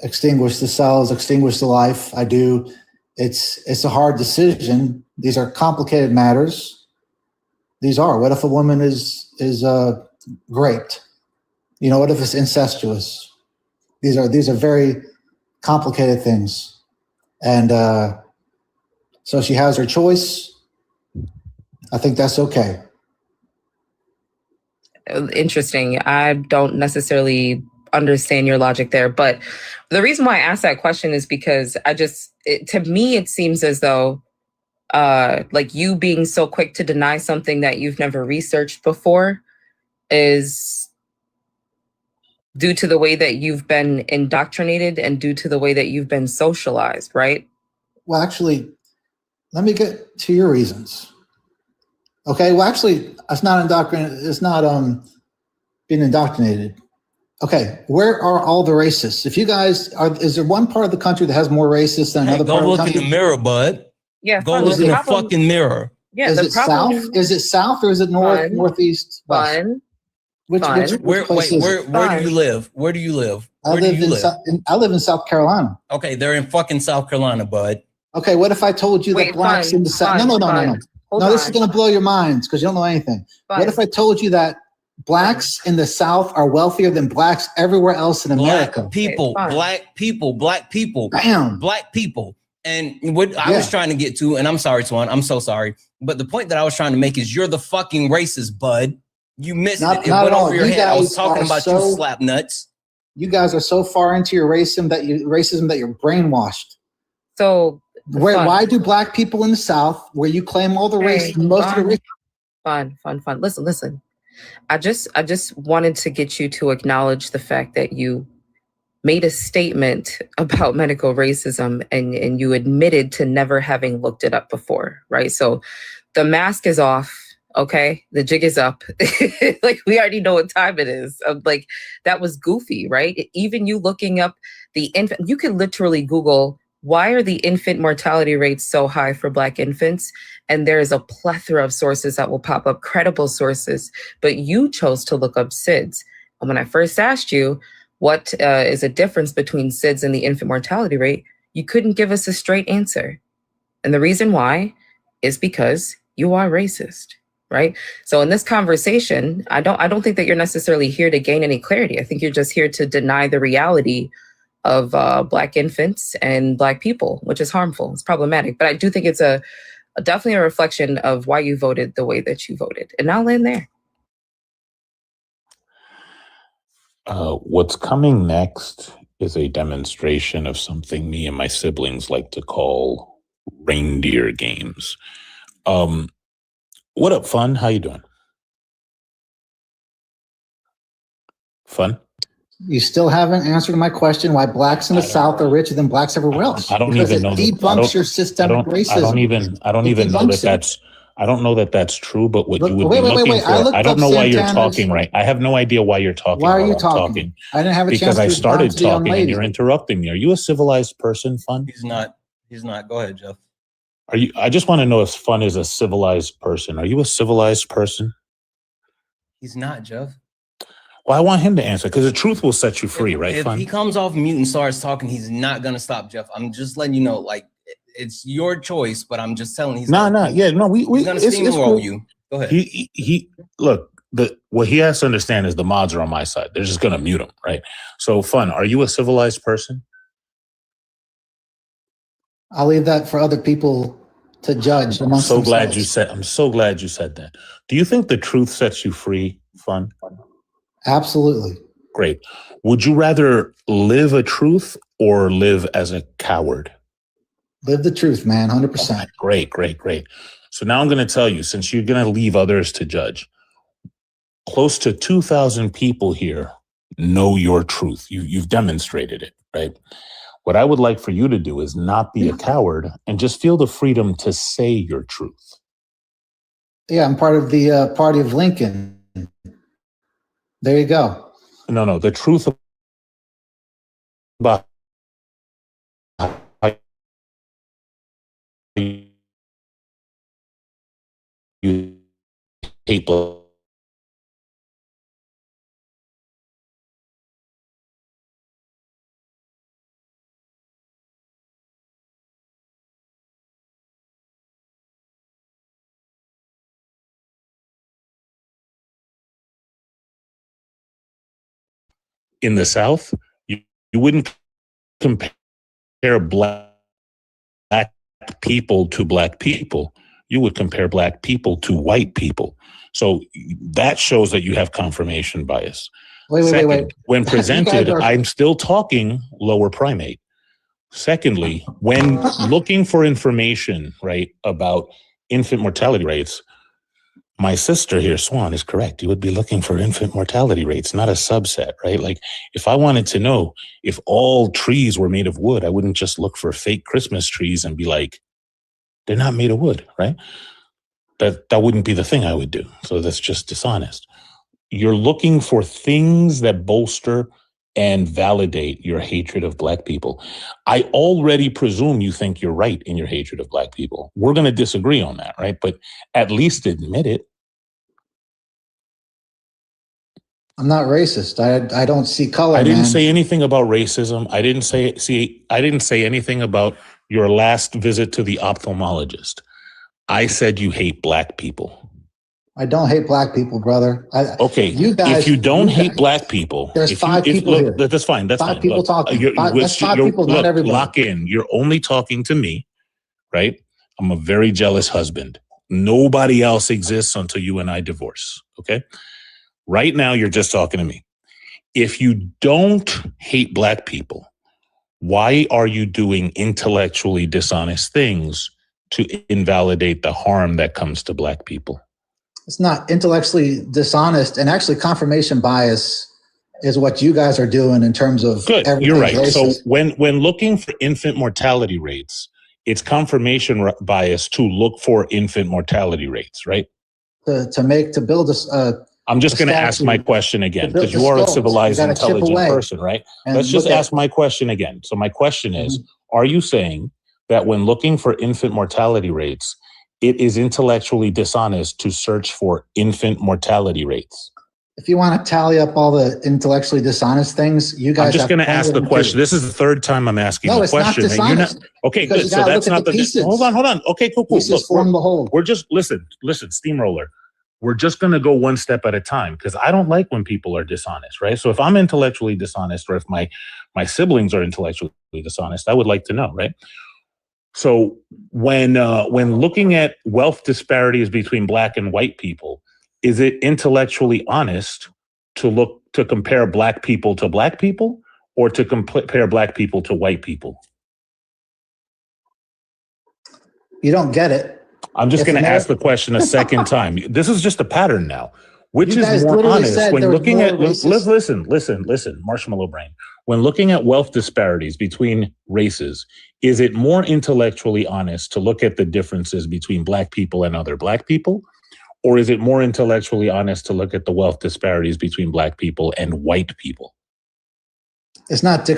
extinguish the cells, extinguish the life. I do. It's a hard decision. Are complicated matters. These are. What if a woman is raped? What if it's incestuous? These are very complicated things, and so she has her choice. I think that's okay. Interesting. I don't necessarily understand your logic there, but the reason why I asked that question is because to me it seems as though like you being so quick to deny something that you've never researched before is due to the way that you've been indoctrinated and due to the way that you've been socialized, right? Well, actually, let me get to your reasons. Okay, well, actually, it's not indoctrinated. It's not being indoctrinated. Okay, where are all the racists? If you guys is there one part of the country that has more racists than another part of the country? Go look in the mirror, bud. Yeah, go look in the fucking mirror. Yeah, is it south? Is it south or is it north, northeast, west? Which where do you live? Where do you live? I live in South Carolina. Okay, they're in fucking South Carolina, bud. Okay, what if I told you that blacks in the south? No, this is gonna blow your minds because you don't know anything. What if I told you that blacks in the South are wealthier than blacks everywhere else in America? Black people. Damn. Black people. And what I was trying to get to, and I'm sorry, Swan, I'm so sorry. But the point that I was trying to make is you're the fucking racist, bud. You missed it. It went over your head. I was talking about you slap nuts. You guys are so far into your racism that you're brainwashed. So why do black people in the South, where you claim all the race, most of the race? Fun. Listen. I just wanted to get you to acknowledge the fact that you made a statement about medical racism and you admitted to never having looked it up before, right? So the mask is off, okay? The jig is up. Like, we already know what time it is. Like, that was goofy, right? Even you looking up the infant, you could literally Google, why are the infant mortality rates so high for Black infants? And there is a plethora of sources that will pop up, credible sources, but you chose to look up SIDS. And when I first asked you, what is a difference between SIDS and the infant mortality rate, you couldn't give us a straight answer. And the reason why is because you are racist, right? So in this conversation, I don't think that you're necessarily here to gain any clarity. I think you're just here to deny the reality of Black infants and Black people, which is harmful. It's problematic. But I do think it's definitely a reflection of why you voted the way that you voted. And I'll end there. What's coming next is a demonstration of something me and my siblings like to call reindeer games. What up, Fun? How you doing? Fun? You still haven't answered my question why blacks in the South are richer than blacks everywhere else. I don't Because even it know. debunks your systemic racism. I don't It even know debunks that it. that's. I don't know that that's true. But what Look, you would wait, be wait, wait, looking wait. I for, looked I don't up know why you're Santana's- talking. Right, I have no idea why you're talking. Why are while you I'm talking? I didn't have a because chance I to respond started to the young talking and lady. you're interrupting me. Are you a civilized person, Fun? He's not. He's not. Go ahead, Jeff. Are you? I just want to know if Fun is a civilized person. Are you a civilized person? He's not, Jeff. Well, I want him to answer because the truth will set you free, right, If Fun? he comes off mute and starts talking, he's not gonna stop, Jeff. I'm just letting you know, like, it's your choice, but I'm just telling he's No, gonna he's gonna steamroll cool. you. Go ahead. He look, what he has to understand is the mods are on my side. They're just gonna mute him, right? So, Fun, are you a civilized person? I'll leave that for other people to judge amongst I'm so glad you said that. Do you think the truth sets you free, Fun? Absolutely. Great. Would you rather live a truth or live as a coward? Live the truth, man. 100%. Great. So now I'm going to tell you, since you're going to leave others to judge, close to 2,000 people here know your truth. You've demonstrated it, right? What I would like for you to do is not be a coward and just feel the freedom to say your truth. Yeah, I'm part of the party of Lincoln. There you go. No, the truth about how you hate in the South, you wouldn't compare black people to black people. You would compare black people to white people. So that shows that you have confirmation bias. Wait. When presented, I'm still talking lower primate. Secondly, when looking for information, right, about infant mortality rates, my sister here, Swan, is correct. You would be looking for infant mortality rates, not a subset, right? Like if I wanted to know if all trees were made of wood, I wouldn't just look for fake Christmas trees and be like, they're not made of wood, right? That wouldn't be the thing I would do. So that's just dishonest. You're looking for things that bolster and validate your hatred of black people. I already presume you think you're right in your hatred of black people. We're going to disagree on that, right? But at least admit it. I'm not racist. I don't see color. I didn't say anything about racism. I didn't say anything about your last visit to the ophthalmologist. I said you hate black people. I don't hate black people, brother. Okay, you guys, if you don't hate black people, there's five people here. That's fine. That's five fine. people talking. That's five people, not everybody. Lock in. You're only talking to me, right? I'm a very jealous husband. Nobody else exists until you and I divorce. Okay. Right now, you're just talking to me. If you don't hate black people, why are you doing intellectually dishonest things to invalidate the harm that comes to black people? It's not intellectually dishonest, and actually confirmation bias is what you guys are doing in terms of good. You're right. Racist. So when looking for infant mortality rates, it's confirmation bias to look for infant mortality rates, right? To build a I'm just going to ask my question again because you are a civilized, intelligent person, right? Let's just ask my question again. So my question is, are you saying that when looking for infant mortality rates, it is intellectually dishonest to search for infant mortality rates? If you want to tally up all the intellectually dishonest things, you guys. I'm just going to ask the question. This is the third time I'm asking the question. No, it's not dishonest. Okay, good. So that's not the pieces. Hold on. Okay, cool. Pieces form the whole. We're just listen, steamroller. We're just going to go one step at a time because I don't like when people are dishonest, right? So if I'm intellectually dishonest, or if my siblings are intellectually dishonest, I would like to know, right? So when looking at wealth disparities between black and white people, is it intellectually honest to compare black people to black people, or to compare black people to white people? You don't get it. I'm just going to ask the question a second time. This is just a pattern now. Which is more honest when looking at, listen, Marshmallow Brain. When looking at wealth disparities between races, is it more intellectually honest to look at the differences between Black people and other Black people? Or is it more intellectually honest to look at the wealth disparities between Black people and white people? It's not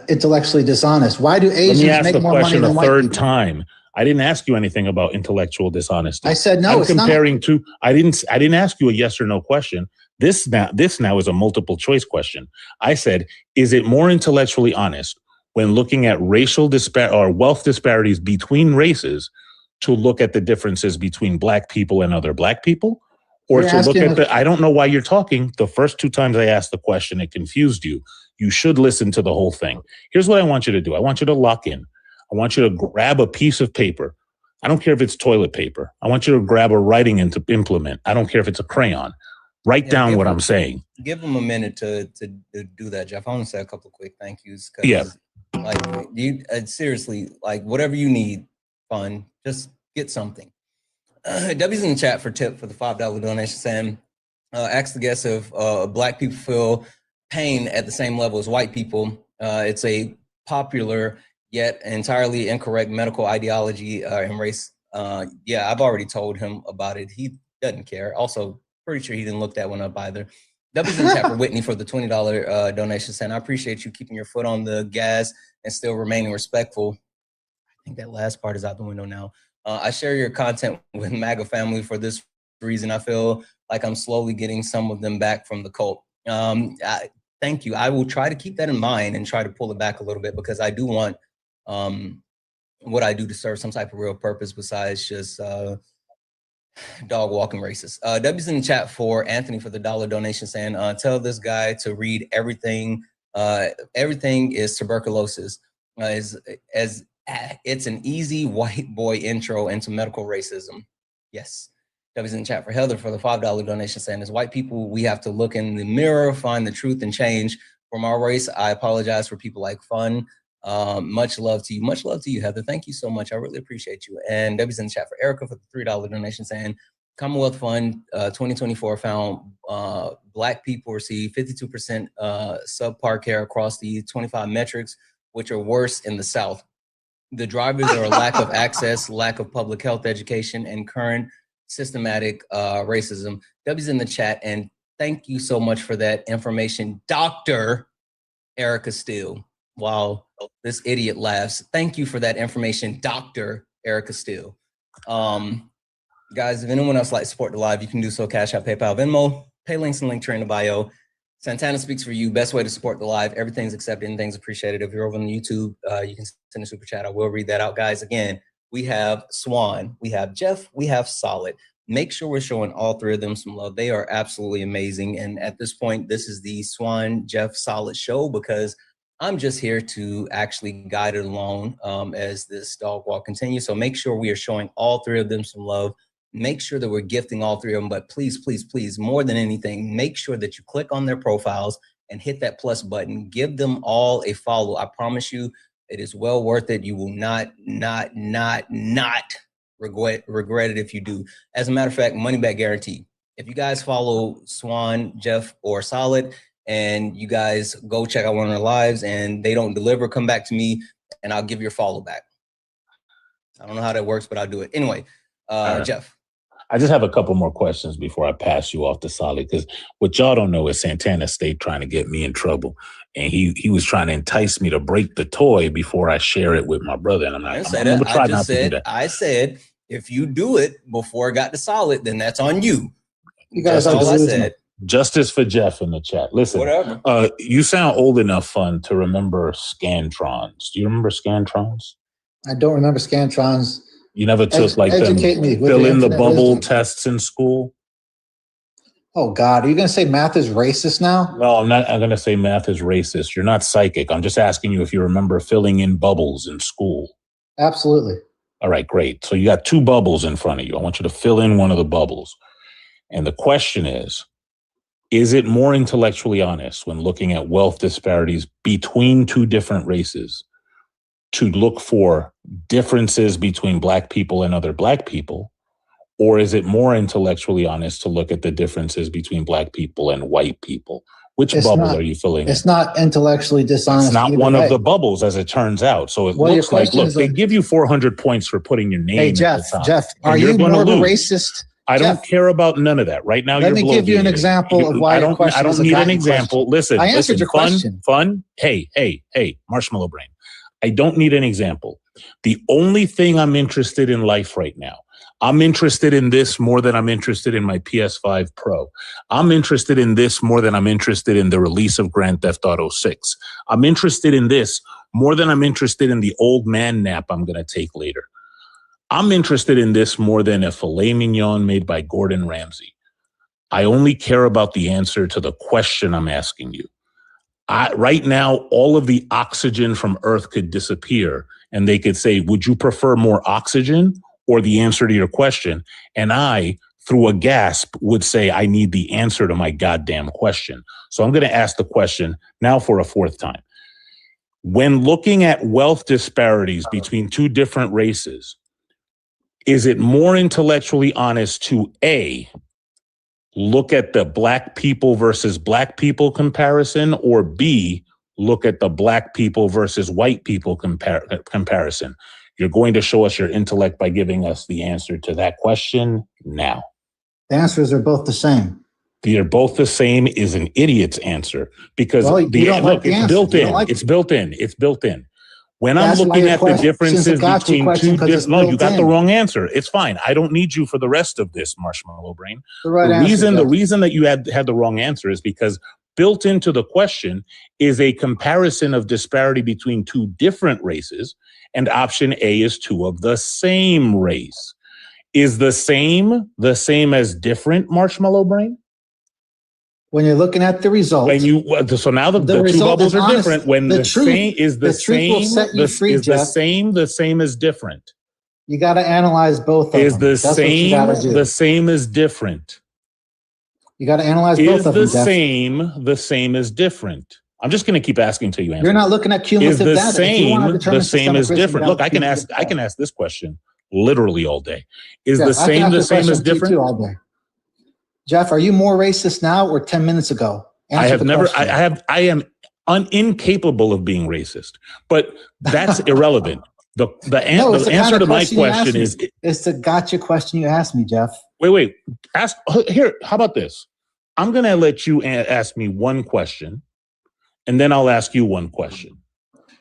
intellectually dishonest. Why do Asians make more money than white people? Let me ask the question a third time. I didn't ask you anything about intellectual dishonesty. I said no. I'm comparing to. I didn't ask you a yes or no question. This now is a multiple choice question. I said, is it more intellectually honest when looking at racial or wealth disparities between races to look at the differences between Black people and other Black people, or to look at the? I don't know why you're talking. The first two times I asked the question, it confused you. You should listen to the whole thing. Here's what I want you to do. I want you to lock in. I want you to grab a piece of paper. I don't care if it's toilet paper. I want you to grab a writing implement. I don't care if it's a crayon. Write down what I'm saying. Give them a minute to do that, Jeff. I want to say a couple of quick thank yous. Yeah. Like you seriously, like whatever you need, fun, just get something. W's in the chat for tip for the $5 donation saying, ask the guest if Black people feel pain at the same level as white people. It's a popular yet entirely incorrect medical ideology and race. Yeah, I've already told him about it. He doesn't care. Also, pretty sure he didn't look that one up either. W's in the chat for Whitney for the $20 donation saying, I appreciate you keeping your foot on the gas and still remaining respectful. I think that last part is out the window now. I share your content with MAGA family for this reason. I feel like I'm slowly getting some of them back from the cult. Thank you. I will try to keep that in mind and try to pull it back a little bit because I do want what I do to serve some type of real purpose besides just dog walking racist. W's in the chat for Anthony for the $1 donation saying, tell this guy to read everything. Everything is tuberculosis. It's an easy white boy intro into medical racism. Yes. W's in the chat for Heather for the $5 donation saying, as white people, we have to look in the mirror, find the truth and change. From our race, I apologize for people like fun. Much love to you. Much love to you, Heather. Thank you so much. I really appreciate you. And W's in the chat for Erica for the $3 donation saying, Commonwealth Fund 2024 found Black people receive 52% subpar care across the 25 metrics, which are worse in the South. The drivers are a lack of access, lack of public health education, and current systematic racism. W's in the chat, and thank you so much for that information, Dr. Erica Steele. While this idiot laughs, thank you for that information, Dr. Erica Steele. Guys, if anyone else likes to support the live, you can do so. Cash App, PayPal, Venmo, pay links and link tree in the bio. Santana speaks for you. Best way to support the live. Everything's accepted. Anything's appreciated. If you're over on YouTube, you can send a super chat. I will read that out, guys. Again, we have Swan, we have Jeff, we have Solid. Make sure we're showing all three of them some love. They are absolutely amazing. And at this point, this is the Swan, Jeff, Solid show because I'm just here to actually guide it along as this dog walk continues. So make sure we are showing all three of them some love. Make sure that we're gifting all three of them. But please, please, please, more than anything, make sure that you click on their profiles and hit that plus button. Give them all a follow. I promise you, it is well worth it. You will not regret it if you do. As a matter of fact, money back guarantee. If you guys follow Swan, Jeff, or Solid, and you guys go check out one of their lives and they don't deliver, come back to me and I'll give your follow back. I don't know how that works, but I'll do it. Anyway, Jeff. I just have a couple more questions before I pass you off to Solid, because what y'all don't know is Santana stayed trying to get me in trouble. And he was trying to entice me to break the toy before I share it with my brother. And I'm not going to try not to do that. I said, if you do it before it got to Solid, then that's on you. You guys all I said. Justice for Jeff in the chat. Listen, whatever. You sound old enough, Fun, to remember Scantrons. Do you remember Scantrons? I don't remember Scantrons. You never took like them fill in the bubble tests in school? Oh God, are you going to say math is racist now? No, I'm not. I'm going to say math is racist. You're not psychic. I'm just asking you if you remember filling in bubbles in school. Absolutely. All right, great. So you got two bubbles in front of you. I want you to fill in one of the bubbles. And the question is it more intellectually honest when looking at wealth disparities between two different races to look for differences between Black people and other Black people? Or is it more intellectually honest to look at the differences between black people and white people? Which bubble are you filling It's in? not intellectually dishonest. It's not one of the bubbles, as it turns out. So it looks like, look, they give you 400 points for putting your name at the top. Jeff, are you more of a racist? I don't care about none of that. Right now, let me give you an example of why your question I don't need an example. Listen, I answered your question. Fun. Hey, marshmallow brain. I don't need an example. The only thing I'm interested in life right now, I'm interested in this more than I'm interested in my PS5 Pro. I'm interested in this more than I'm interested in the release of Grand Theft Auto 6. I'm interested in this more than I'm interested in the old man nap I'm going to take later. I'm interested in this more than a filet mignon made by Gordon Ramsay. I only care about the answer to the question I'm asking you. Right now, all of the oxygen from Earth could disappear, and they could say, would you prefer more oxygen or the answer to your question? And I, through a gasp, would say, I need the answer to my goddamn question. So I'm going to ask the question now for a fourth time. When looking at wealth disparities between two different races, is it more intellectually honest to A, look at the black people versus black people comparison, or B, look at the black people versus white people comparison? You're going to show us your intellect by giving us the answer to that question now. The answers are both the same. They're both the same is an idiot's answer because it's built in. It's built in. It's built in. When I'm looking at the differences between two different, no, you got the wrong answer. It's fine. I don't need you for the rest of this, marshmallow brain. The reason that you had the wrong answer is because built into the question is a comparison of disparity between two different races, and option A is two of the same race. Is the same as different, marshmallow brain? When you're looking at the result, so now the two bubbles are different. When the same is the same as different. You got to analyze both of them. Is the same as different? You got to analyze both of them. Is the same as different? I'm just going to keep asking until you answer. You're not looking at cumulative data. The same as different? Look, I can ask this question literally all day. Is the same as different? All day. Jeff, are you more racist now or 10 minutes ago? I am incapable of being racist, but that's irrelevant. The answer to my question is it's the gotcha question you asked me, Jeff. Wait. How about this? I'm going to let you ask me one question, and then I'll ask you one question.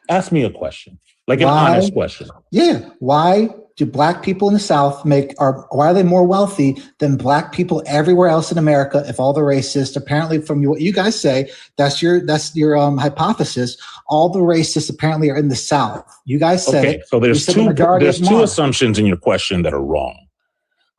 Ask me a question, like an honest question. Yeah. Why do black people in the South why are they more wealthy than black people everywhere else in America? If all the racists, apparently from what you guys say, that's your hypothesis. All the racists apparently are in the South. You guys said okay. So there's two assumptions in your question that are wrong.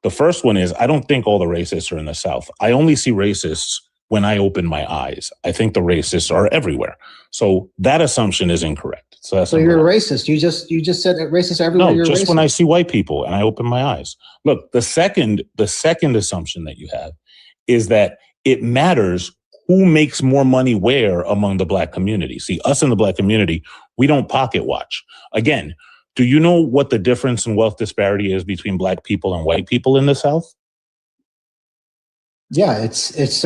The first one is I don't think all the racists are in the South. I only see racists when I open my eyes. I think the racists are everywhere. So that assumption is incorrect. So you're a racist. You just said that racists are everywhere. No, just when I see white people and I open my eyes. Look, the second assumption that you have is that it matters who makes more money where among the black community. See, us in the black community, we don't pocket watch. Again, do you know what the difference in wealth disparity is between black people and white people in the South? Yeah, it's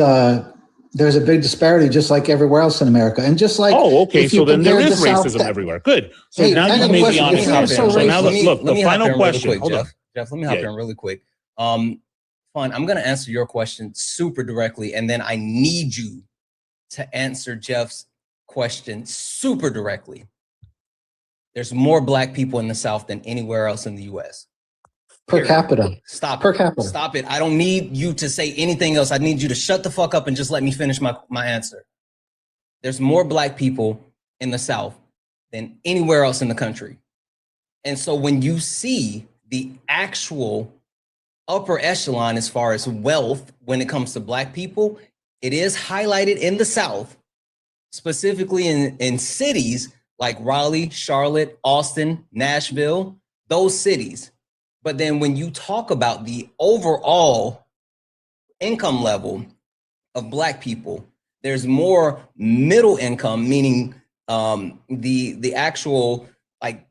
there's a big disparity just like everywhere else in America. And just like so then there is racism everywhere. Good. So now you made the honest answer. So now look, the final question. Jeff, let me hop in really quick. Fine, I'm gonna answer your question super directly, and then I need you to answer Jeff's question super directly. There's more black people in the South than anywhere else in the US. Per capita. Stop it. I don't need you to say anything else. I need you to shut the fuck up and just let me finish my answer. There's more black people in the South than anywhere else in the country. And so when you see the actual upper echelon as far as wealth when it comes to black people, it is highlighted in the South, specifically in cities like Raleigh, Charlotte, Austin, Nashville, those cities. But then when you talk about the overall income level of black people, there's more middle income, meaning the actual like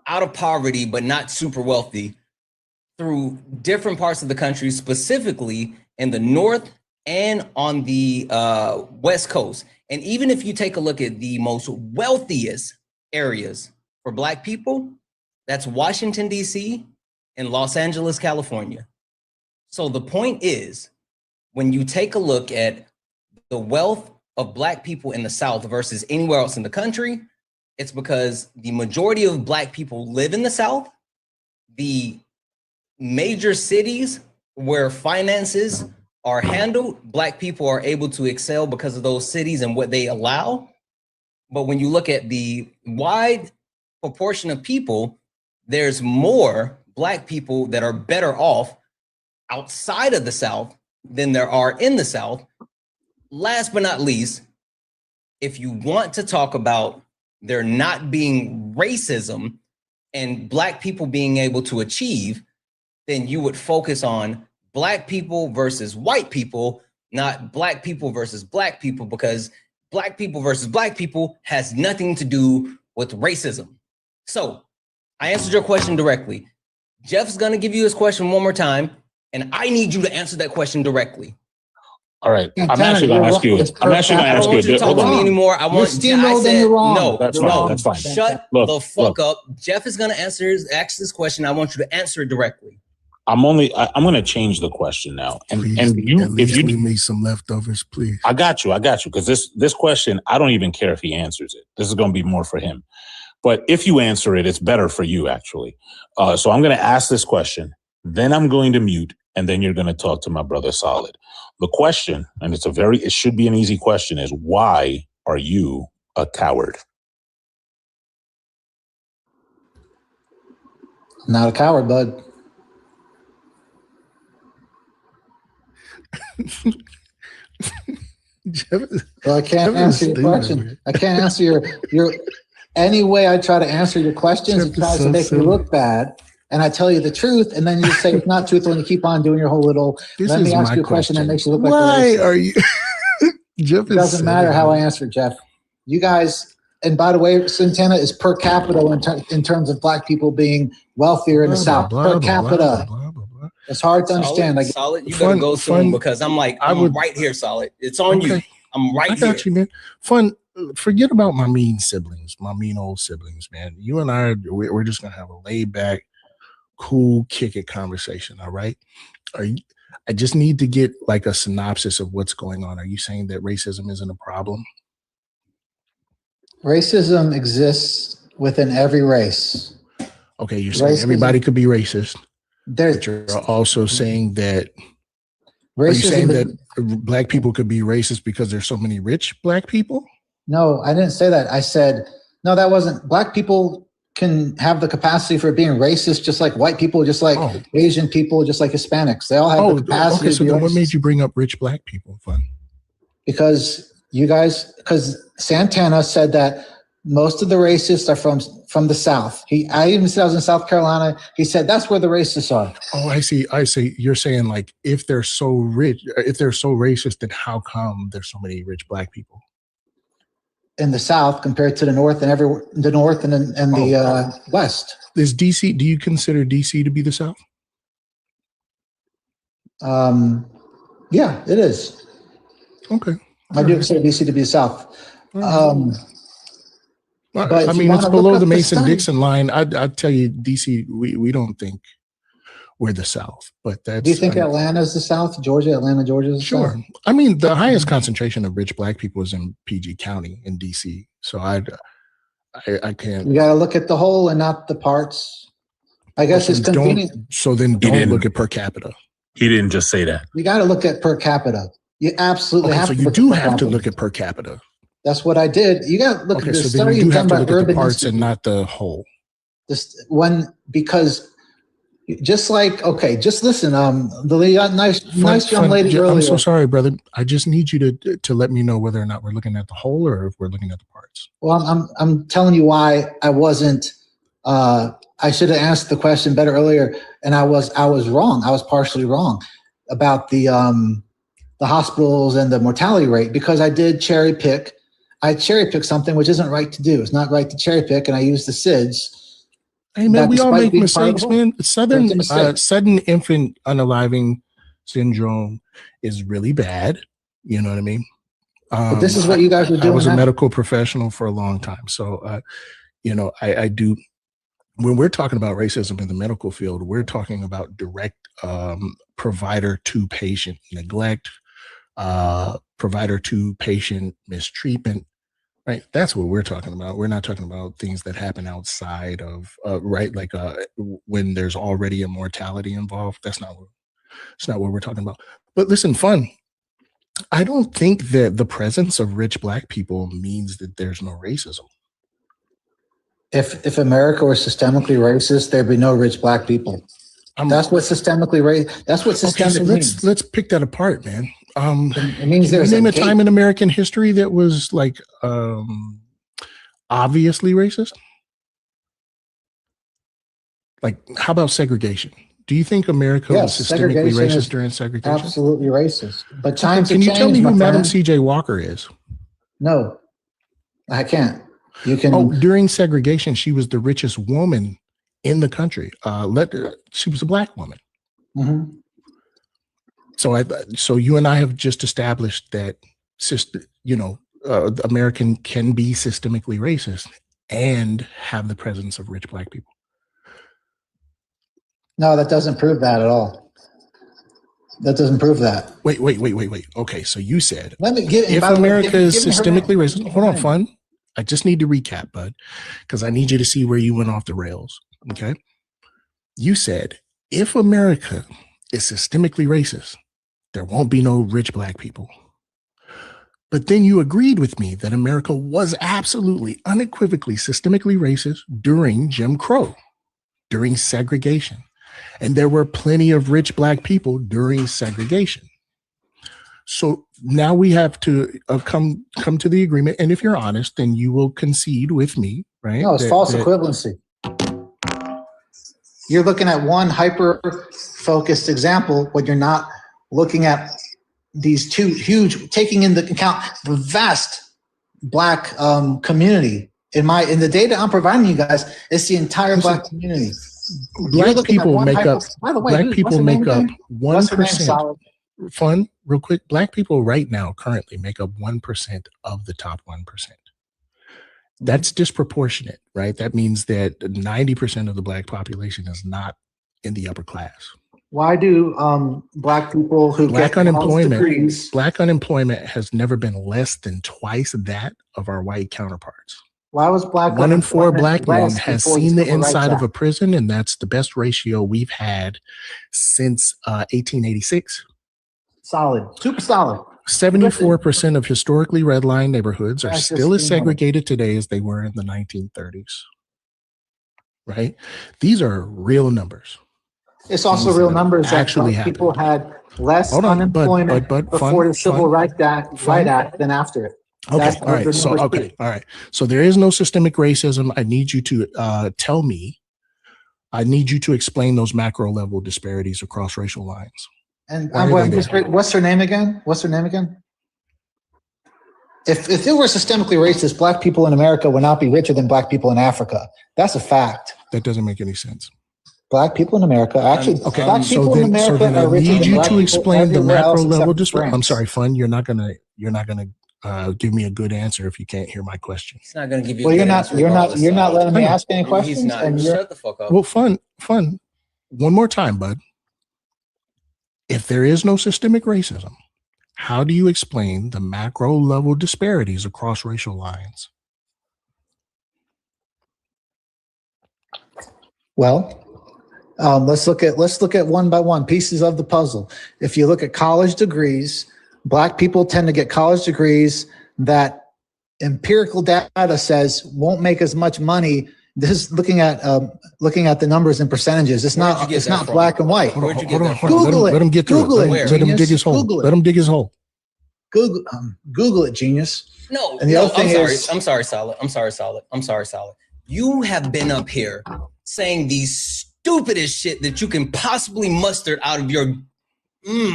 out of poverty, but not super wealthy, through different parts of the country, specifically in the North and on the West Coast. And even if you take a look at the most wealthiest areas for Black people, that's Washington, D.C. and Los Angeles, California. So the point is, when you take a look at the wealth of Black people in the South versus anywhere else in the country, it's because the majority of Black people live in the South. The major cities where finances are handled, Black people are able to excel because of those cities and what they allow. But when you look at the wide proportion of people, there's more Black people that are better off outside of the South than there are in the South. Last but not least, if you want to talk about there not being racism and Black people being able to achieve, then you would focus on Black people versus white people, not Black people versus Black people, because Black people versus Black people has nothing to do with racism. So I answered your question directly. Jeff's gonna give you his question one more time, and I need you to answer that question directly. All right, I'm actually going to ask you. I don't want you to talk to me anymore. I want you to say no. That's fine. That's fine. Shut the fuck up. Jeff is going to ask this question. I want you to answer it directly. I'm going to change the question now. And you, if you leave me some leftovers, please. I got you. Because this question, I don't even care if he answers it. This is going to be more for him. But if you answer it, it's better for you, actually. So I'm going to ask this question, then I'm going to mute, and then you're going to talk to my brother Solid. The question, and it should be an easy question, is why are you a coward? I'm not a coward, bud. Well, I can't answer your question. I can't answer your any way I try to answer your questions, it tries to make me look bad. And I tell you the truth, and then you say it's not truthful, and you keep on doing your whole little. Let me ask you a question that makes you look like. Why are you? Jeff, it doesn't matter how I answer, Jeff. You guys, and by the way, Santana is per capita in terms of Black people being wealthier in the South. Per capita. It's hard to understand. Solid, you better go soon because I'm right here, Solid. It's on you. I'm right here. I got you, man. Fun. Forget about my mean siblings, my mean old siblings, man. You and I, we're just gonna have a laid back, cool, kick it conversation. All right. I just need to get like a synopsis of what's going on. Are you saying that racism isn't a problem? Racism exists within every race. Okay, you're saying everybody could be racist. But you're also saying that racism, are you saying that Black people could be racist because there's so many rich Black people? No, I didn't say that. I said, no, that wasn't. Black people can have the capacity for being racist, just like white people, just like Asian people, just like Hispanics. They all have the capacity. Okay, so then what made you bring up rich Black people? Fun. Because Santana said that most of the racists are from the South. I even said I was in South Carolina. He said that's where the racists are. Oh, I see. You're saying like if they're so rich, if they're so racist, then how come there's so many rich Black people in the South compared to the North and the West? Is DC? Do you consider DC to be the South? Yeah, it is. Okay, I do consider DC to be the South. But I mean, it's below the Mason-Dixon line. I'd tell you, DC, we don't think we're the South. But that's. Do you think Atlanta's the South? Atlanta, Georgia is the South? Sure. I mean, the highest concentration of rich Black people is in PG County in DC. So I can't. You got to look at the whole and not the parts. I guess it's convenient. So then don't look at per capita. He didn't just say that. You got to look at per capita. You absolutely have to. So you do have to look at per capita. That's what I did. You got to look at the study. You do have to look at the parts and not the whole. Because just listen. The nice young lady earlier. I'm so sorry, brother. I just need you to let me know whether or not we're looking at the whole or if we're looking at the parts. Well, I'm telling you why I wasn't. I should have asked the question better earlier, and I was wrong. I was partially wrong about the hospitals and the mortality rate because I did cherry pick. I cherry pick something which isn't right to do. It's not right to cherry pick, and I used the SIDS Hey man, we all make mistakes, man. Sudden infant unaliving syndrome is really bad. You know what I mean? But this is what you guys were doing. I was a medical professional for a long time. So, you know, I do, when we're talking about racism in the medical field, we're talking about direct provider to patient neglect, provider to patient mistreatment, right? That's what we're talking about. We're not talking about things that happen outside of, right? Like when there's already a mortality involved. That's not what we're talking about. But listen, fun. I don't think that the presence of rich black people means that there's no racism. If America were systemically racist, there'd be no rich black people. That's what systemically racist. That's what systemic means. Let's pick that apart, man. It means can you name a time in American history that was like obviously racist? Like, how about segregation? Do you think America was systemically racist during segregation? Absolutely racist. But times can you tell me who Madam C.J. Walker is? No, I can't. You can. Oh, during segregation, she was the richest woman in the country. She was a black woman. Mm-hmm. So you and I have just established that, American can be systemically racist and have the presence of rich black people. No, that doesn't prove that at all. That doesn't prove that. Wait. Okay, so you said if America is systemically racist, hold on, fun. I just need to recap, bud, because I need you to see where you went off the rails. Okay. You said if America is systemically racist, there won't be no rich black people. But then you agreed with me that America was absolutely, unequivocally, systemically racist during Jim Crow, during segregation. And there were plenty of rich black people during segregation. So now we have to come to the agreement. And if you're honest, then you will concede with me, right? No, it's false equivalency. You're looking at one hyper-focused example when you're not looking at these two huge, taking into account the vast black community. In the data I'm providing you guys, it's the entire black community. Black people make up 1%. Fun, real quick. Black people right now currently make up 1% of the top 1%. That's disproportionate, right? That means that 90% of the black population is not in the upper class. Why do black people who black unemployment has never been less than twice that of our white counterparts? Why was black 1 in 4 black men has seen the inside of a prison, and that's the best ratio we've had since 1886. Solid, super solid. 74% of historically redlined neighborhoods are still as segregated today as they were in the 1930s. Right? These are real numbers. It's also real numbers that actually people had less unemployment before the Civil Rights Act than after it. Okay. All right. So there is no systemic racism. I need you to tell me. I need you to explain those macro level disparities across racial lines. And what's her name again? If it were systemically racist, black people in America would not be richer than black people in Africa. That's a fact. That doesn't make any sense. Black people in America actually. Okay. Black people in America I need you to explain the macro level disparity. I'm sorry, Fun. You're not gonna give me a good answer if you can't hear my question. He's not going to give you. Well, you're not letting me ask any questions. He's not. Shut the fuck up. Well, fun. One more time, bud. If there is no systemic racism, how do you explain the macro level disparities across racial lines? Well, let's look at one by one pieces of the puzzle. If you look at college degrees, black people tend to get college degrees that empirical data says won't make as much money. This is looking at the numbers and percentages. It's not black and white. Hold on. Let him get through it. Let him dig his hole. Let him dig his hole. Google it, genius. No, and the other thing is, I'm sorry, Solid. You have been up here saying the stupidest shit that you can possibly muster out of your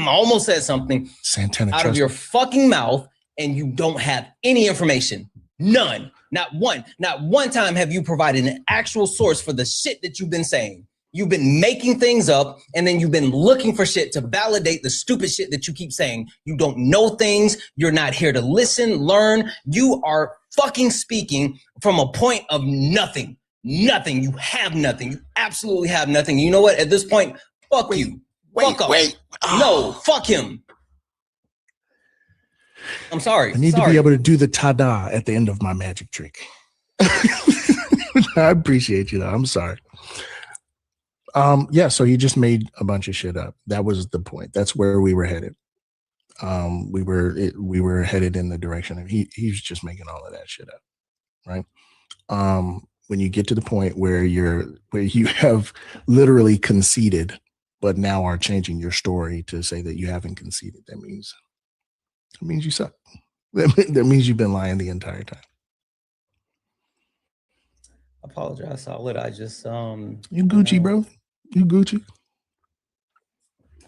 almost said something Santana out of your fucking mouth, and you don't have any information. None. Not one time have you provided an actual source for the shit that you've been saying. You've been making things up, and then you've been looking for shit to validate the stupid shit that you keep saying. You don't know things. You're not here to listen, learn. You are fucking speaking from a point of nothing. Nothing. You have nothing. You absolutely have nothing. You know what? At this point, fuck you. Fuck up. No, fuck him. I'm sorry. I need to be able to do the ta-da at the end of my magic trick. I appreciate you though. I'm sorry. Yeah, so he just made a bunch of shit up. That was the point. That's where we were headed. We were headed in the direction of he's just making all of that shit up, right? When you get to the point where you have literally conceded, but now are changing your story to say that you haven't conceded, that means you suck. That means you've been lying the entire time. I apologize, Solid. I just you Gucci, bro. You Gucci.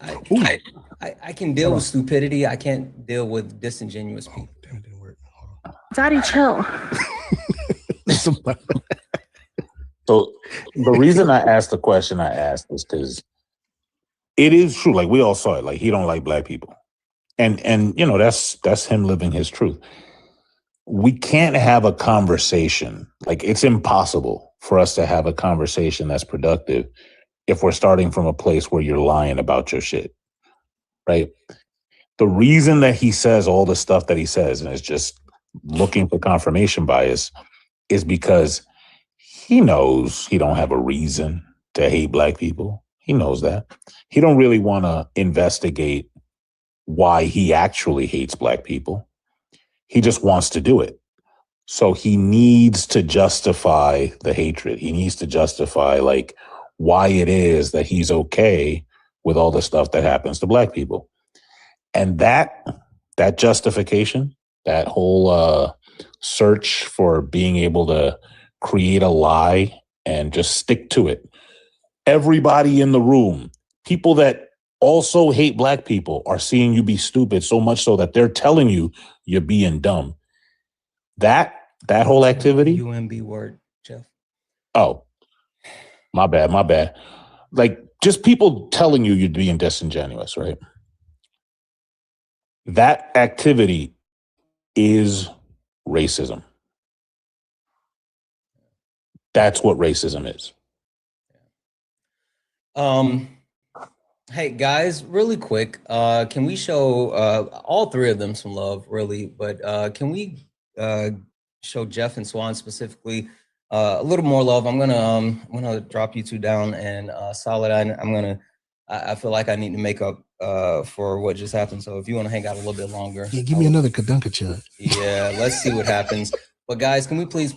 I can deal with stupidity. I can't deal with disingenuous people. Damn, it didn't work. Daddy, chill. So the reason I asked the question I asked is because it is true. Like we all saw it. Like he don't like black people, and you know that's him living his truth. We can't have a conversation. Like it's impossible for us to have a conversation that's productive if we're starting from a place where you're lying about your shit, right? The reason that he says all the stuff that he says and is just looking for confirmation bias is because he knows he don't have a reason to hate black people. He knows that. He don't really want to investigate why he actually hates black people. He just wants to do it. So he needs to justify the hatred. He needs to justify like why it is that he's okay with all the stuff that happens to black people. And that justification, that whole search for being able to create a lie and just stick to it. Everybody in the room, people that also hate black people, are seeing you be stupid so much so that they're telling you you're being dumb. That whole activity. UMB word, Jeff. Oh, my bad. Like just people telling you you're being disingenuous, right? That activity is racism. That's what racism is. Hey guys, really quick, can we show all three of them some love, really? But can we show Jeff and Swan specifically a little more love? I'm gonna drop you two down, and Solid, I feel like I need to make up for what just happened. So if you want to hang out a little bit longer, yeah, give me another Kadunka chug. Yeah, let's see what happens. But guys, can we please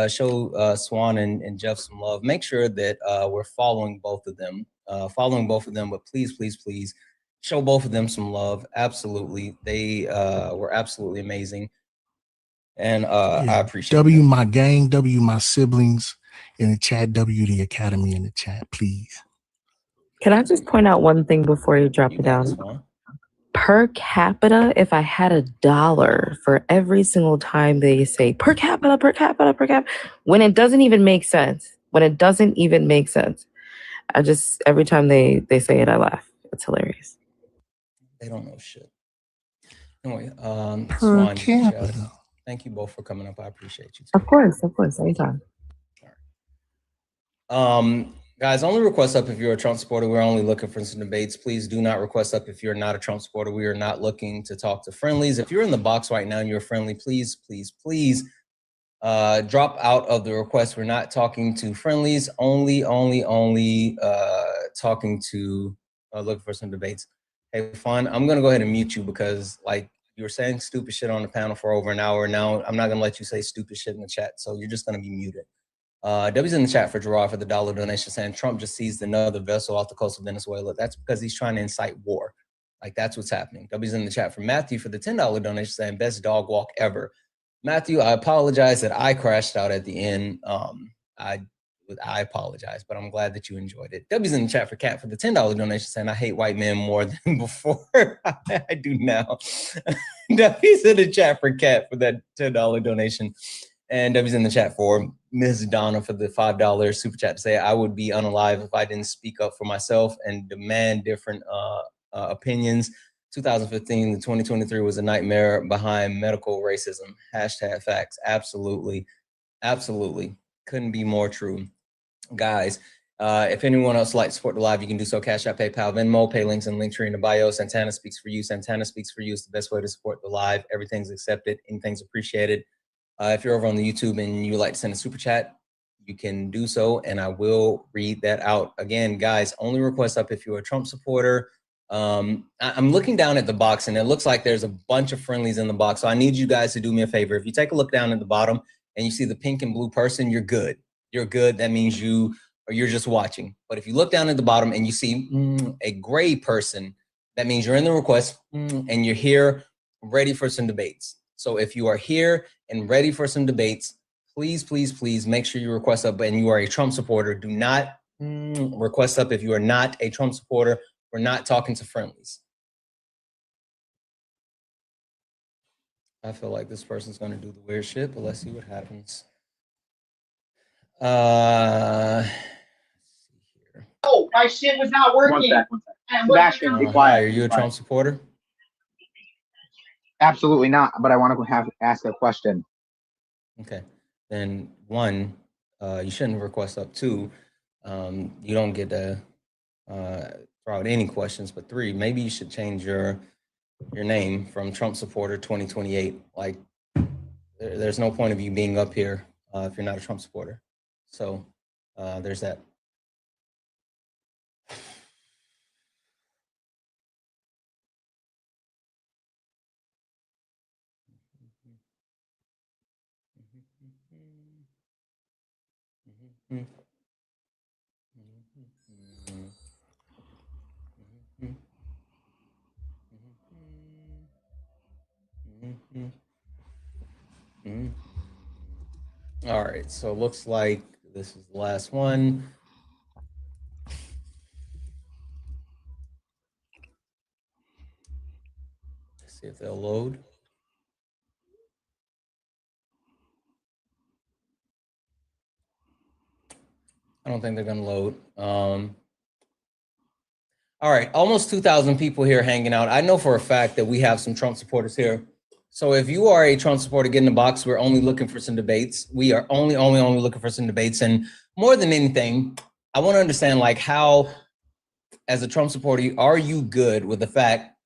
show Swan and Jeff some love? Make sure that we're following both of them. But please show both of them some love. Absolutely. They were absolutely amazing. And I appreciate it. W my gang, W my siblings in the chat, W the Academy in the chat, please. Can I just point out one thing before you drop it down? Per capita, if I had $1 for every single time they say per capita, when it doesn't even make sense. I just, every time they say it, I laugh. It's hilarious. They don't know shit. Anyway, Per capita. Jeff, thank you both for coming up. I appreciate you too. Of course, anytime. Guys, only request up if you're a Trump supporter. We're only looking for some debates. Please do not request up if you're not a Trump supporter. We are not looking to talk to friendlies. If you're in the box right now and you're friendly, please drop out of the request. We're not talking to friendlies, only talking to looking for some debates. Hey, Fawn, I'm gonna go ahead and mute you because like you were saying stupid shit on the panel for over an hour. Now I'm not gonna let you say stupid shit in the chat, so you're just gonna be muted. W's in the chat for Gerard for the $1 donation saying Trump just seized another vessel off the coast of Venezuela. That's because he's trying to incite war. Like that's what's happening. W's in the chat for Matthew for the $10 donation saying best dog walk ever. Matthew, I apologize that I crashed out at the end. I I apologize, but I'm glad that you enjoyed it. W's in the chat for Cat for the $10 donation saying, I hate white men more than before. I do now. W's in the chat for Cat for that $10 donation. And W's in the chat for Ms. Donna for the $5 super chat to say, I would be unalive if I didn't speak up for myself and demand different opinions. 2015 to 2023 was a nightmare behind medical racism. Hashtag facts. Absolutely. Absolutely. Couldn't be more true. Guys, if anyone else would like to support the live, you can do so. Cash App, PayPal, Venmo, pay links and Linktree in the bio. Santana speaks for you. Santana speaks for you is the best way to support the live. Everything's accepted. Anything's appreciated. If you're over on the YouTube and you would like to send a super chat, you can do so, and I will read that out. Again, guys, only request up if you're a Trump supporter. I'm looking down at the box, and it looks like there's a bunch of friendlies in the box. So I need you guys to do me a favor. If you take a look down at the bottom and you see the pink and blue person, you're good. You're good. That means you're just watching. But if you look down at the bottom and you see a gray person, that means you're in the request and you're here ready for some debates. So if you are here and ready for some debates, please, please, please make sure you request up and you are a Trump supporter. Do not request up if you are not a Trump supporter. We're not talking to friendlies. I feel like this person's going to do the weird shit, but let's see what happens. Let's see here. Oh, my shit was not working. One sec. Sebastian, be quiet. Are you a Trump supporter? Absolutely not, but I want to ask a question. Okay. Then one, you shouldn't request up. Two, you don't get to throw out any questions. But three, maybe you should change your name from Trump supporter 2028. Like, there's no point of you being up here if you're not a Trump supporter. So there's that. All right, so it looks like this is the last one. Let's see if they'll load. I don't think they're gonna load. All right, almost 2,000 people here hanging out. I know for a fact that we have some Trump supporters here. So if you are a Trump supporter, get in the box. We're only looking for some debates. We are only looking for some debates. And more than anything, I want to understand, like, how, as a Trump supporter, are you good with the fact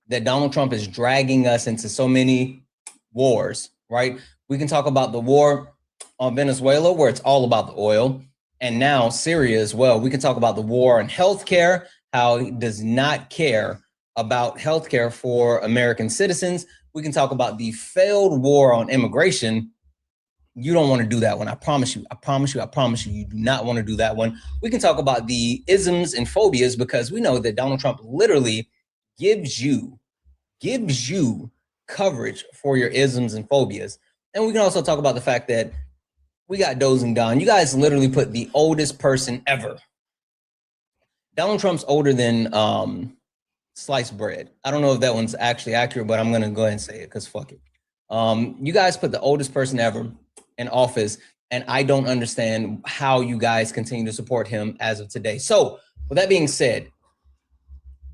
that Donald Trump is dragging us into so many wars, right? We can talk about the war on Venezuela, where it's all about the oil, and now Syria as well. We can talk about the war on healthcare, how he does not care about healthcare for American citizens. We can talk about the failed war on immigration. You don't want to do that one. I promise you. I promise you. I promise you. You do not want to do that one. We can talk about the isms and phobias, because we know that Donald Trump literally gives you coverage for your isms and phobias. And we can also talk about the fact that we got Dozing Don. You guys literally put the oldest person ever. Donald Trump's older than sliced bread. I don't know if that one's actually accurate, but I'm going to go ahead and say it because fuck it. You guys put the oldest person ever in office, and I don't understand how you guys continue to support him as of today. So with that being said,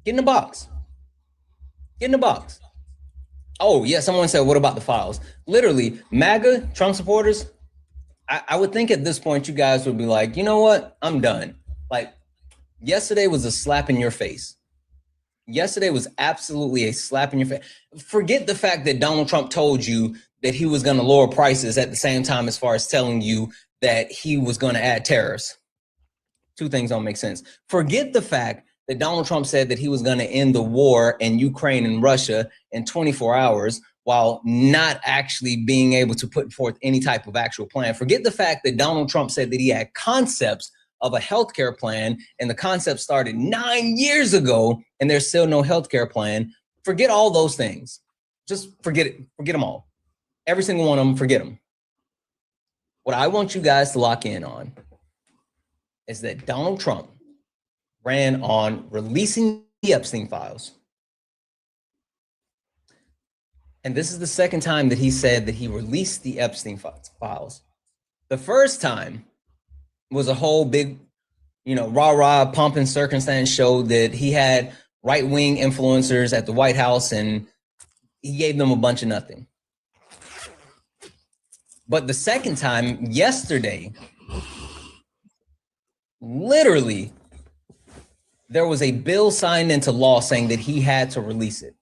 get in the box. Get in the box. Oh, yeah, someone said, what about the files? Literally, MAGA, Trump supporters, I would think at this point you guys would be like, you know what? I'm done. Like, yesterday was a slap in your face. Yesterday was absolutely a slap in your face. Forget the fact that Donald Trump told you that he was going to lower prices at the same time as far as telling you that he was going to add tariffs. Two things don't make sense. Forget the fact that Donald Trump said that he was going to end the war in Ukraine and Russia in 24 hours while not actually being able to put forth any type of actual plan. Forget the fact that Donald Trump said that he had concepts of a healthcare plan, and the concept started 9 years ago, and there's still no healthcare plan. Forget all those things. Just forget it. Forget them all. Every single one of them, forget them. What I want you guys to lock in on is that Donald Trump ran on releasing the Epstein files. And this is the second time that he said that he released the Epstein files. The first time was a whole big, rah-rah pomp and circumstance show that he had right-wing influencers at the White House and he gave them a bunch of nothing. But the second time, yesterday, literally, there was a bill signed into law saying that he had to release it.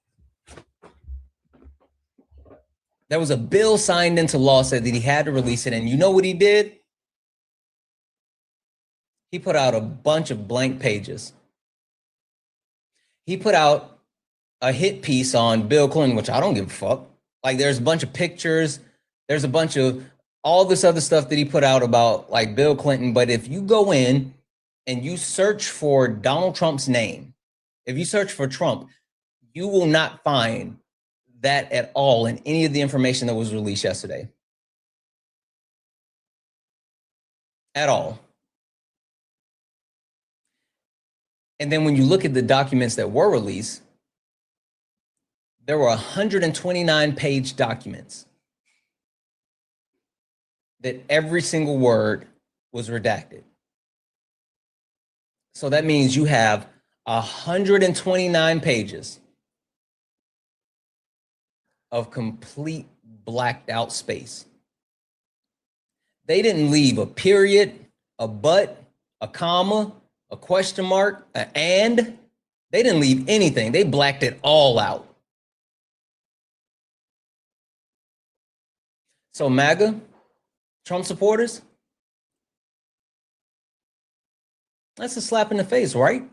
There was a bill signed into law said that he had to release it. And you know what he did? He put out a bunch of blank pages. He put out a hit piece on Bill Clinton, which I don't give a fuck. Like, there's a bunch of pictures. There's a bunch of all this other stuff that he put out about like Bill Clinton. But if you go in and you search for Donald Trump's name, if you search for Trump, you will not find that at all in any of the information that was released yesterday. At all. And then when you look at the documents that were released, there were 129-page documents that every single word was redacted. So that means you have 129 pages of complete blacked out space. They didn't leave a period, a but, a comma, a question mark, an and. They didn't leave anything. They blacked it all out. So MAGA, Trump supporters, that's a slap in the face, right?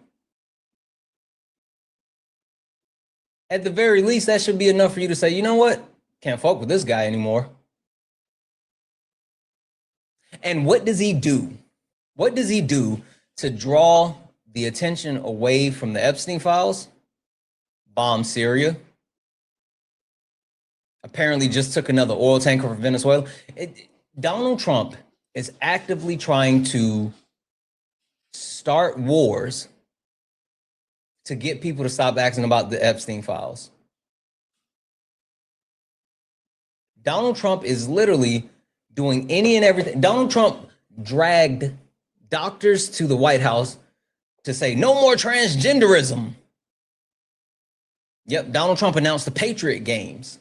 At the very least, that should be enough for you to say, you know what? Can't fuck with this guy anymore. And what does he do? What does he do to draw the attention away from the Epstein files? Bomb Syria. Apparently just took another oil tanker from Venezuela. Donald Trump is actively trying to start wars to get people to stop asking about the Epstein files. Donald Trump is literally doing any and everything. Donald Trump dragged doctors to the White House to say no more transgenderism. Yep, Donald Trump announced the Patriot Games.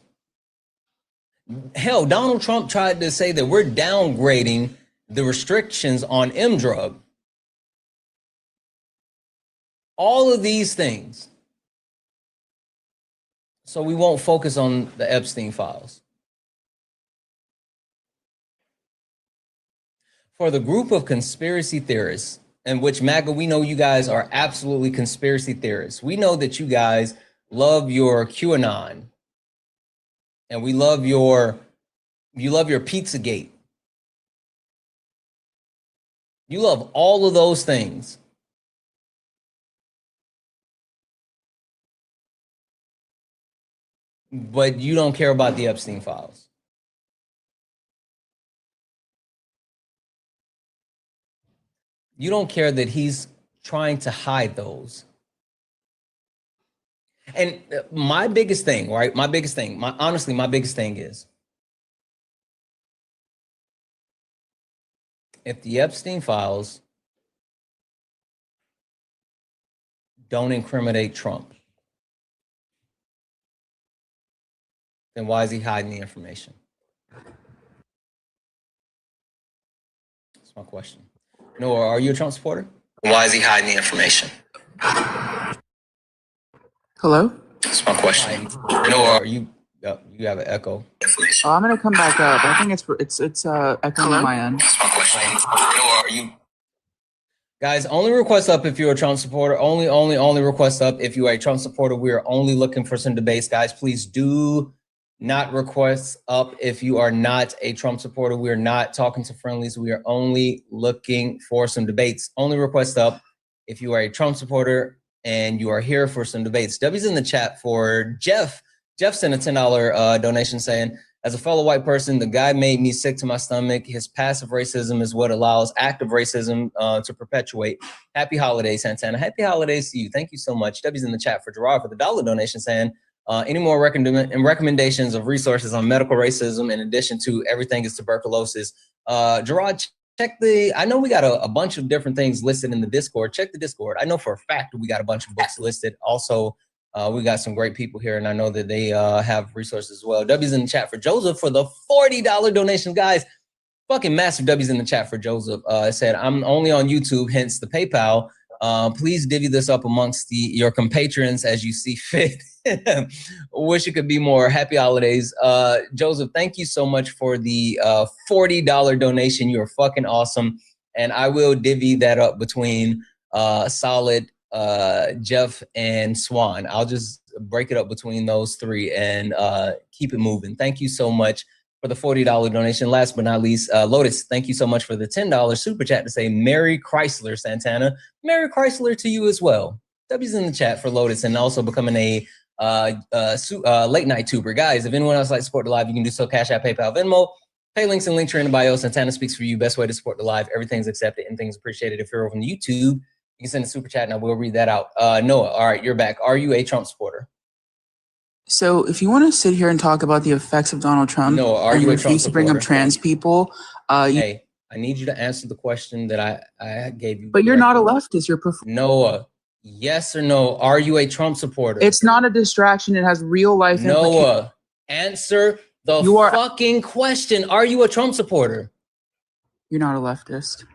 Hell, Donald Trump tried to say that we're downgrading the restrictions on M-drug. All of these things. So we won't focus on the Epstein files. For the group of conspiracy theorists, in which MAGA, we know you guys are absolutely conspiracy theorists. We know that you guys love your QAnon. And you love your Pizzagate. You love all of those things. But you don't care about the Epstein files. You don't care that he's trying to hide those. And my biggest thing, right? My biggest thing is if the Epstein files don't incriminate Trump, then why is he hiding the information? That's my question. Noah, are you a Trump supporter? Why is he hiding the information? Hello? That's my question. Noah, are you have an echo. Oh, I'm gonna come back up. I think it's echoing on my end. That's my question. Noah, are you? Guys, only request up if you're a Trump supporter. Only request up if you are a Trump supporter. We are only looking for some debates, guys. Please do not request up if you are not a Trump supporter. We are not talking to friendlies. We are only looking for some debates. Only request up if you are a Trump supporter and you are here for some debates. W's in the chat for Jeff. Jeff sent a $10 donation saying, As a fellow white person, the guy made me sick to my stomach. His passive racism is what allows active racism to perpetuate. Happy holidays, Santana. Happy holidays to you. Thank you so much. W's in the chat for Gerard for the $1 donation saying, any more recommendations of resources on medical racism in addition to everything is tuberculosis? Gerard, check I know we got a bunch of different things listed in the Discord. Check the Discord. I know for a fact we got a bunch of books listed. Also, we got some great people here, and I know that they have resources as well. W's in the chat for Joseph for the $40 donation, guys. Fucking massive W's in the chat for Joseph. It said, I'm only on YouTube, hence the PayPal. Please divvy this up amongst your compatriots as you see fit. Wish it could be more. Happy holidays. Joseph, thank you so much for the $40 donation. You're fucking awesome. And I will divvy that up between Solid, Jeff, and Swan. I'll just break it up between those three and keep it moving. Thank you so much for the $40 donation. Last but not least, Lotus, thank you so much for the $10 super chat to say Merry Chrysler, Santana. Merry Chrysler to you as well. W's in the chat for Lotus and also becoming a late night tuber. Guys, if anyone else likes to support the live, you can do so. Cash App, PayPal, Venmo. Pay links and link in the bio. Santana speaks for you. Best way to support the live. Everything's accepted and things appreciated. If you're over on YouTube, you can send a super chat and I will read that out. Noah, all right, you're back. Are you a Trump supporter? So if you want to sit here and talk about the effects of Donald Trump, no, are you refuse to bring up trans people? Hey, I need you to answer the question that I gave you. But you're not a leftist. You're Noah, yes or no? Are you a Trump supporter? It's not a distraction. It has real life. Noah, answer the fucking question. Are you a Trump supporter? You're not a leftist.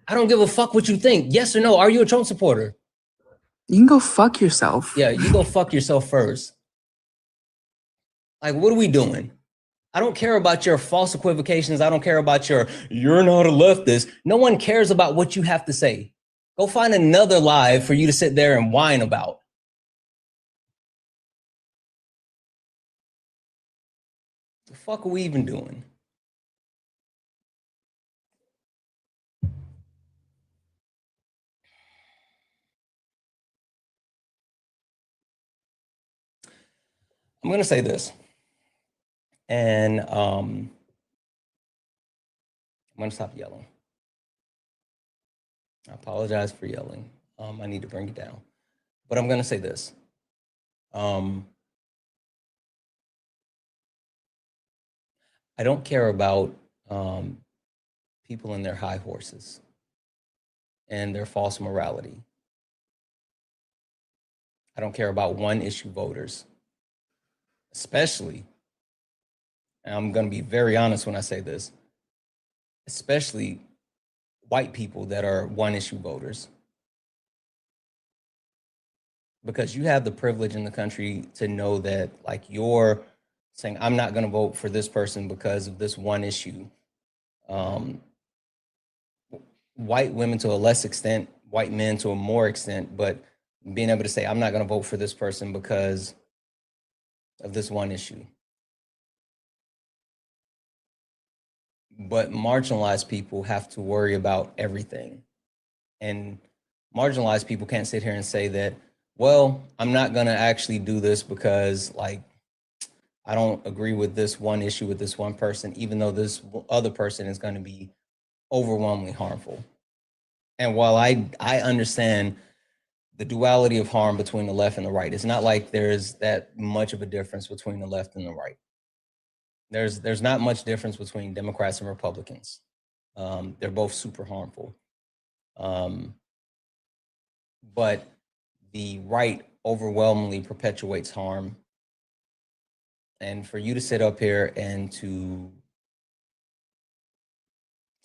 I don't give a fuck what you think. Yes or no? Are you a Trump supporter? You can go fuck yourself. Yeah, you go fuck yourself first. Like, what are we doing? I don't care about your false equivocations. I don't care about you're not a leftist. No one cares about what you have to say. Go find another live for you to sit there and whine about. The fuck are we even doing? I'm going to say this. And I'm going to stop yelling. I apologize for yelling. I need to bring it down. But I'm going to say this. I don't care about people and their high horses and their false morality. I don't care about one issue voters, especially, and I'm going to be very honest when I say this, especially white people that are one issue voters. Because you have the privilege in the country to know that, like, you're saying, I'm not going to vote for this person because of this one issue. White women to a less extent, white men to a more extent, but being able to say, I'm not going to vote for this person because of this one issue. But marginalized people have to worry about everything. And marginalized people can't sit here and say that, well, I'm not going to actually do this because, like, I don't agree with this one issue with this one person, even though this other person is going to be overwhelmingly harmful. And while I understand the duality of harm between the left and the right, it's not like there's that much of a difference between the left and the right. There's not much difference between Democrats and Republicans. They're both super harmful. But the right overwhelmingly perpetuates harm. And for you to sit up here and to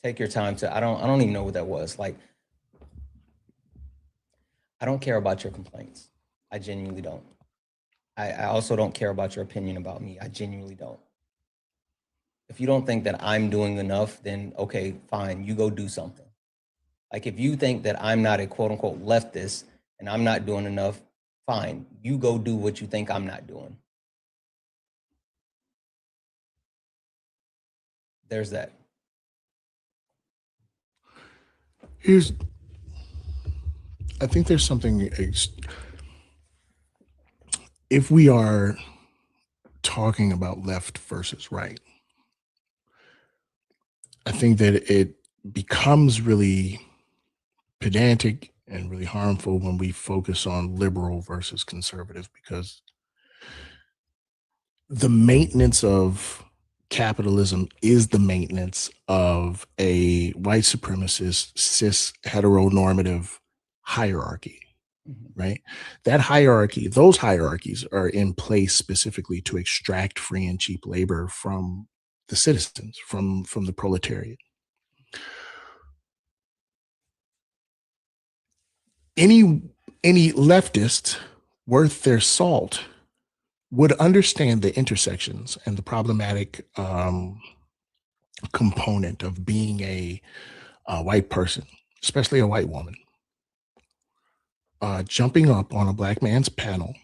take your time to, I don't even know what that was. Like, I don't care about your complaints. I genuinely don't. I also don't care about your opinion about me. I genuinely don't. If you don't think that I'm doing enough, then okay, fine, you go do something. Like, if you think that I'm not a quote unquote leftist and I'm not doing enough, fine, you go do what you think I'm not doing. There's that. I think there's something, if we are talking about left versus right, I think that it becomes really pedantic and really harmful when we focus on liberal versus conservative, because the maintenance of capitalism is the maintenance of a white supremacist, cis, heteronormative hierarchy, right? That hierarchy, those hierarchies are in place specifically to extract free and cheap labor from the citizens, from the proletariat. Any leftist worth their salt would understand the intersections and the problematic component of being a white person, especially a white woman, jumping up on a black man's panel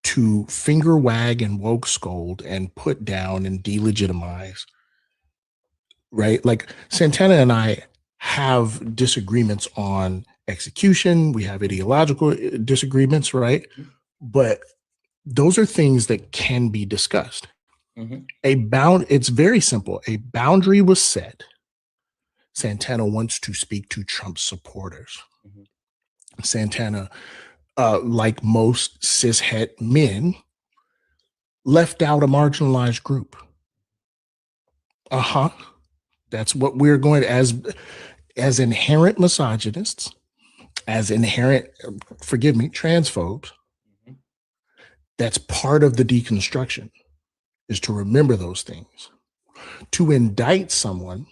to finger wag and woke scold and put down and delegitimize, right? Like Santana and I have disagreements on execution. We have ideological disagreements, right? But those are things that can be discussed. It's very simple. A boundary was set. Santana wants to speak to Trump's supporters. Santana, like most cishet men, left out a marginalized group. That's what we're going to, as inherent misogynists, as inherent, transphobes. That's part of the deconstruction, is to remember those things. To indict someone,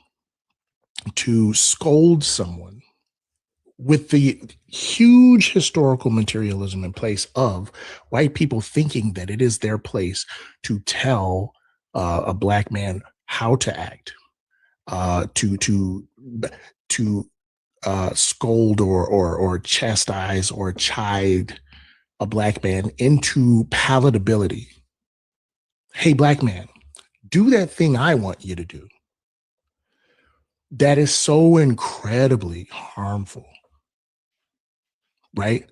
to scold someone with the huge historical materialism in place of white people thinking that it is their place to tell a black man how to act, to scold or chastise or chide a black man into palatability. Hey, black man, do that thing I want you to do. That is so incredibly harmful, right?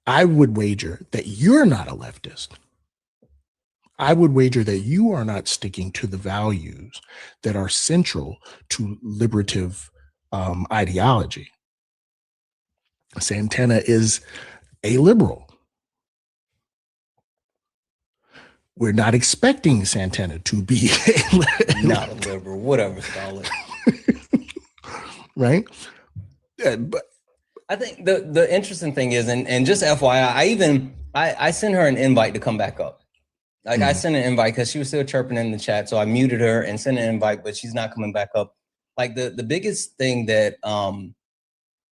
I would wager that you're not a leftist. I would wager that you are not sticking to the values that are central to liberative ideology. Santana is a liberal. We're not expecting Santana to be not a liberal, whatever, Scarlett. Right? But I think the interesting thing is, and just FYI, I sent her an invite to come back up. Like I sent an invite because she was still chirping in the chat, so I muted her and sent an invite, but she's not coming back up. Like the biggest thing that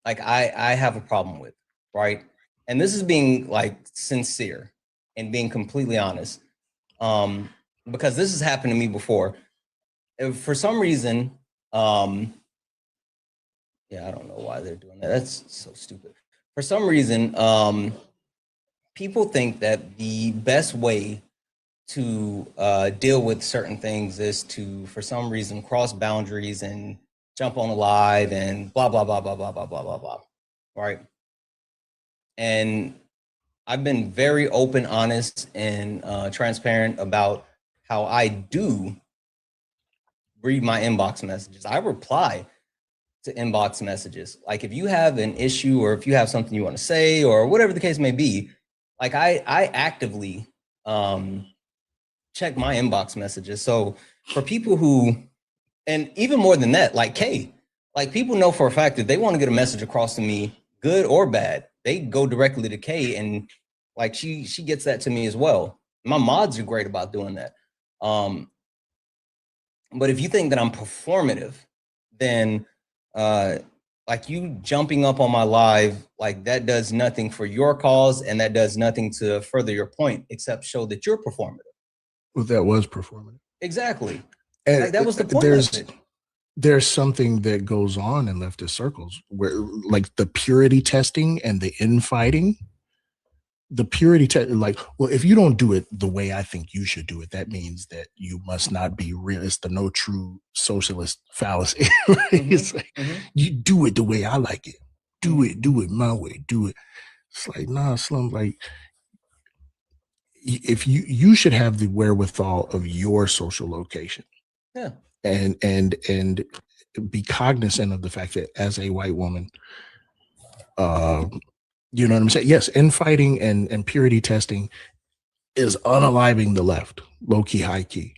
like I have a problem with, right? And this is being like sincere and being completely honest, because this has happened to me before. If for some reason, yeah, I don't know why they're doing that. That's so stupid. For some reason, people think that the best way to deal with certain things is to, for some reason, cross boundaries and jump on a live and blah, blah, blah, blah, blah, blah, blah, blah, blah, right? And I've been very open, honest, and transparent about how I do read my inbox messages. I reply to inbox messages. Like if you have an issue or if you have something you want to say or whatever the case may be, like I actively check my inbox messages. So for people who, and even more than that, like Kay, like people know for a fact that they want to get a message across to me, good or bad, they go directly to Kay, and like she gets that to me as well. My mods are great about doing that. But if you think that I'm performative, then like you jumping up on my live, like that does nothing for your cause, and that does nothing to further your point except show that you're performative. Well, that was performative. Exactly. And like, that was the point of it. There's something that goes on in leftist circles where like the purity testing and the infighting, the purity test, like, well, if you don't do it the way I think you should do it, that means that you must not be real. It's the no true socialist fallacy. Right? It's like, you do it the way I like it. Do it my way. Do it. It's like, nah, Slim, like, if you should have the wherewithal of your social location. Yeah. And be cognizant of the fact that as a white woman, you know what I'm saying? Yes, infighting and purity testing is unaliving the left, low key, high key,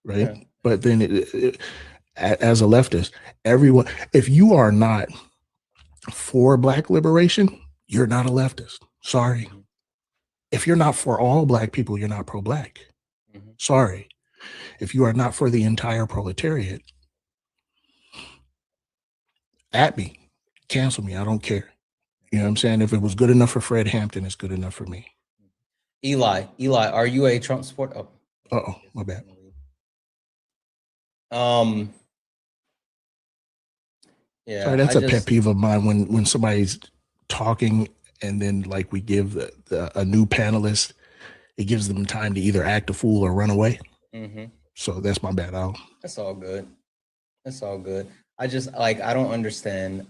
right? Yeah. But then as a leftist, everyone, if you are not for Black liberation, you're not a leftist. Sorry. Mm-hmm. If you're not for all Black people, you're not pro-Black. Mm-hmm. Sorry. If you are not for the entire proletariat, at me, cancel me. I don't care. You know what I'm saying? If it was good enough for Fred Hampton, it's good enough for me. Eli, are you a Trump supporter? Oh, my bad. Yeah. Sorry, that's a pet peeve of mine when somebody's talking and then like we give a new panelist, it gives them time to either act a fool or run away. Mm-hmm. So that's my bad. That's all good. That's all good. I just like, I don't understand.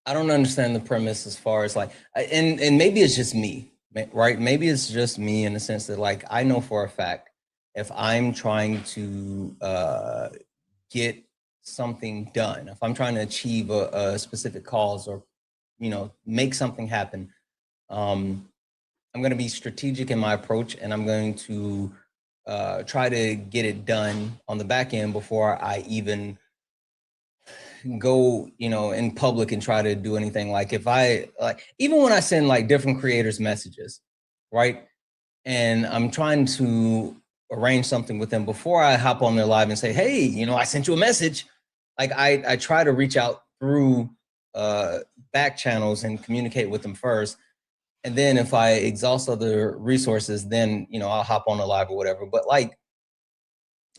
I don't understand the premise as far as like, and maybe it's just me, right? Maybe it's just me in the sense that like, I know for a fact, if I'm trying to get something done, if I'm trying to achieve a specific cause or, you know, make something happen, I'm going to be strategic in my approach, and I'm going to try to get it done on the back end before I even go, you know, in public and try to do anything. Like if I, like, even when I send like different creators messages, right? And I'm trying to arrange something with them before I hop on their live and say, hey, you know, I sent you a message. Like I try to reach out through back channels and communicate with them first. And then if I exhaust other resources, then, you know, I'll hop on the live or whatever. But like,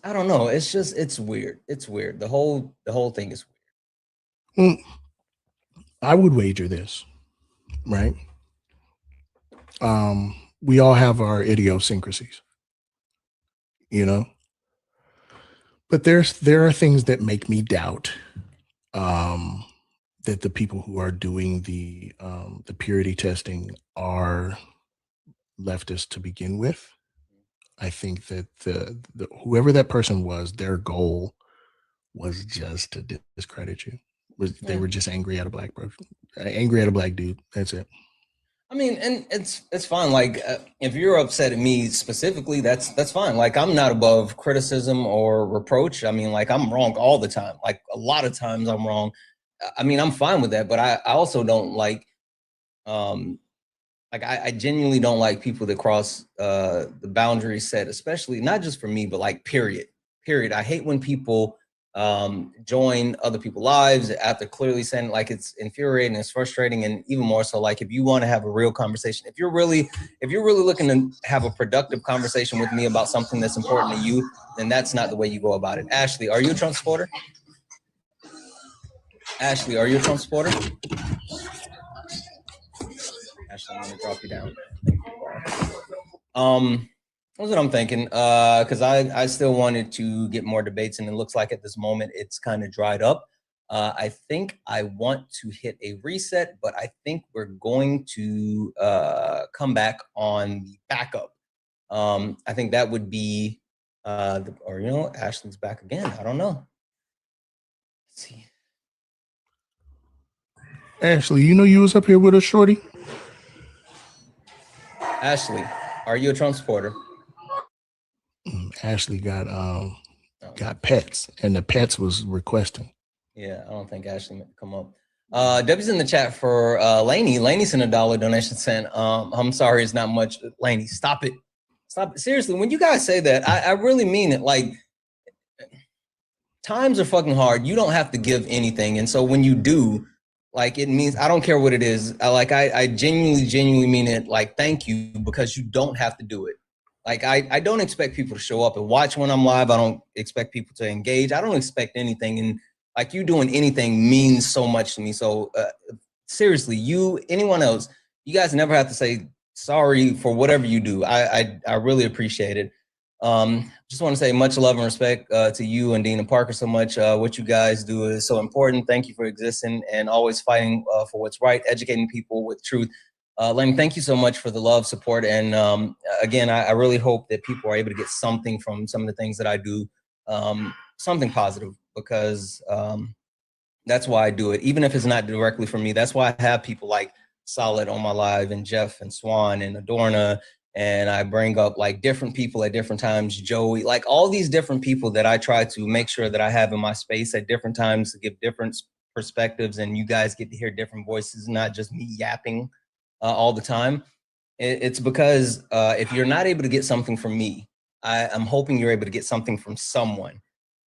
I don't know. It's just, it's weird. It's weird. The whole thing is weird. Well, I would wager this, right? We all have our idiosyncrasies, you know, but there are things that make me doubt that the people who are doing the purity testing are leftist to begin with. I think that the whoever that person was, their goal was just to discredit you. They were just angry at a black person, angry at a black dude. That's it. I mean, and it's fine. Like if you're upset at me specifically, that's fine. Like I'm not above criticism or reproach. I mean, like I'm wrong all the time. Like a lot of times I'm wrong. I mean, I'm fine with that, but I also don't like, I genuinely don't like people that cross the boundary set, especially not just for me, but like period. I hate when people join other people's lives after clearly saying, like, it's infuriating, it's frustrating, and even more so, like, if you want to have a real conversation, if you're really looking to have a productive conversation with me about something that's important to you, then that's not the way you go about it. Ashley, are you a Trump supporter? Ashley, are you a Trump supporter? Ashley, I'm gonna drop you down. That's what I'm thinking, because I still wanted to get more debates, and it looks like at this moment it's kind of dried up. I think I want to hit a reset, but I think we're going to come back on the backup. I think that would be, or you know, Ashley's back again. I don't know. Let's see. Ashley, you know you was up here with us, shorty. Ashley, are you a Trump supporter? Ashley got pets, and the pets was requesting. Yeah, I don't think Ashley meant to come up. Debbie's in the chat for Lainey. Lainey sent a $1 donation saying, I'm sorry, it's not much. Lainey, stop it. Stop it. Seriously, when you guys say that, I really mean it. Like, times are fucking hard. You don't have to give anything. And so when you do, like, it means, I don't care what it is. I genuinely mean it. Like, thank you, because you don't have to do it. Like, I don't expect people to show up and watch when I'm live. I don't expect people to engage. I don't expect anything. And like, you doing anything means so much to me. So seriously, anyone else, you guys never have to say sorry for whatever you do. I really appreciate it. Just want to say much love and respect to you and Dean and Parker so much. What you guys do is so important. Thank you for existing and always fighting for what's right, educating people with truth. Lane, thank you so much for the love, support, and again, I really hope that people are able to get something from some of the things that I do, something positive, because that's why I do it, even if it's not directly for me. That's why I have people like Solid on my live, and Jeff and Swan and Adorna, and I bring up like different people at different times, Joey, like all these different people that I try to make sure that I have in my space at different times to give different perspectives, and you guys get to hear different voices, not just me yapping all the time. It's because if you're not able to get something from me, I'm hoping you're able to get something from someone.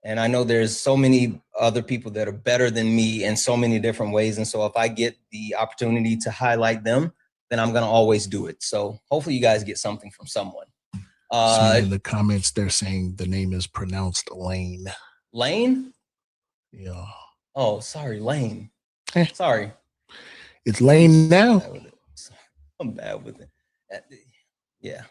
And I know there's so many other people that are better than me in so many different ways. And so if I get the opportunity to highlight them, then I'm going to always do it. So hopefully you guys get something from someone. In the comments, they're saying the name is pronounced Lane. Lane? Yeah. Oh, sorry, Lane. Sorry. It's Lane now. I'm bad with it. Yeah.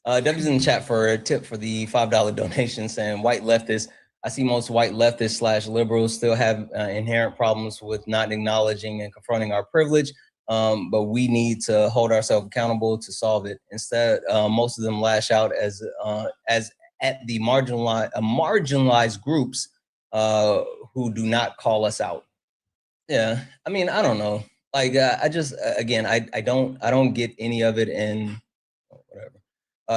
W's in the chat for a tip for the $5 donation, saying white leftists. I see most white leftists / liberals still have inherent problems with not acknowledging and confronting our privilege, but we need to hold ourselves accountable to solve it. Instead, most of them lash out as at the marginalized groups who do not call us out. Yeah, I mean, I don't know. Like, I just, again, I don't get any of it, and whatever.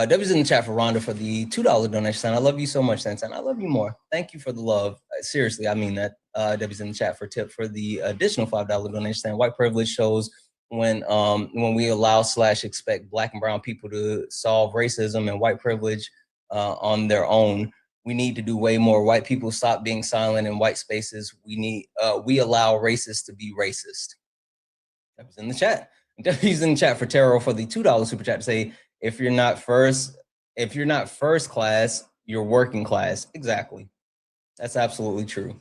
W's in the chat for Rhonda for the $2 donation. I love you so much, Santana. I love you more. Thank you for the love. Seriously, I mean that. W's in the chat for tip for the additional $5 donation. White privilege shows when we allow / expect Black and brown people to solve racism and white privilege on their own. We need to do way more. White people stop being silent in white spaces. We allow racists to be racist. W's in the chat. W's in the chat for Taro for the $2 super chat to say, if you're not first class, you're working class. Exactly. That's absolutely true.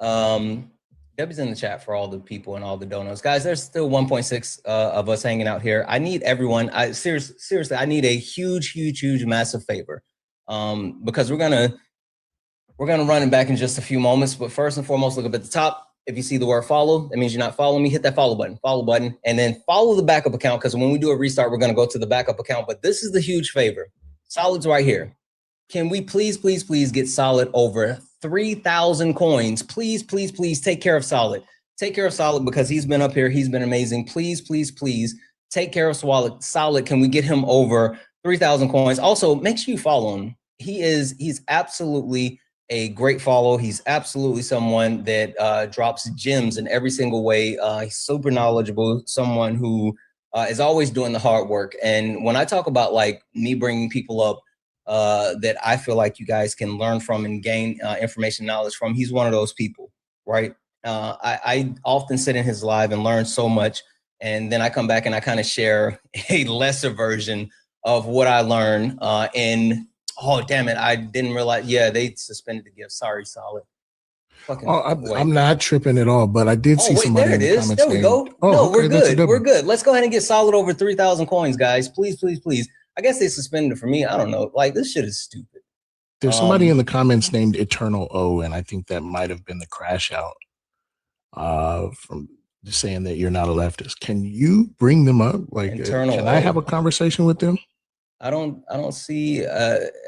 W's in the chat for all the people and all the donos. Guys, there's still 1.6 of us hanging out here. I need everyone. Seriously, I need a huge, massive favor. Because we're gonna run it back in just a few moments. But first and foremost, look up at the top. If you see the word follow, that means you're not following me. Hit that follow button, and then follow the backup account, because when we do a restart, we're going to go to the backup account. But this is the huge favor. Solid's right here. Can we please get Solid over 3,000 coins? Please take care of Solid. Take care of Solid, because he's been up here. He's been amazing. Please take care of Solid. Can we get him over 3,000 coins? Also, make sure you follow him. He's absolutely a great follow. He's absolutely someone that drops gems in every single way. He's super knowledgeable, someone who is always doing the hard work. And when I talk about like me bringing people up that I feel like you guys can learn from and gain information, knowledge from, he's one of those people, right? I often sit in his live and learn so much. And then I come back and I kind of share a lesser version of what I learn in. Oh, damn it. I didn't realize. Yeah, they suspended the gift. Sorry, Solid. I'm not tripping at all, but I did see somebody there in the comments. There we go. No, we're good. We're good. Let's go ahead and get Solid over 3,000 coins, guys. Please. I guess they suspended it for me. I don't know. Like, this shit is stupid. There's somebody in the comments named Eternal O, and I think that might have been the crash out from saying that you're not a leftist. Can you bring them up? Like, can I have a conversation with them? I don't see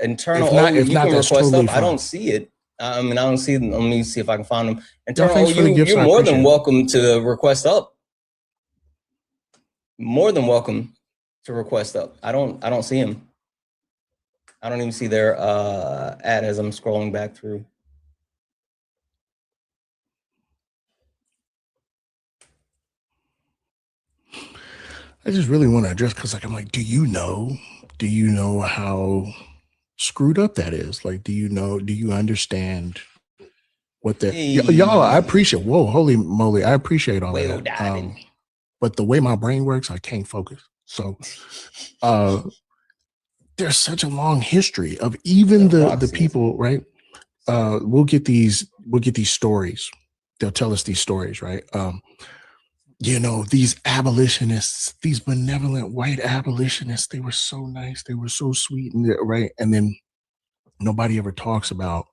internal. If not, that's totally fine. I don't see it. I mean, I don't see them. Let me see if I can find them. Internal, you're more than welcome to request up. More than welcome to request up. I don't see him. I don't even see their ad as I'm scrolling back through. I just really want to address, because like I'm like, do you know how screwed up that is? Like, do you understand what that y'all? I appreciate. Whoa, holy moly, I appreciate all that. But the way my brain works, I can't focus. So there's such a long history of even the people, right? We'll get these stories. They'll tell us these stories, right? These abolitionists, these benevolent white abolitionists, they were so nice, they were so sweet, right? And then nobody ever talks about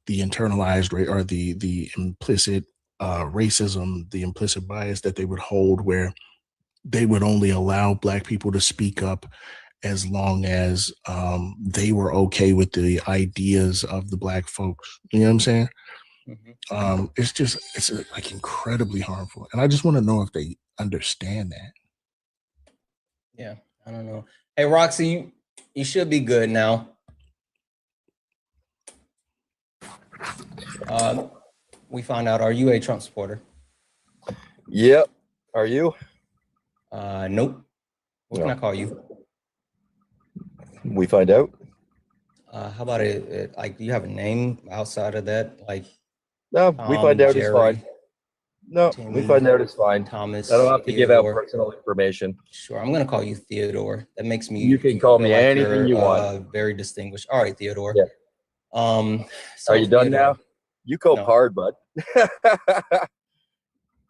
the internalized or the implicit racism, the implicit bias that they would hold, where they would only allow Black people to speak up as long as they were okay with the ideas of the Black folks. You know what I'm saying? Mm-hmm. It's like incredibly harmful. And I just want to know if they understand that. Yeah, I don't know. Hey, Roxy, you should be good now. We found out, are you a Trump supporter? Yep. Are you? Nope. What can I call you? We find out. How about it? Like, do you have a name outside of that? Like, no, we find out is fine. No, Timmy, we find out it's fine. Thomas, I don't have to give out Theodore. personal information. Sure, I'm gonna call you Theodore. That makes me. You can call me like anything you want. Very distinguished. All right, Theodore. Yeah. So are you done Theodore, now? You cope hard, bud.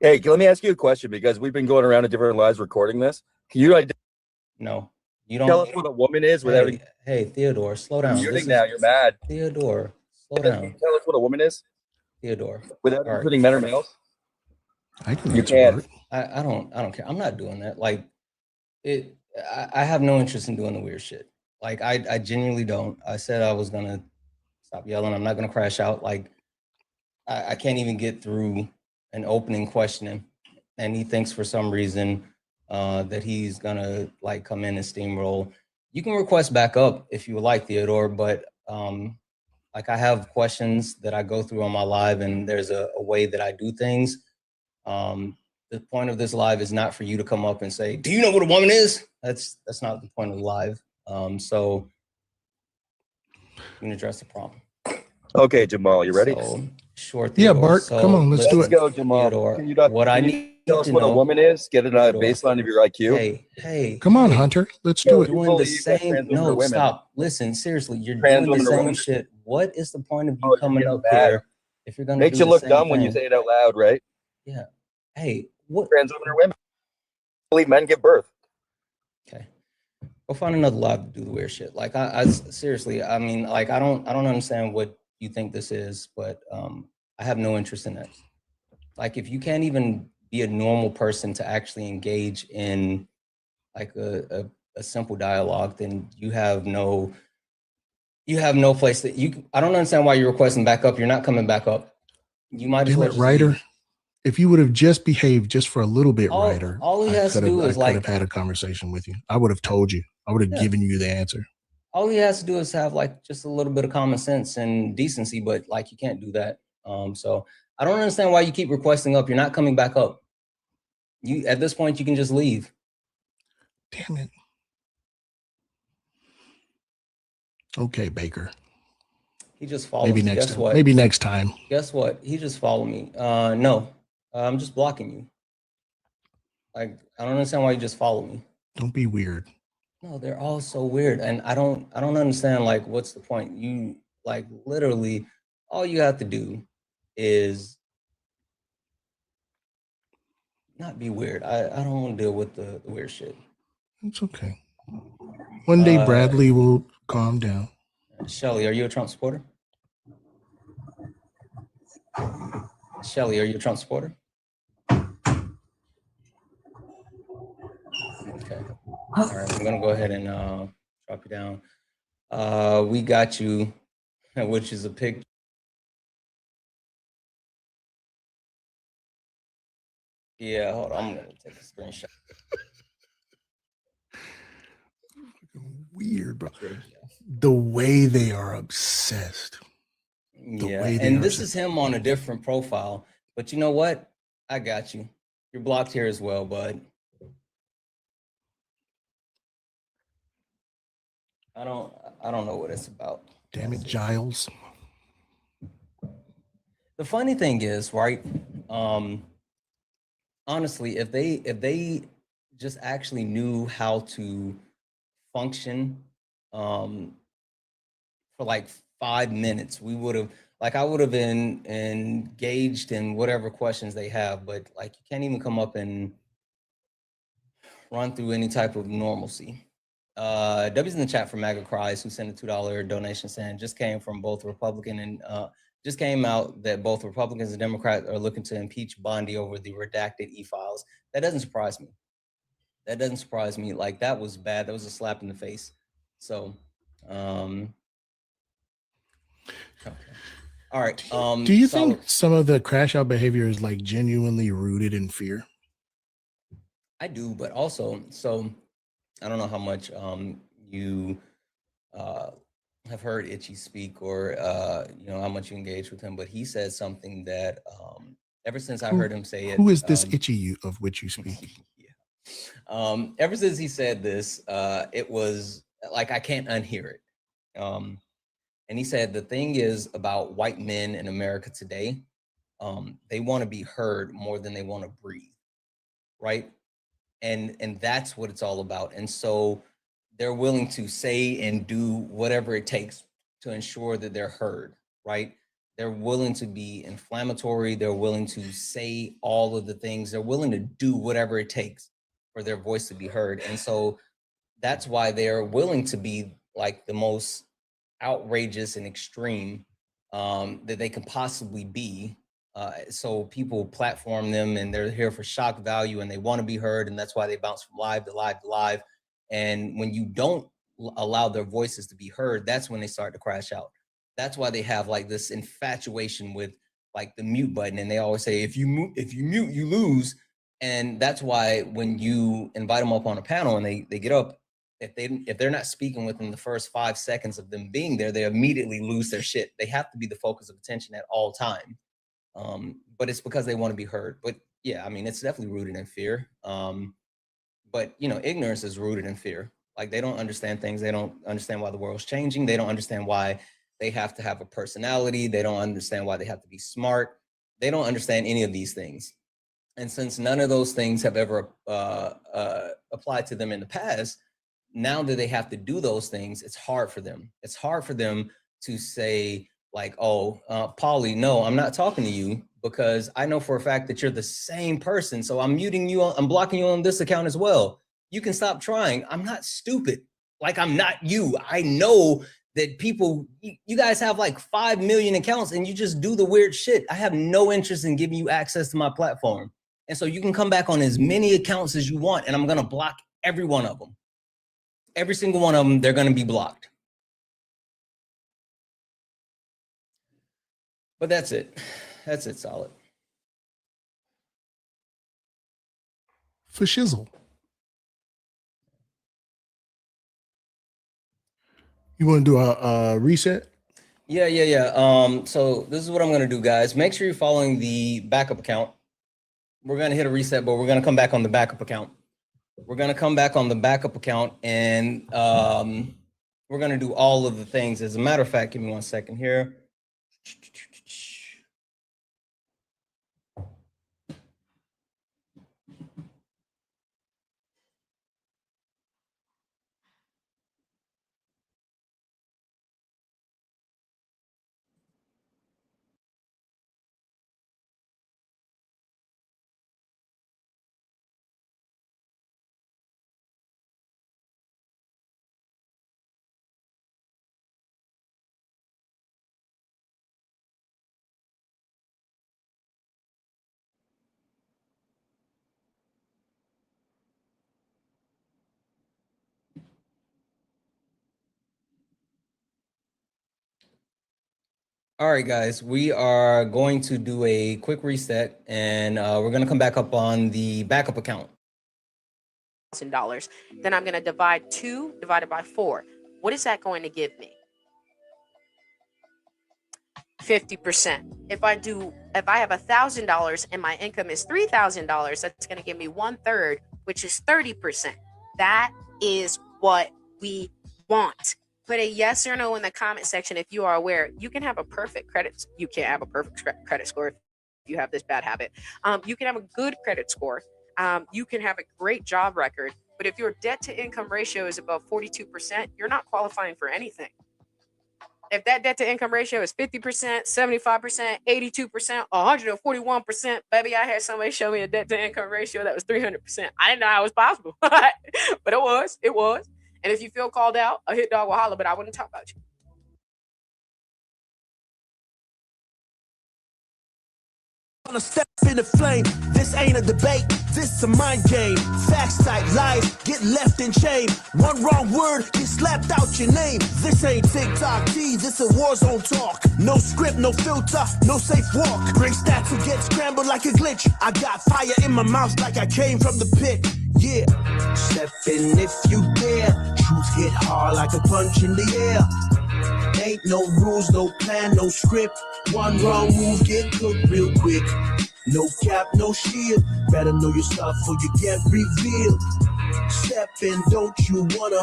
Hey, let me ask you a question because we've been going around to different lives recording this. Can you No, you don't tell us what a woman is without? Hey, Theodore, slow down. You're muting now. You're mad. Theodore, slow Can down. you tell us what a woman is? Theodore, without including men or males. I can. You can't. I don't care. I'm not doing that. Like it. I have no interest in doing the weird shit. Like I genuinely don't. I said I was gonna stop yelling. I'm not gonna crash out. Like I can't even get through an opening questioning, and he thinks for some reason that he's gonna like come in and steamroll. You can request back up if you would like, Theodore, but like I have questions that I go through on my live, and there's a way that I do things. The point of this live is not for you to come up and say, "Do you know what a woman is?" That's not the point of the live. So you can address the problem. Okay, Jamal, you ready? So, sure, Theodore. Yeah, Bart, so, come on, let's do it. Go, Jamal. Theodore, Can you I need tell us what a woman is? Get a baseline of your IQ. Hey, come on, Hunter. Let's do it. Doing the same. No, stop. Listen, seriously, you're doing the same shit. What is the point of you coming up here if you're gonna makes do you look the same dumb when you thing? say it out loud, right? Yeah. Hey, what? Trans women are women. I believe men give birth. Okay. Go find another live to do the weird shit. Like I seriously, I mean, like I don't understand what you think this is, but I have no interest in that. Like if you can't even be a normal person to actually engage in like a simple dialogue, then you have no place that you. I don't understand why you're requesting backup. You're not coming back up. You might as well just Ryder. leave. If you would have just behaved just for a little bit, Ryder, all he has to do is I could have had a conversation with you. I would have told you. I would have given you the answer. All he has to do is have like just a little bit of common sense and decency, but like you can't do that. So I don't understand why you keep requesting up. You're not coming back up. You at this point you can just leave. Damn it. Okay, Baker. He just followed me. Maybe next time. What? Maybe next time. Guess what? He just followed me. No, I'm just blocking you. Like I don't understand why you just follow me. Don't be weird. No, they're all so weird, and I don't understand. Like, what's the point? You like literally, all you have to do is not be weird. I don't want to deal with the weird shit. It's okay. One day Bradley will calm down. Shelly, are you a Trump supporter? Shelly, are you a Trump supporter? Okay. All right, I'm gonna go ahead and drop you down. We got you, which is a picture. Yeah, hold on, I'm gonna take a screenshot. Weird, bro. The way they are obsessed. Yeah, and this is him on a different profile. But you know what? I got you. You're blocked here as well, bud. I don't know what it's about. Damn it, Giles. The funny thing is, right? Honestly, if they just actually knew how to function for like 5 minutes, we would have I would have been engaged in whatever questions they have, but like you can't even come up and run through any type of normalcy. W's in the chat for MAGA Cries, who sent a $2 donation saying just came from both Republican and just came out that both Republicans and Democrats are looking to impeach Bondi over the redacted e-files. That doesn't surprise me. That doesn't surprise me. Like, that was bad. That was a slap in the face. So, okay. All right. Do you think some of the crash out behavior is like genuinely rooted in fear? I do, but also, so I don't know how much you have heard Itchy speak, or you know, how much you engage with him, but he said something that ever since I heard him say it. Who is this Itchy of which you speak? Ever since he said this, it was like I can't unhear it. And he said the thing is about white men in America today, they want to be heard more than they want to breathe, right? And that's what it's all about. And so they're willing to say and do whatever it takes to ensure that they're heard, right? They're willing to be inflammatory. They're willing to say all of the things. They're willing to do whatever it takes for their voice to be heard. And so that's why they're willing to be like the most outrageous and extreme that they can possibly be. So people platform them, and they're here for shock value, and they want to be heard, and that's why they bounce from live to live to live. And when you don't allow their voices to be heard, that's when they start to crash out. That's why they have like this infatuation with like the mute button, and they always say, if you mute, you lose. And that's why when you invite them up on a panel and they get up, if they're not speaking within the first 5 seconds of them being there, they immediately lose their shit. They have to be the focus of attention at all times. But it's because they want to be heard. But yeah, I mean, it's definitely rooted in fear. But you know, ignorance is rooted in fear. Like, they don't understand things. They don't understand why the world's changing. They don't understand why they have to have a personality. They don't understand why they have to be smart. They don't understand any of these things. And since none of those things have ever applied to them in the past, now that they have to do those things, it's hard for them. It's hard for them to say like, oh, Paulie, no, I'm not talking to you because I know for a fact that you're the same person. So I'm muting you. I'm blocking you on this account as well. You can stop trying. I'm not stupid. Like, I'm not you. I know that people, you guys have like 5 million accounts and you just do the weird shit. I have no interest in giving you access to my platform. And so you can come back on as many accounts as you want, and I'm going to block every one of them. Every single one of them, they're going to be blocked. But that's it. That's it, solid. For shizzle. You want to do a reset? Yeah. So this is what I'm going to do, guys. Make sure you're following the backup account. We're going to hit a reset, but we're going to come back on the backup account. We're going to come back on the backup account, and we're going to do all of the things. As a matter of fact, give me 1 second here. All right, guys, we are going to do a quick reset, and we're going to come back up on the backup account. $1,000. Then I'm going to divide 2 divided by 4. What is that going to give me? 50%. If I have $1,000 and my income is $3,000, that's going to give me 1/3, which is 30%. That is what we want. Put a yes or no in the comment section if you are aware. You can have a perfect credit. You can't have a perfect credit score if you have this bad habit. You can have a good credit score. You can have a great job record. But if your debt to income ratio is above 42%, you're not qualifying for anything. If that debt to income ratio is 50%, 75%, 82%, 141%, baby, I had somebody show me a debt to income ratio that was 300%. I didn't know how it was possible, but it was. And if you feel called out, a hit dog will holler, but I wouldn't talk about you. Wanna step in the flame? This ain't a debate, this a mind game. Facts type lies get left in chain. One wrong word get slapped out your name. This ain't TikTok T, this a war zone talk. No script, no filter, no safe walk. Bring stats and get scrambled like a glitch. I got fire in my mouth like I came from the pit. Yeah, step in if you dare. Truth hit hard like a punch in the air. Ain't no rules, no plan, no script. One wrong move, get cooked real quick. No cap, no shield. Better know your stuff or you get revealed. Step in, don't you wanna?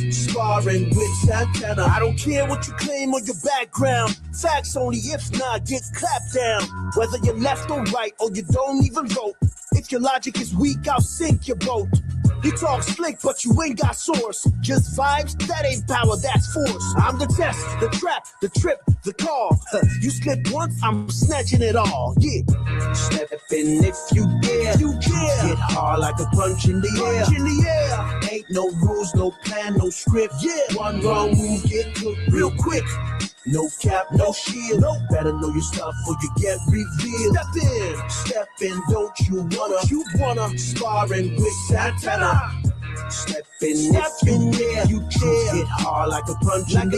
Sparring with Santana. I don't care what you claim or your background. Facts only, if not, get clapped down. Whether you're left or right or you don't even vote. If your logic is weak, I'll sink your boat. You talk slick, but you ain't got source. Just vibes, that ain't power, that's force. I'm the test, the trap, the trip, the call. You slip once, I'm snatching it all. Yeah. Step in if you dare. You dare. Get hard like a punch in the air. Ain't no rules, no plan, no script. Yeah. One wrong move, get cooked real quick. No cap, no shield. No. Better know your stuff or you get revealed. Step in, don't you wanna? Sparring with Santana. Step in if you dare. You dare. Get hard like a punch in the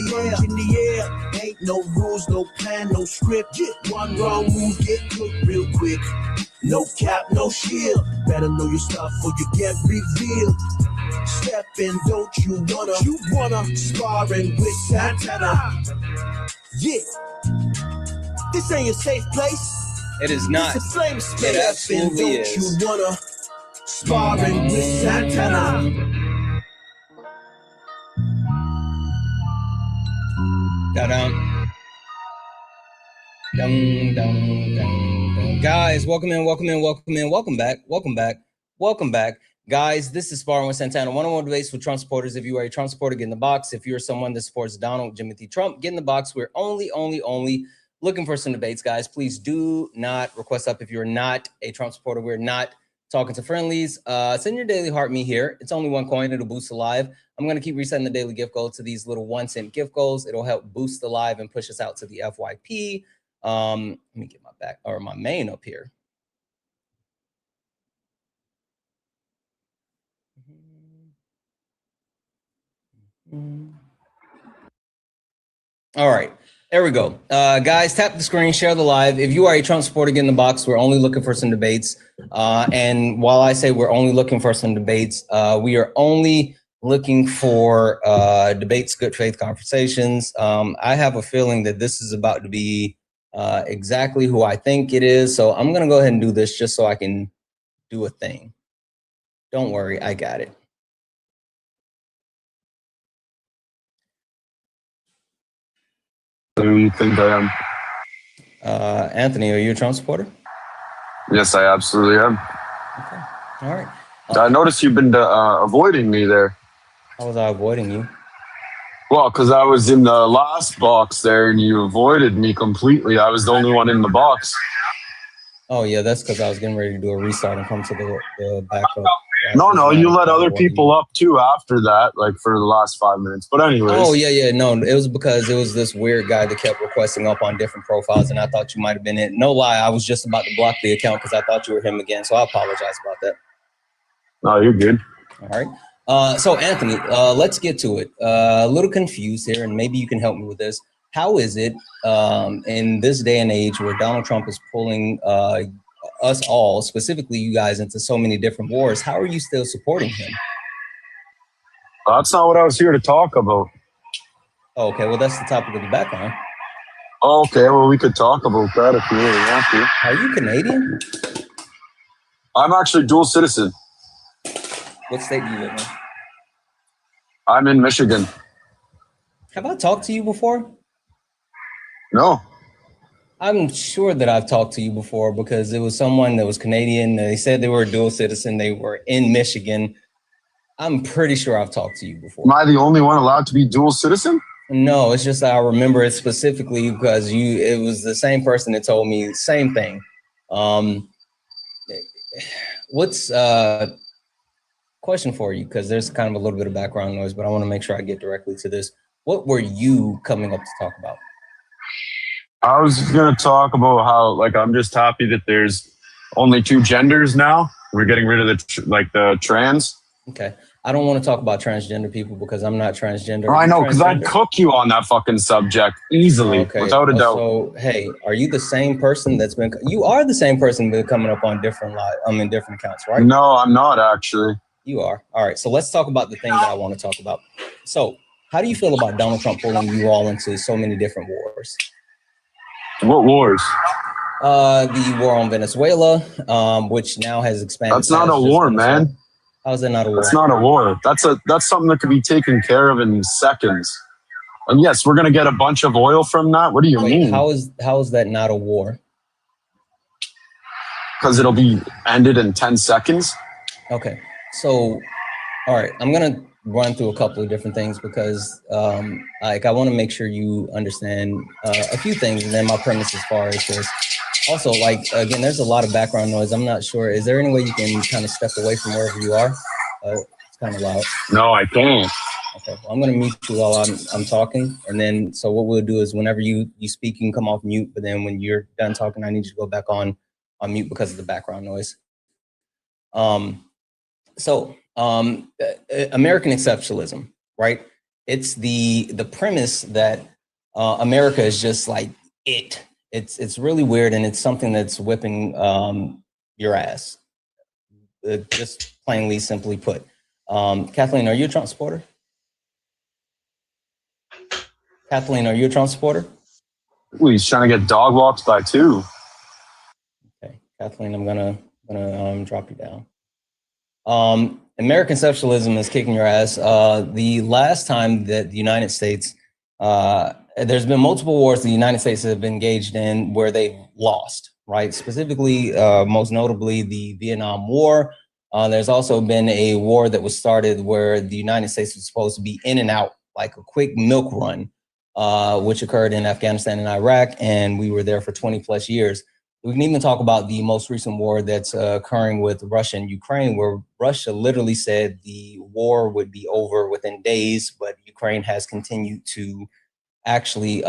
air. Ain't no rules, no plan, no script. One wrong move, get cooked real quick. No cap, no shield. Better know your stuff or you get revealed. Step in, don't you wanna? Sparring with Santana. Yeah, this ain't a safe place. It is not. It's a flame space. It absolutely is. is. Don't you wanna? Sparring with Santana. Da-dum. Dum, dum, dum, dum. Guys, welcome in. Welcome back. Guys, this is Sparring with Santana. One-on-one debates with Trump supporters. If you are a Trump supporter, get in the box. If you're someone that supports Donald Jimothy Trump, get in the box. We're only looking for some debates, guys. Please do not request up if you're not a Trump supporter. We're not talking to friendlies. Send your daily heart me here. It's only 1 coin. It'll boost the live. I'm going to keep resetting the daily gift goal to these little 1-cent gift goals. It'll help boost the live and push us out to the FYP. Let me get my main up here. All right, there we go. Guys, tap the screen, share the live. If you are a Trump supporter, get in the box. We're only looking for some debates. And while I say we're only looking for some debates, we are only looking for debates, good faith conversations. I have a feeling that this is about to be exactly who I think it is. So I'm going to go ahead and do this just so I can do a thing. Don't worry, I got it. Who do you think I am? Anthony, are you a Trump supporter? Yes, I absolutely am. Okay. All right. I noticed you've been avoiding me there. How was I avoiding you? Well, because I was in the last box there and you avoided me completely. I was the only one in the box. Oh, yeah, that's because I was getting ready to do a restart and come to the backup. No, you let other people up too after that, like for the last 5 minutes. But anyways. Oh, yeah. No, it was because it was this weird guy that kept requesting up on different profiles, and I thought you might have been it. No lie, I was just about to block the account because I thought you were him again, so I apologize about that. No, you're good. All right. So, Anthony, let's get to it. A little confused here, and maybe you can help me with this. How is it in this day and age where Donald Trump is pulling us all, specifically you guys, into so many different wars? How are you still supporting him? That's not what I was here to talk about. Oh, okay, well, that's the topic of the background. Okay, well, we could talk about that if you really want to. Are you Canadian? I'm actually dual citizen. What state do you live in? I'm in Michigan. Have I talked to you before? No. I'm sure that I've talked to you before because it was someone that was Canadian. They said they were a dual citizen. They were in Michigan. I'm pretty sure I've talked to you before. Am I the only one allowed to be dual citizen? No, it's just I remember it specifically because it was the same person that told me the same thing. What's question for you, because there's kind of a little bit of background noise, but I want to make sure I get directly to this. What were you coming up to talk about? I was going to talk about how, like, I'm just happy that there's only 2 genders now. We're getting rid of the trans. Okay. I don't want to talk about transgender people because I'm not transgender. I know, because I'd cook you on that fucking subject easily, without a doubt. So, hey, are you the same person that's been? You are the same person been coming up on different different accounts, right? No, I'm not actually. You are. All right. So let's talk about the thing that I want to talk about. So, how do you feel about Donald Trump pulling you all into so many different wars? What wars? The war on Venezuela, which now has expanded. That's not a war, man. How is that not a war? That's not a war. That's something that could be taken care of in seconds. And yes, we're gonna get a bunch of oil from that. What do you mean? How is that not a war? Because it'll be ended in 10 seconds. Okay. So, all right, I'm gonna run through a couple of different things because, like, I want to make sure you understand a few things, and then my premise as far as this. Also, like, again, there's a lot of background noise. I'm not sure. Is there any way you can kind of step away from wherever you are? It's kind of loud. No, I can't. Okay. Well, I'm gonna mute you while I'm talking, and then so what we'll do is whenever you speak, you can come off mute. But then when you're done talking, I need you to go back on mute because of the background noise. American exceptionalism, right? It's the premise that America is just like it. It's really weird, and it's something that's whipping your ass. Just plainly, simply put. Kathleen, are you a Trump supporter? Kathleen, are you a Trump supporter? Ooh, he's trying to get dog walked by 2. Okay, Kathleen, I'm gonna drop you down. American exceptionalism is kicking your ass. The last time that the United States, there's been multiple wars the United States have been engaged in where they've lost, right? Specifically, most notably, the Vietnam War. There's also been a war that was started where the United States was supposed to be in and out, like a quick milk run, which occurred in Afghanistan and Iraq, and we were there for 20 plus years. We can even talk about the most recent war that's occurring with Russia and Ukraine, where Russia literally said the war would be over within days, but Ukraine has continued to actually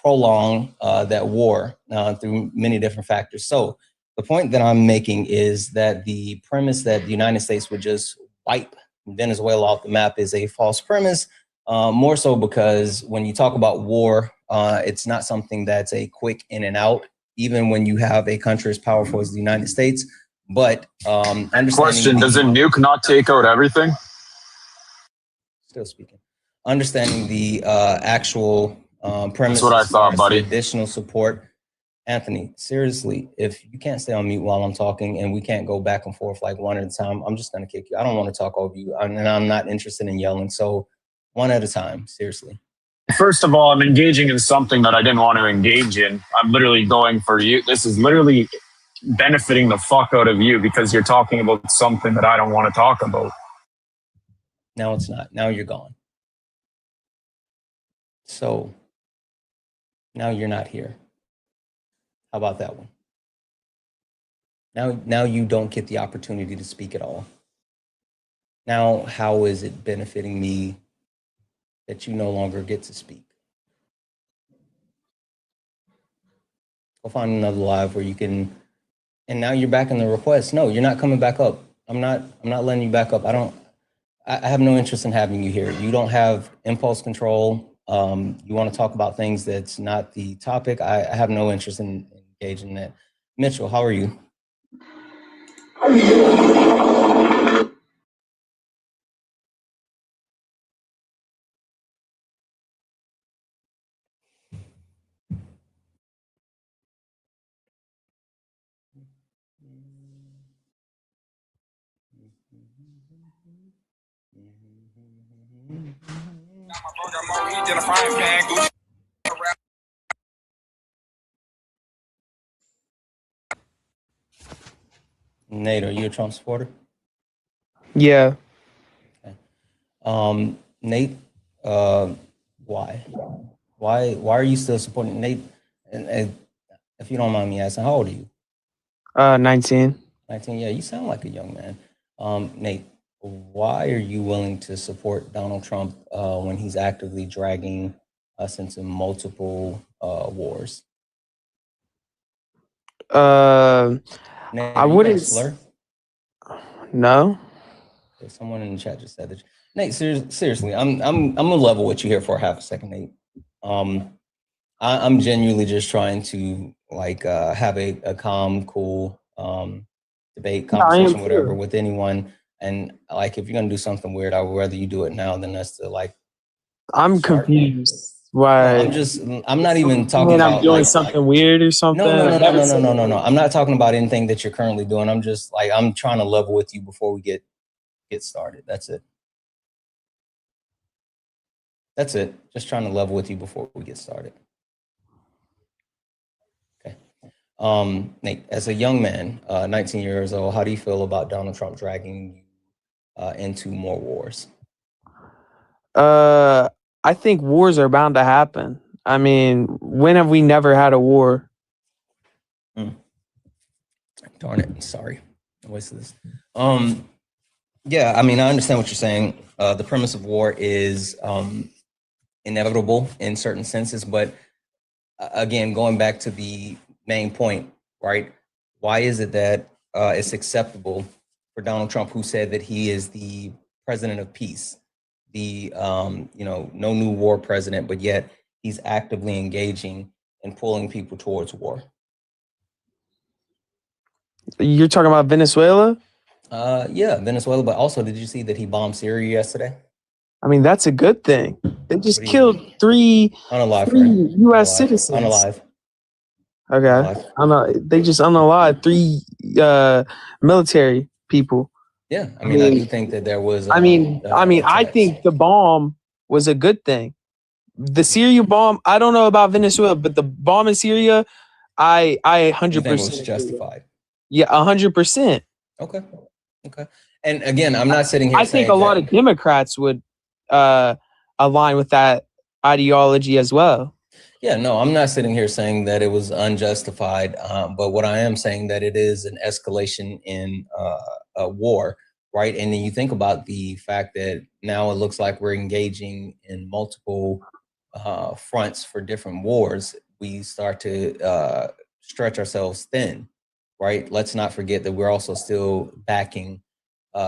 prolong that war through many different factors. So the point that I'm making is that the premise that the United States would just wipe Venezuela off the map is a false premise, more so because when you talk about war, it's not something that's a quick in and out, even when you have a country as powerful as the United States. But Question, does a nuke not take out everything? Still speaking. Understanding the actual premise. That's what I thought, buddy. Additional support. Anthony, seriously, if you can't stay on mute while I'm talking and we can't go back and forth like one at a time, I'm just going to kick you. I don't want to talk over you, and I'm not interested in yelling. So one at a time, seriously. First of all, I'm engaging in something that I didn't want to engage in. I'm literally going for you. This is literally benefiting the fuck out of you because you're talking about something that I don't want to talk about. Now it's not. Now you're gone. So now you're not here. How about that one? Now you don't get the opportunity to speak at all. Now, how is it benefiting me that you no longer get to speak? Go find another live where you can, and now you're back in the request. No, you're not coming back up. I'm not letting you back up. I have no interest in having you here. You don't have impulse control. You want to talk about things that's not the topic. I have no interest in engaging in that. Mitchell, how are you? Nate, are you a Trump supporter? Yeah. Okay. Nate, why? Why are you still supporting Nate? And if you don't mind me asking, how old are you? 19. 19, yeah, you sound like a young man. Nate, why are you willing to support Donald Trump when he's actively dragging us into multiple wars? Nate, I are you wouldn't. gonna slur? No. Someone in the chat just said that. Nate, seriously, I'm gonna level with you here for half a second, Nate. I'm genuinely just trying to like have a calm, cool debate, conversation, whatever, with anyone. And like, if you're gonna do something weird, I would rather you do it now than us to like. I'm confused. Why? I'm not even talking about I'm doing like something weird or something. No. I'm not talking about anything that you're currently doing. I'm just like, I'm trying to level with you before we get started. That's it. That's it. Just trying to level with you before we get started. Okay. Nate, as a young man, 19 years old, how do you feel about Donald Trump dragging you into more wars? I think wars are bound to happen. I mean, when have we never had a war? Darn it. Sorry. I wasted this. Yeah, I mean, I understand what you're saying. The premise of war is inevitable in certain senses, but again, going back to the main point, right? Why is it that it's acceptable for Donald Trump, who said that he is the president of peace, the no new war president, but yet he's actively engaging and pulling people towards war? You're talking about Venezuela? Yeah, Venezuela, but also, did you see that he bombed Syria yesterday? I mean, that's a good thing. They just killed three U.S. citizens. Unalive. Okay. They just unalived 3 military people. Yeah, I mean, I do think that there was. I think the bomb was a good thing. The Syria bomb, I don't know about Venezuela, but the bomb in Syria, I 100% was justified. Yeah, 100%. Okay. And again, I'm not sitting here. I think a lot of Democrats would align with that ideology as well. Yeah, no, I'm not sitting here saying that it was unjustified, but what I am saying that it is an escalation in a war, right? And then you think about the fact that now it looks like we're engaging in multiple fronts for different wars. We start to stretch ourselves thin, right? Let's not forget that we're also still backing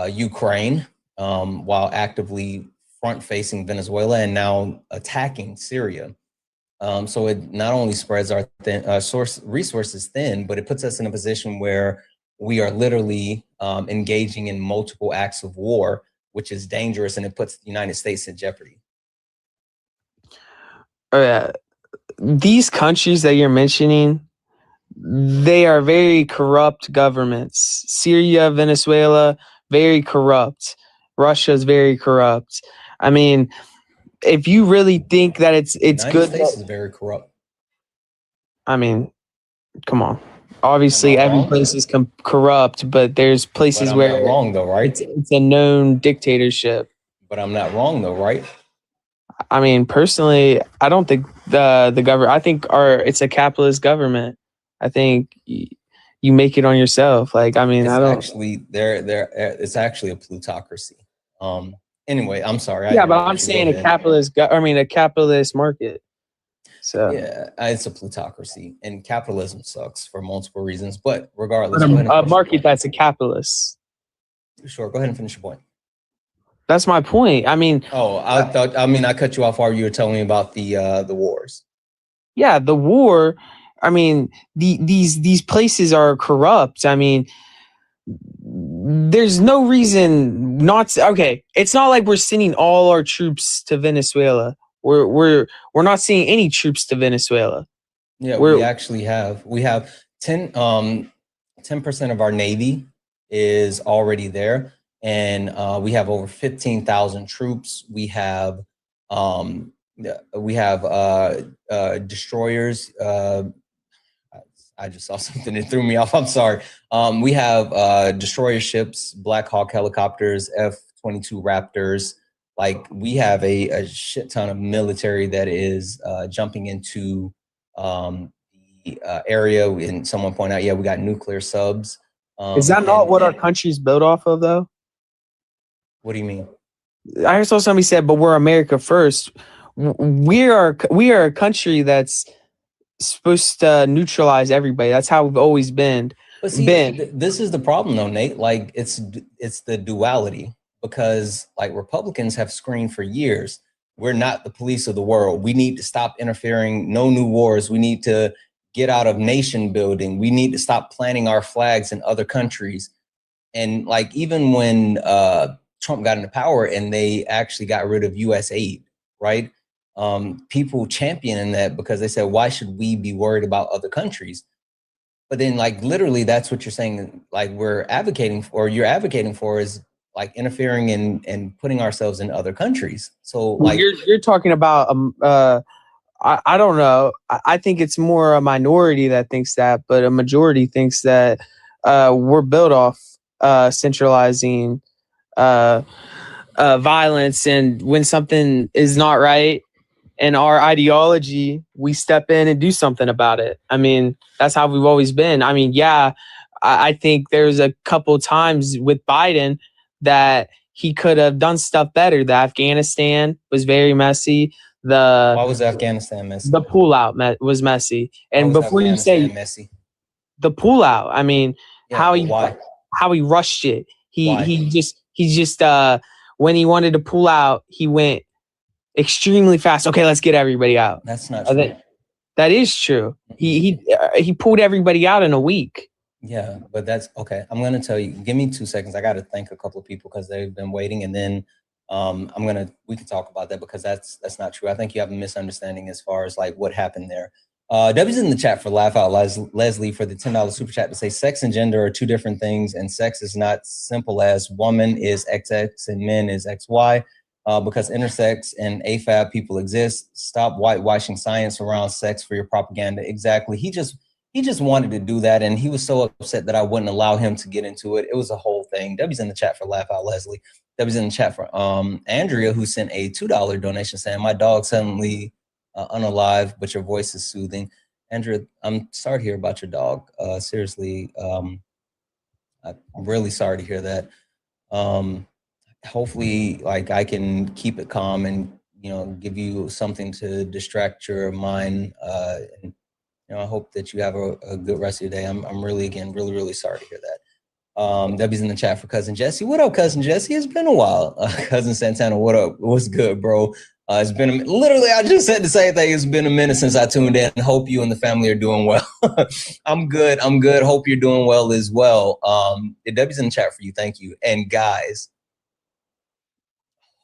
Ukraine while actively front-facing Venezuela and now attacking Syria. So it not only spreads our resources thin, but it puts us in a position where we are literally engaging in multiple acts of war, which is dangerous, and it puts the United States in jeopardy. These countries that you're mentioning, they are very corrupt governments. Syria, Venezuela, very corrupt. Russia is very corrupt. I mean, if you really think that it's United good, States is very corrupt. I mean, come on. Obviously, every place is corrupt, but there's places where I'm not wrong though, right? It's a known dictatorship. But I'm not wrong though, right? I mean, personally, I don't think the government. I think it's a capitalist government. I think you make it on yourself. Like, I mean, it's I don't actually it's actually a plutocracy. Anyway, I'm sorry. Yeah, but I'm saying a capitalist market. So yeah, it's a plutocracy, and capitalism sucks for multiple reasons. But regardless, a market that's a capitalist. Sure, go ahead and finish your point. That's my point. I mean, I cut you off while you were telling me about the wars. Yeah, the war. I mean, these places are corrupt. I mean, there's no reason not to. Okay, it's not like we're sending all our troops to Venezuela. We're not sending any troops to Venezuela. Yeah, we actually have 10% of our Navy is already there, and we have over 15,000 troops. We have destroyers. I just saw something that threw me off. I'm sorry. We have destroyer ships, Black Hawk helicopters, F-22 Raptors. Like, we have a shit ton of military that is jumping into the area. And someone pointed out, yeah, we got nuclear subs. Is that not what our country's built off of, though? What do you mean? I saw somebody said, but we're America first. We are a country that's supposed to neutralize everybody. That's how we've always been. But see, this is the problem though, Nate. Like it's the duality, because like Republicans have screamed for years, we're not the police of the world. We need to stop interfering. No new wars. We need to get out of nation building. We need to stop planting our flags in other countries. And like even when Trump got into power and they actually got rid of U.S. aid, right? People championing that because they said, why should we be worried about other countries? But then like literally that's what you're saying, like we're advocating for, or you're advocating for, is like interfering and putting ourselves in other countries. So like you're talking about I don't know. I think it's more a minority that thinks that, but a majority thinks that we're built off centralizing violence, and when something is not right in our ideology, we step in and do something about it. I mean, that's how we've always been. I mean, yeah, I think there's a couple times with Biden that he could have done stuff better. The Afghanistan was very messy. Why was Afghanistan messy? The pullout was messy. And before you say messy, the pullout, I mean, how he rushed it. He just when he wanted to pull out, he went extremely fast. Okay, let's get everybody out. That's not true. That is true. He pulled everybody out in a week. Yeah, but that's okay. I'm gonna tell you. Give me 2 seconds. I got to thank a couple of people because they've been waiting, and then we can talk about that because that's not true. I think you have a misunderstanding as far as like what happened there. W's in the chat for Laugh Out Leslie for the $10 super chat to say sex and gender are two different things, and sex is not simple as woman is XX and men is XY. Because intersex and AFAB people exist. Stop whitewashing science around sex for your propaganda. Exactly. He just wanted to do that, and he was so upset that I wouldn't allow him to get into it. It was a whole thing. W's in the chat for Laugh Out Leslie. W's in the chat for Andrea, who sent a $2 donation saying, my dog suddenly unalive, but your voice is soothing. Andrea, I'm sorry to hear about your dog. Seriously, I'm really sorry to hear that. Hopefully like I can keep it calm and, you know, give you something to distract your mind. And, you know, I hope that you have a good rest of your day. I'm really, again, really sorry to hear that. Debbie's in the chat for Cousin Jesse. What up, Cousin Jesse? It's been a while. Cousin Santana, what up? What's good, bro? It's been literally, I just said the same thing. It's been a minute since I tuned in. Hope you and the family are doing well. I'm good. Hope you're doing well as well. Debbie's in the chat for you. Thank you. And guys,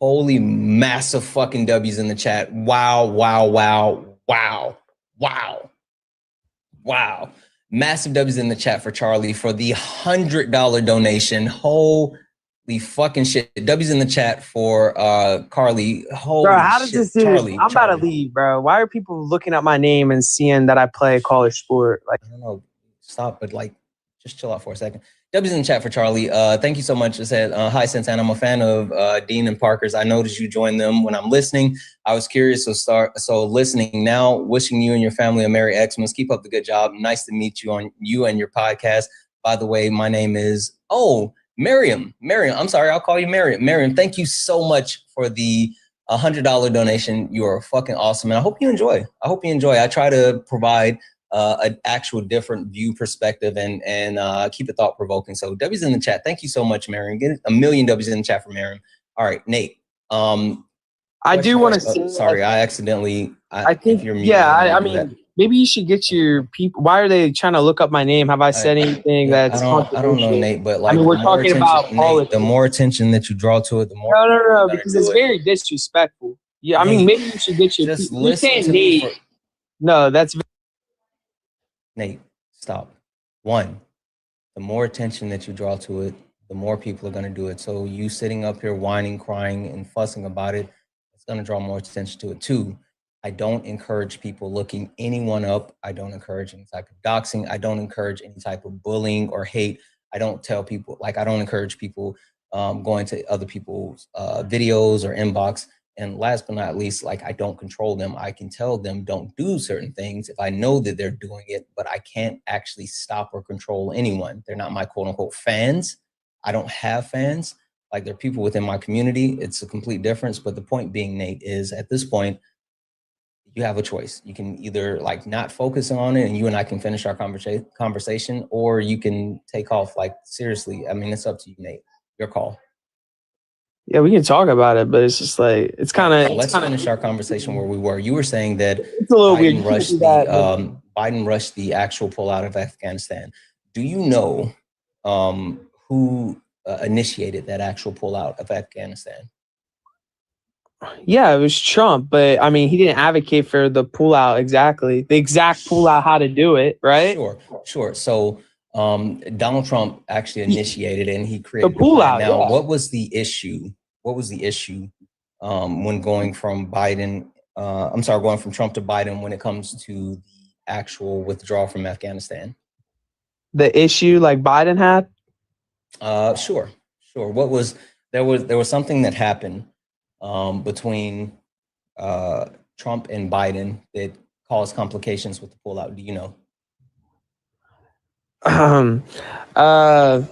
holy massive fucking W's in the chat. Wow. Massive W's in the chat for Charlie for the $100 donation. Holy fucking shit. W's in the chat for Carly. Holy bro, how does shit. this do? Charlie, I'm about to leave, bro. Why are people looking at my name and seeing that I play college sport? Like, I don't know. Stop, but like, just chill out for a second. W's in the chat for Charlie. Thank you so much. I said, hi, Santana. I'm a fan of Dean and Parker's. I noticed you joined them when I'm listening. I was curious, so listening now. Wishing you and your family a Merry Xmas. Keep up the good job. Nice to meet you on you and your podcast. By the way, my name is Miriam. I'm sorry, I'll call you Miriam. Miriam, thank you so much for the $100 donation. You are fucking awesome, and I hope you enjoy. I try to provide an actual different view perspective and keep it thought provoking. So W's in the chat. Thank you so much, Marion. Get a million W's in the chat for Marion. All right, Nate. I do want to say. Sorry, I accidentally. I think. I mean, maybe you should get your people. Why are they trying to look up my name? Have I said anything that's? I don't know, Nate. But like, I mean, we're talking about Nate, the more attention that you draw to it, the more. No, because it's very disrespectful. Yeah, I mean, maybe you should get your. Just people. listen to me. No, that's. Nate, stop. One, the more attention that you draw to it, the more people are going to do it. So you sitting up here whining, crying, and fussing about it, it's going to draw more attention to it. Two, I don't encourage people looking anyone up. I don't encourage any type of doxing. I don't encourage any type of bullying or hate. I don't tell people, like, I don't encourage people going to other people's videos or inbox. And last but not least, like, I don't control them. I can tell them don't do certain things if I know that they're doing it, but I can't actually stop or control anyone. They're not my quote unquote fans. I don't have fans. Like, they're people within my community. It's a complete difference. But the point being, Nate, is at this point, you have a choice. You can either like not focus on it and you and I can finish our conversation, or you can take off. Like, seriously, I mean, it's up to you, Nate. Your call. Yeah, we can talk about it, but it's just like, it's kind of. So let's finish our conversation where we were. You were saying that it's a little weird. Biden rushed the actual pullout of Afghanistan. Do you know who initiated that actual pullout of Afghanistan? Yeah, it was Trump, but I mean, he didn't advocate for the pullout exactly. The exact pullout, how to do it, right? Sure. So Donald Trump actually initiated it, and he created the pullout. Now, yeah. what was the issue? What was the issue when going from Biden? Going from Trump to Biden when it comes to the actual withdrawal from Afghanistan? The issue like Biden had? Sure. What was there was something that happened between Trump and Biden that caused complications with the pullout. Do you know? I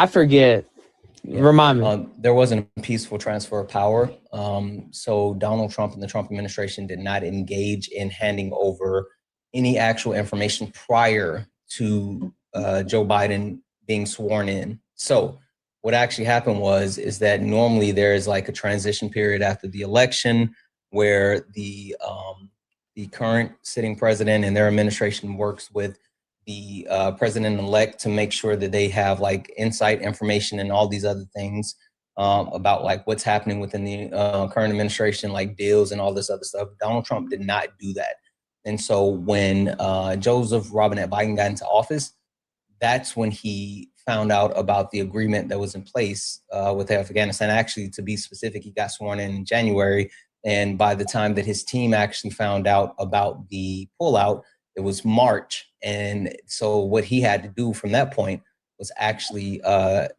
forget. Yeah. Remind me. There wasn't a peaceful transfer of power. So Donald Trump and the Trump administration did not engage in handing over any actual information prior to Joe Biden being sworn in. So what actually happened is that normally there is like a transition period after the election where the current sitting president and their administration works with the president-elect to make sure that they have like insight information and all these other things about like what's happening within the current administration, like deals and all this other stuff. Donald Trump did not do that. And so when Joseph Robinette Biden got into office, that's when he found out about the agreement that was in place with Afghanistan. Actually, to be specific, he got sworn in January. And by the time that his team actually found out about the pullout, it was March. And so what he had to do from that point was actually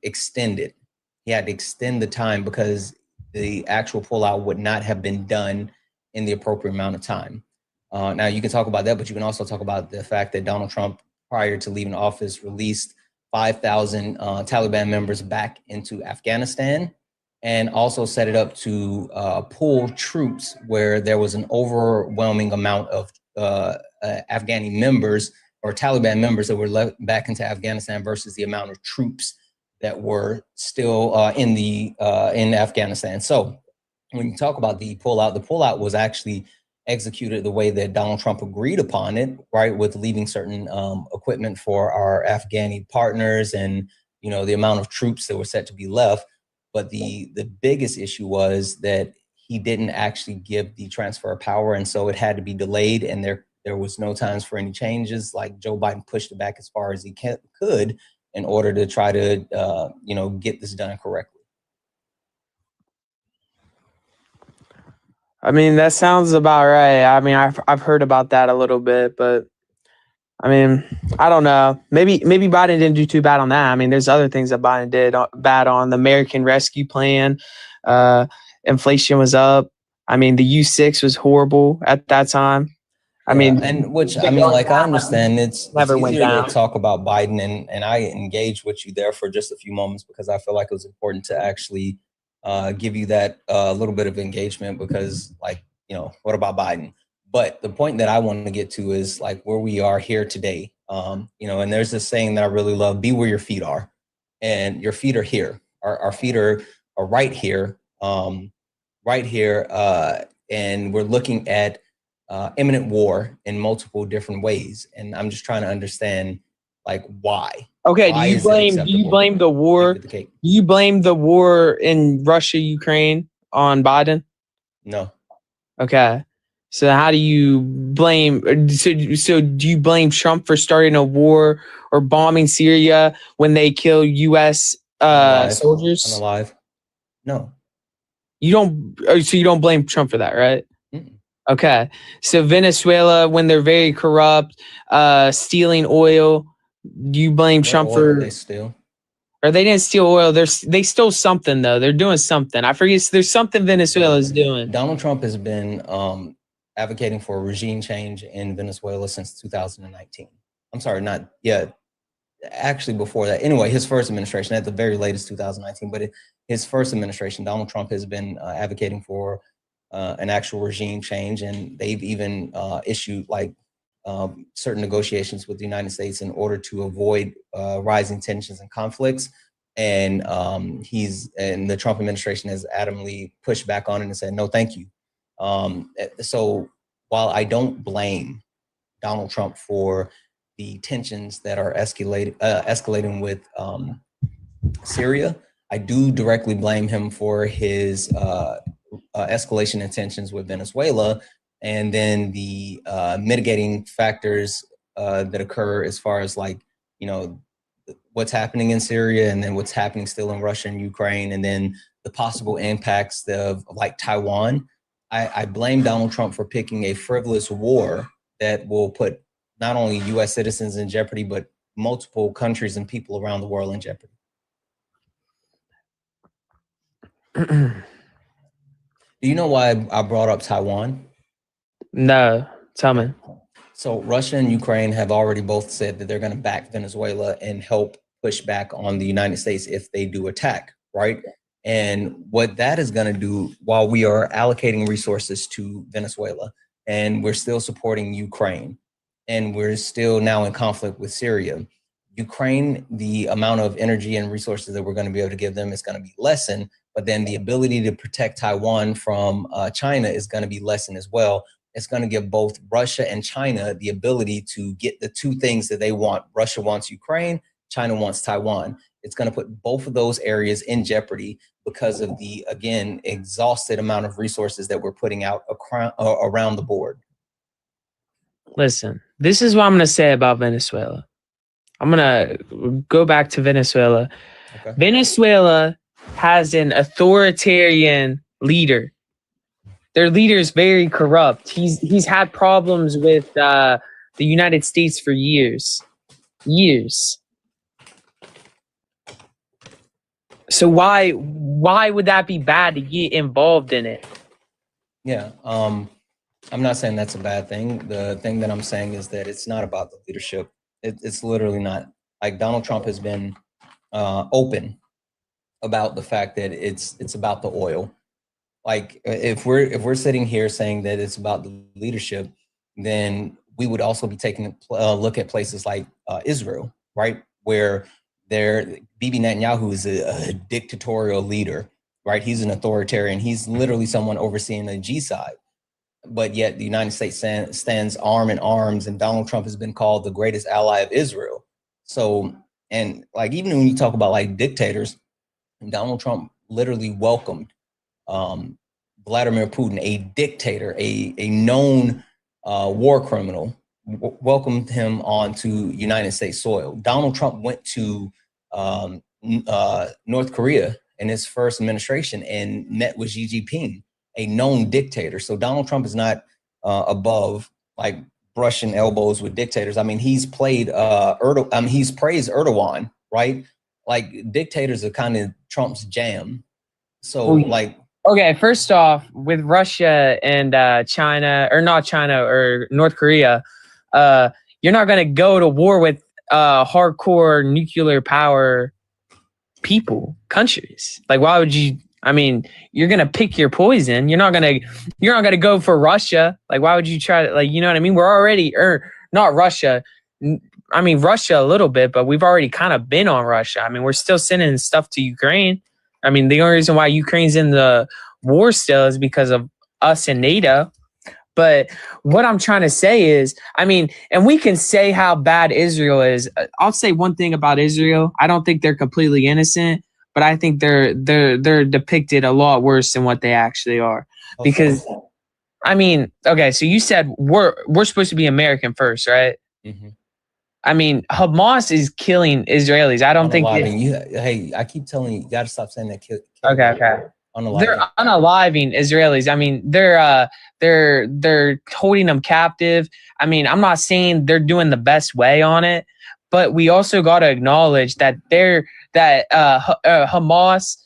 extend it. He had to extend the time because the actual pullout would not have been done in the appropriate amount of time. Now, you can talk about that, but you can also talk about the fact that Donald Trump, prior to leaving office, released 5,000 Taliban members back into Afghanistan, and also set it up to pull troops where there was an overwhelming amount of Afghani members or Taliban members that were left back into Afghanistan versus the amount of troops that were still in Afghanistan. So when you talk about the pullout was actually executed the way that Donald Trump agreed upon it, right, with leaving certain equipment for our Afghani partners and, you know, the amount of troops that were set to be left. But the biggest issue was that he didn't actually give the transfer of power, and so it had to be delayed, and there was no times for any changes. Like Joe Biden pushed it back as far as he could in order to try to get this done correctly. I mean, that sounds about right. I mean, I've heard about that a little bit, but I mean, I don't know. Maybe Biden didn't do too bad on that. I mean, there's other things that Biden did bad on. The American Rescue Plan. Inflation was up. I mean, the U6 was horrible at that time. I mean, and which I mean, like I understand it's easier to talk about Biden, and I engaged with you there for just a few moments because I feel like it was important to actually give you that little bit of engagement because, like, you know, what about Biden? But the point that I want to get to is like where we are here today. You know, and there's this saying that I really love: "Be where your feet are," and your feet are here. Our feet are right here, right here, and we're looking at imminent war in multiple different ways, and I'm just trying to understand like why. Okay, do you blame the war? Do you blame the war in Russia, Ukraine on Biden? No. Okay. So how do you blame? So do you blame Trump for starting a war or bombing Syria when they kill U.S. soldiers? Unalive. No. You don't. So you don't blame Trump for that, right? Mm-mm. Okay. So Venezuela, when they're very corrupt, stealing oil, do you blame Trump for? They steal. Or they didn't steal oil. They stole something though. They're doing something. I forget. There's something Venezuela is doing. Donald Trump has been advocating for a regime change in Venezuela since 2019. I'm sorry, not yet. Actually, before that. Anyway, his first administration, at the very latest 2019, but his first administration, Donald Trump has been advocating for an actual regime change, and they've even issued like certain negotiations with the United States in order to avoid rising tensions and conflicts. And the Trump administration has adamantly pushed back on it and said, no, thank you. So while I don't blame Donald Trump for the tensions that are escalating with Syria, I do directly blame him for his escalation in tensions with Venezuela, and then the mitigating factors that occur as far as like, what's happening in Syria, and then what's happening still in Russia and Ukraine, and then the possible impacts of like Taiwan. I blame Donald Trump for picking a frivolous war that will put not only US citizens in jeopardy, but multiple countries and people around the world in jeopardy. Do you know why I brought up Taiwan? No, tell me. So Russia and Ukraine have already both said that they're going to back Venezuela and help push back on the United States if they do attack, right? And what that is going to do, while we are allocating resources to Venezuela and we're still supporting Ukraine and we're still now in conflict with Syria, Ukraine, the amount of energy and resources that we're going to be able to give them is going to be lessened, but then the ability to protect Taiwan from China is going to be lessened as well. It's going to give both Russia and China the ability to get the two things that they want. Russia wants Ukraine, China wants Taiwan. It's going to put both of those areas in jeopardy because of the, again, exhausted amount of resources that we're putting out around the board. Listen, this is what I'm going to say about Venezuela. I'm going to go back to Venezuela. Okay. Venezuela has an authoritarian leader. Their leader is very corrupt. He's had problems with the United States for years. So why would that be bad to get involved in it? Yeah, I'm not saying that's a bad thing. The thing that I'm saying is that it's not about the leadership. It's literally not. Like Donald Trump has been open about the fact that it's about the oil. Like if we're sitting here saying that it's about the leadership, then we would also be taking a look at places like Israel, right? Where Bibi Netanyahu is a dictatorial leader, right? He's an authoritarian. He's literally someone overseeing the G-side. But yet the United States stands arm in arms, and Donald Trump has been called the greatest ally of Israel. So, and like even when you talk about like dictators, Donald Trump literally welcomed Vladimir Putin, a dictator, a known war criminal, welcomed him onto United States soil. Donald Trump went to North Korea in his first administration and met with Xi Jinping, a known dictator. So Donald Trump is not above like brushing elbows with dictators. I mean, he's played he's praised Erdogan, right? Like dictators are kind of Trump's jam. So like. Okay, first off, with Russia and China, or not China, or North Korea, you're not going to go to war with hardcore nuclear power countries. Like, why would you? I mean, you're going to pick your poison. You're not going to go for Russia. Like, why would you try to, like, you know what I mean? We're already, not Russia. I mean, Russia a little bit, but we've already kind of been on Russia. I mean, we're still sending stuff to Ukraine. I mean, the only reason why Ukraine's in the war still is because of us and NATO. But what I'm trying to say is, I mean, and we can say how bad Israel is. I'll say one thing about Israel. I don't think they're completely innocent, but I think they're depicted a lot worse than what they actually are. Because, I mean, okay, so you said we're supposed to be American first, right? Mm-hmm. I mean, Hamas is killing Israelis. I don't think hey, I keep telling you, you got to stop saying that. Okay. They're unaliving Israelis. I mean, they're holding them captive. I mean, I'm not saying they're doing the best way on it, but we also got to acknowledge that Hamas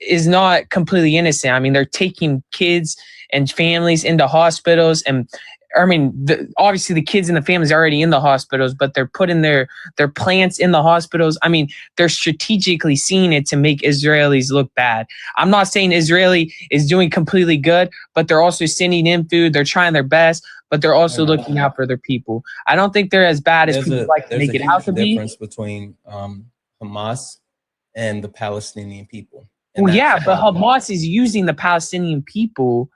is not completely innocent. I mean, they're taking kids and families into hospitals, and I mean, obviously the kids and the families are already in the hospitals, but they're putting their plants in the hospitals. I mean, they're strategically seeing it to make Israelis look bad. I'm not saying Israeli is doing completely good, but they're also sending in food. They're trying their best, but they're also looking out for their people. I don't think they're as bad as people like to make it out to be. There's a huge difference between Hamas and the Palestinian people. Well, yeah, but Hamas is using the Palestinian people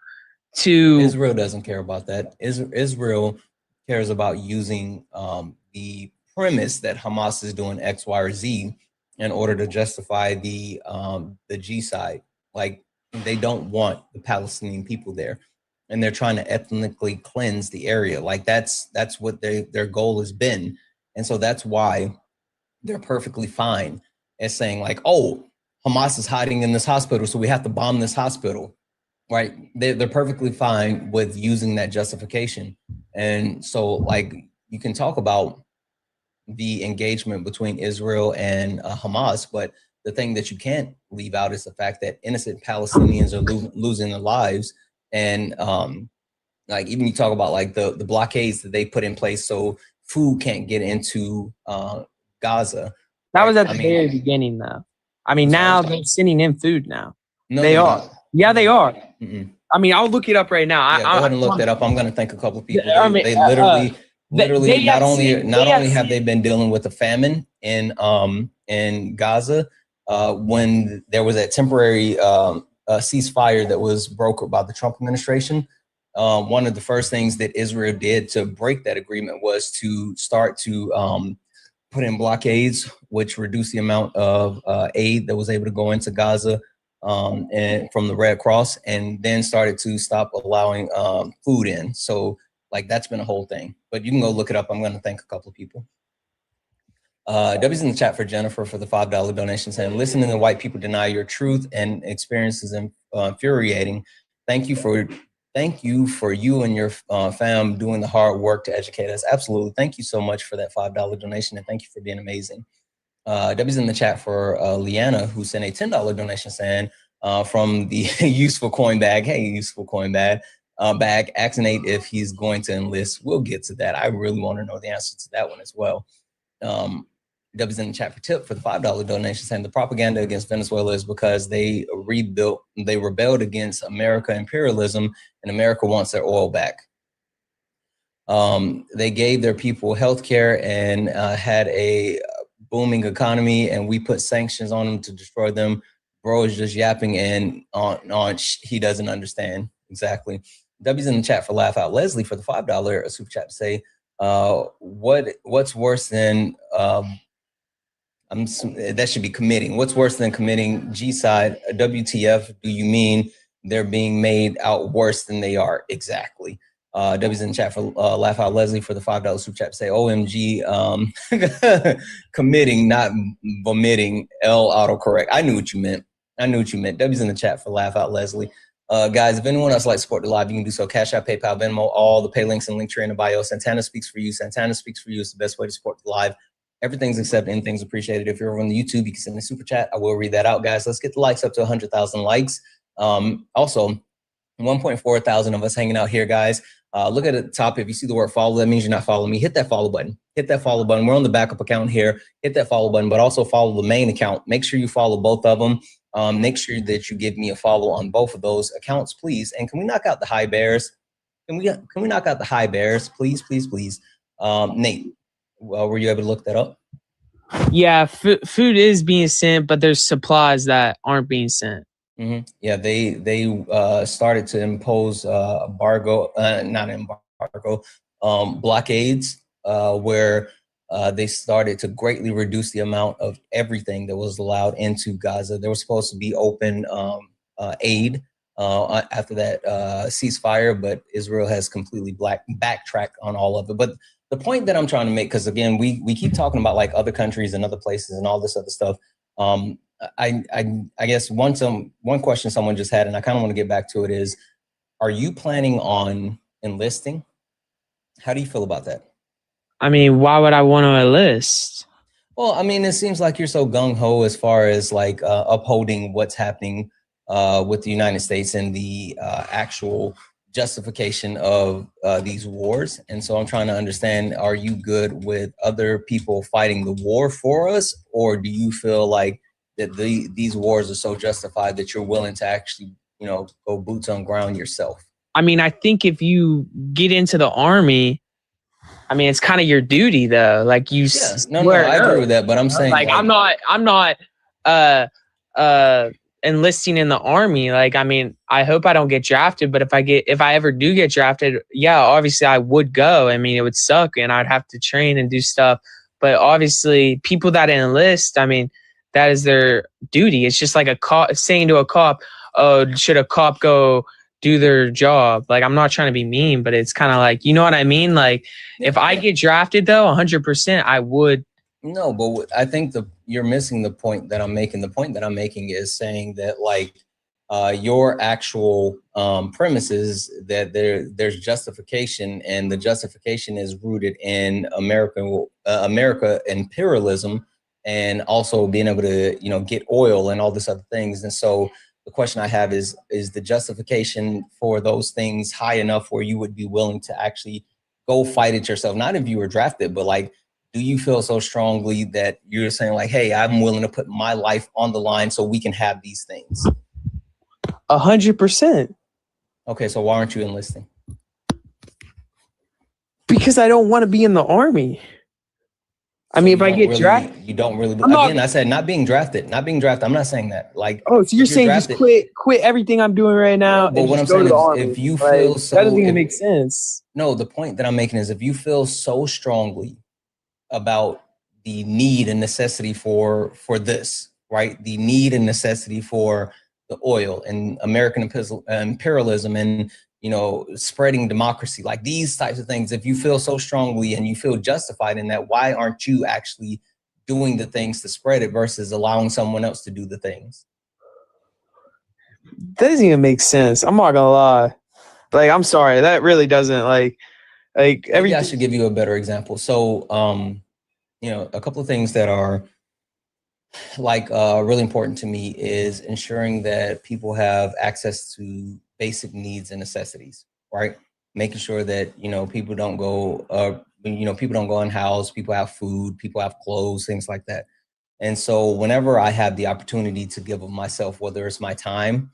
to... Israel doesn't care about that. Israel cares about using the premise that Hamas is doing X, Y, or Z in order to justify the G side. Like, they don't want the Palestinian people there, and they're trying to ethnically cleanse the area. Like, that's what their goal has been, and so that's why they're perfectly fine as saying like, oh, Hamas is hiding in this hospital, so we have to bomb this hospital. Right, they're perfectly fine with using that justification. And so, like, you can talk about the engagement between Israel and Hamas, but the thing that you can't leave out is the fact that innocent Palestinians are losing their lives. And like, even you talk about like the blockades that they put in place so food can't get into Gaza. That was at the very beginning, though. I mean, now they're sending in food now. No, they are. Yeah, they are. Mm-mm. I mean, I'll look it up right now. Yeah, go ahead and look that up. I'm going to thank a couple of people. They literally not only have they been dealing with the famine in Gaza, when there was that temporary ceasefire that was brokered by the Trump administration. One of the first things that Israel did to break that agreement was to start to put in blockades, which reduced the amount of aid that was able to go into Gaza. And from the Red Cross, and then started to stop allowing food in. So like, that's been a whole thing, but you can go look it up. I'm going to thank a couple of people. W's in the chat for Jennifer for the $5 donation, saying, listening to white people deny your truth and experiences infuriating. Thank you for you and your fam doing the hard work to educate us. Absolutely. Thank you so much for that $5 donation, and thank you for being amazing. W's in the chat for Leanna, who sent a $10 donation, saying from the useful coin bag. Hey, useful coin bag, asking Nate if he's going to enlist. We'll get to that. I really want to know the answer to that one as well. W's in the chat for Tip for the $5 donation, saying the propaganda against Venezuela is because they rebelled against America imperialism, and America wants their oil back. They gave their people health care and had a booming economy, and we put sanctions on them to destroy them. Bro is just yapping and on he doesn't understand. Exactly. W's in the chat for Laugh Out Leslie for the $5 super chat to say, what's worse than that should be committing. What's worse than committing? G side, WTF do you mean? They're being made out worse than they are. Exactly. W's in the chat for Laugh Out Leslie for the $5 super chat to say, OMG, committing, not vomiting, L autocorrect. I knew what you meant. W's in the chat for Laugh Out Leslie. Guys, if anyone else would like to support the live, you can do so. Cash App, PayPal, Venmo, all the pay links and link tree in the bio. Santana speaks for you. Santana speaks for you is the best way to support the live. Everything's accepted, anything's appreciated. If you're over on the YouTube, you can send a super chat. I will read that out, guys. Let's get the likes up to 100,000 likes. Also, 1.4 thousand of us hanging out here, guys. Look at the top. If you see the word follow, that means you're not following me. Hit that follow button. Hit that follow button. We're on the backup account here. Hit that follow button, but also follow the main account. Make sure you follow both of them. Make sure that you give me a follow on both of those accounts, please. And can we knock out the high bears? Can we knock out the high bears, please, please, please? Nate, were you able to look that up? Yeah, food is being sent, but there's supplies that aren't being sent. Mm-hmm. Yeah, they started to impose blockades where they started to greatly reduce the amount of everything that was allowed into Gaza. There was supposed to be open aid after that ceasefire, but Israel has completely backtracked on all of it. But the point that I'm trying to make, because again, we keep talking about like other countries and other places and all this other stuff. I guess one question someone just had, and I kind of want to get back to it, is, are you planning on enlisting? How do you feel about that? I mean, why would I want to enlist? Well, I mean, it seems like you're so gung-ho as far as like upholding what's happening with the United States and the actual justification of these wars. And so I'm trying to understand, are you good with other people fighting the war for us? Or do you feel like that these wars are so justified that you're willing to actually, you know, go boots on ground yourself? I mean, I think if you get into the army, I mean, it's kind of your duty though. Like you no, I agree with that, but I'm saying like I'm not enlisting in the army. Like, I mean, I hope I don't get drafted, but if I ever do get drafted, yeah, obviously I would go. I mean, it would suck and I'd have to train and do stuff. But obviously people that enlist, I mean, that is their duty. It's just like a cop saying to a cop, oh, should a cop go do their job? Like, I'm not trying to be mean, but it's kind of like, you know what I mean? Like, if I get drafted though, 100%, I would. No, but I think you're missing the point that I'm making. The point that I'm making is saying that, like, your actual premise is that there's justification, and the justification is rooted in America imperialism, and also being able to, you know, get oil and all this other things. And so the question I have is the justification for those things high enough where you would be willing to actually go fight it yourself? Not if you were drafted, but like, do you feel so strongly that you're saying like, hey, I'm willing to put my life on the line so we can have these things? 100%. Okay, so why aren't you enlisting? Because I don't want to be in the army. I mean, if I get drafted, you don't really. Again, I said not being drafted. I'm not saying that. Like, oh, so you're saying drafted, just quit everything I'm doing right now. But what I'm saying is, if you feel so, that doesn't even make sense. No, the point that I'm making is, if you feel so strongly about the need and necessity for this, right? The need and necessity for the oil and American imperialism and, you know, spreading democracy, like these types of things. If you feel so strongly and you feel justified in that, why aren't you actually doing the things to spread it versus allowing someone else to do the things? That doesn't even make sense. I'm not gonna lie. Like, I'm sorry, that really doesn't like Maybe I should give you a better example. So, you know, a couple of things that are like really important to me is ensuring that people have access to basic needs and necessities, right? Making sure that, you know, people don't go, people don't go unhoused, people have food, people have clothes, things like that. And so whenever I have the opportunity to give of myself, whether it's my time,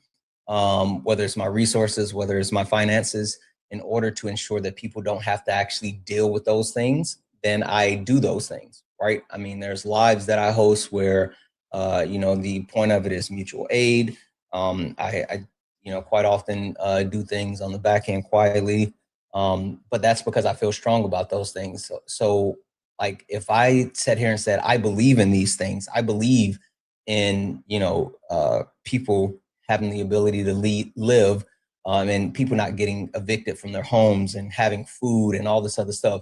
whether it's my resources, whether it's my finances, in order to ensure that people don't have to actually deal with those things, then I do those things, right? I mean, there's lives that I host where, you know, the point of it is mutual aid. I you know, quite often do things on the back end quietly, but that's because I feel strong about those things. So like, if I sat here and said, I believe in these things, I believe in, you know, people having the ability to live, and people not getting evicted from their homes and having food and all this other stuff,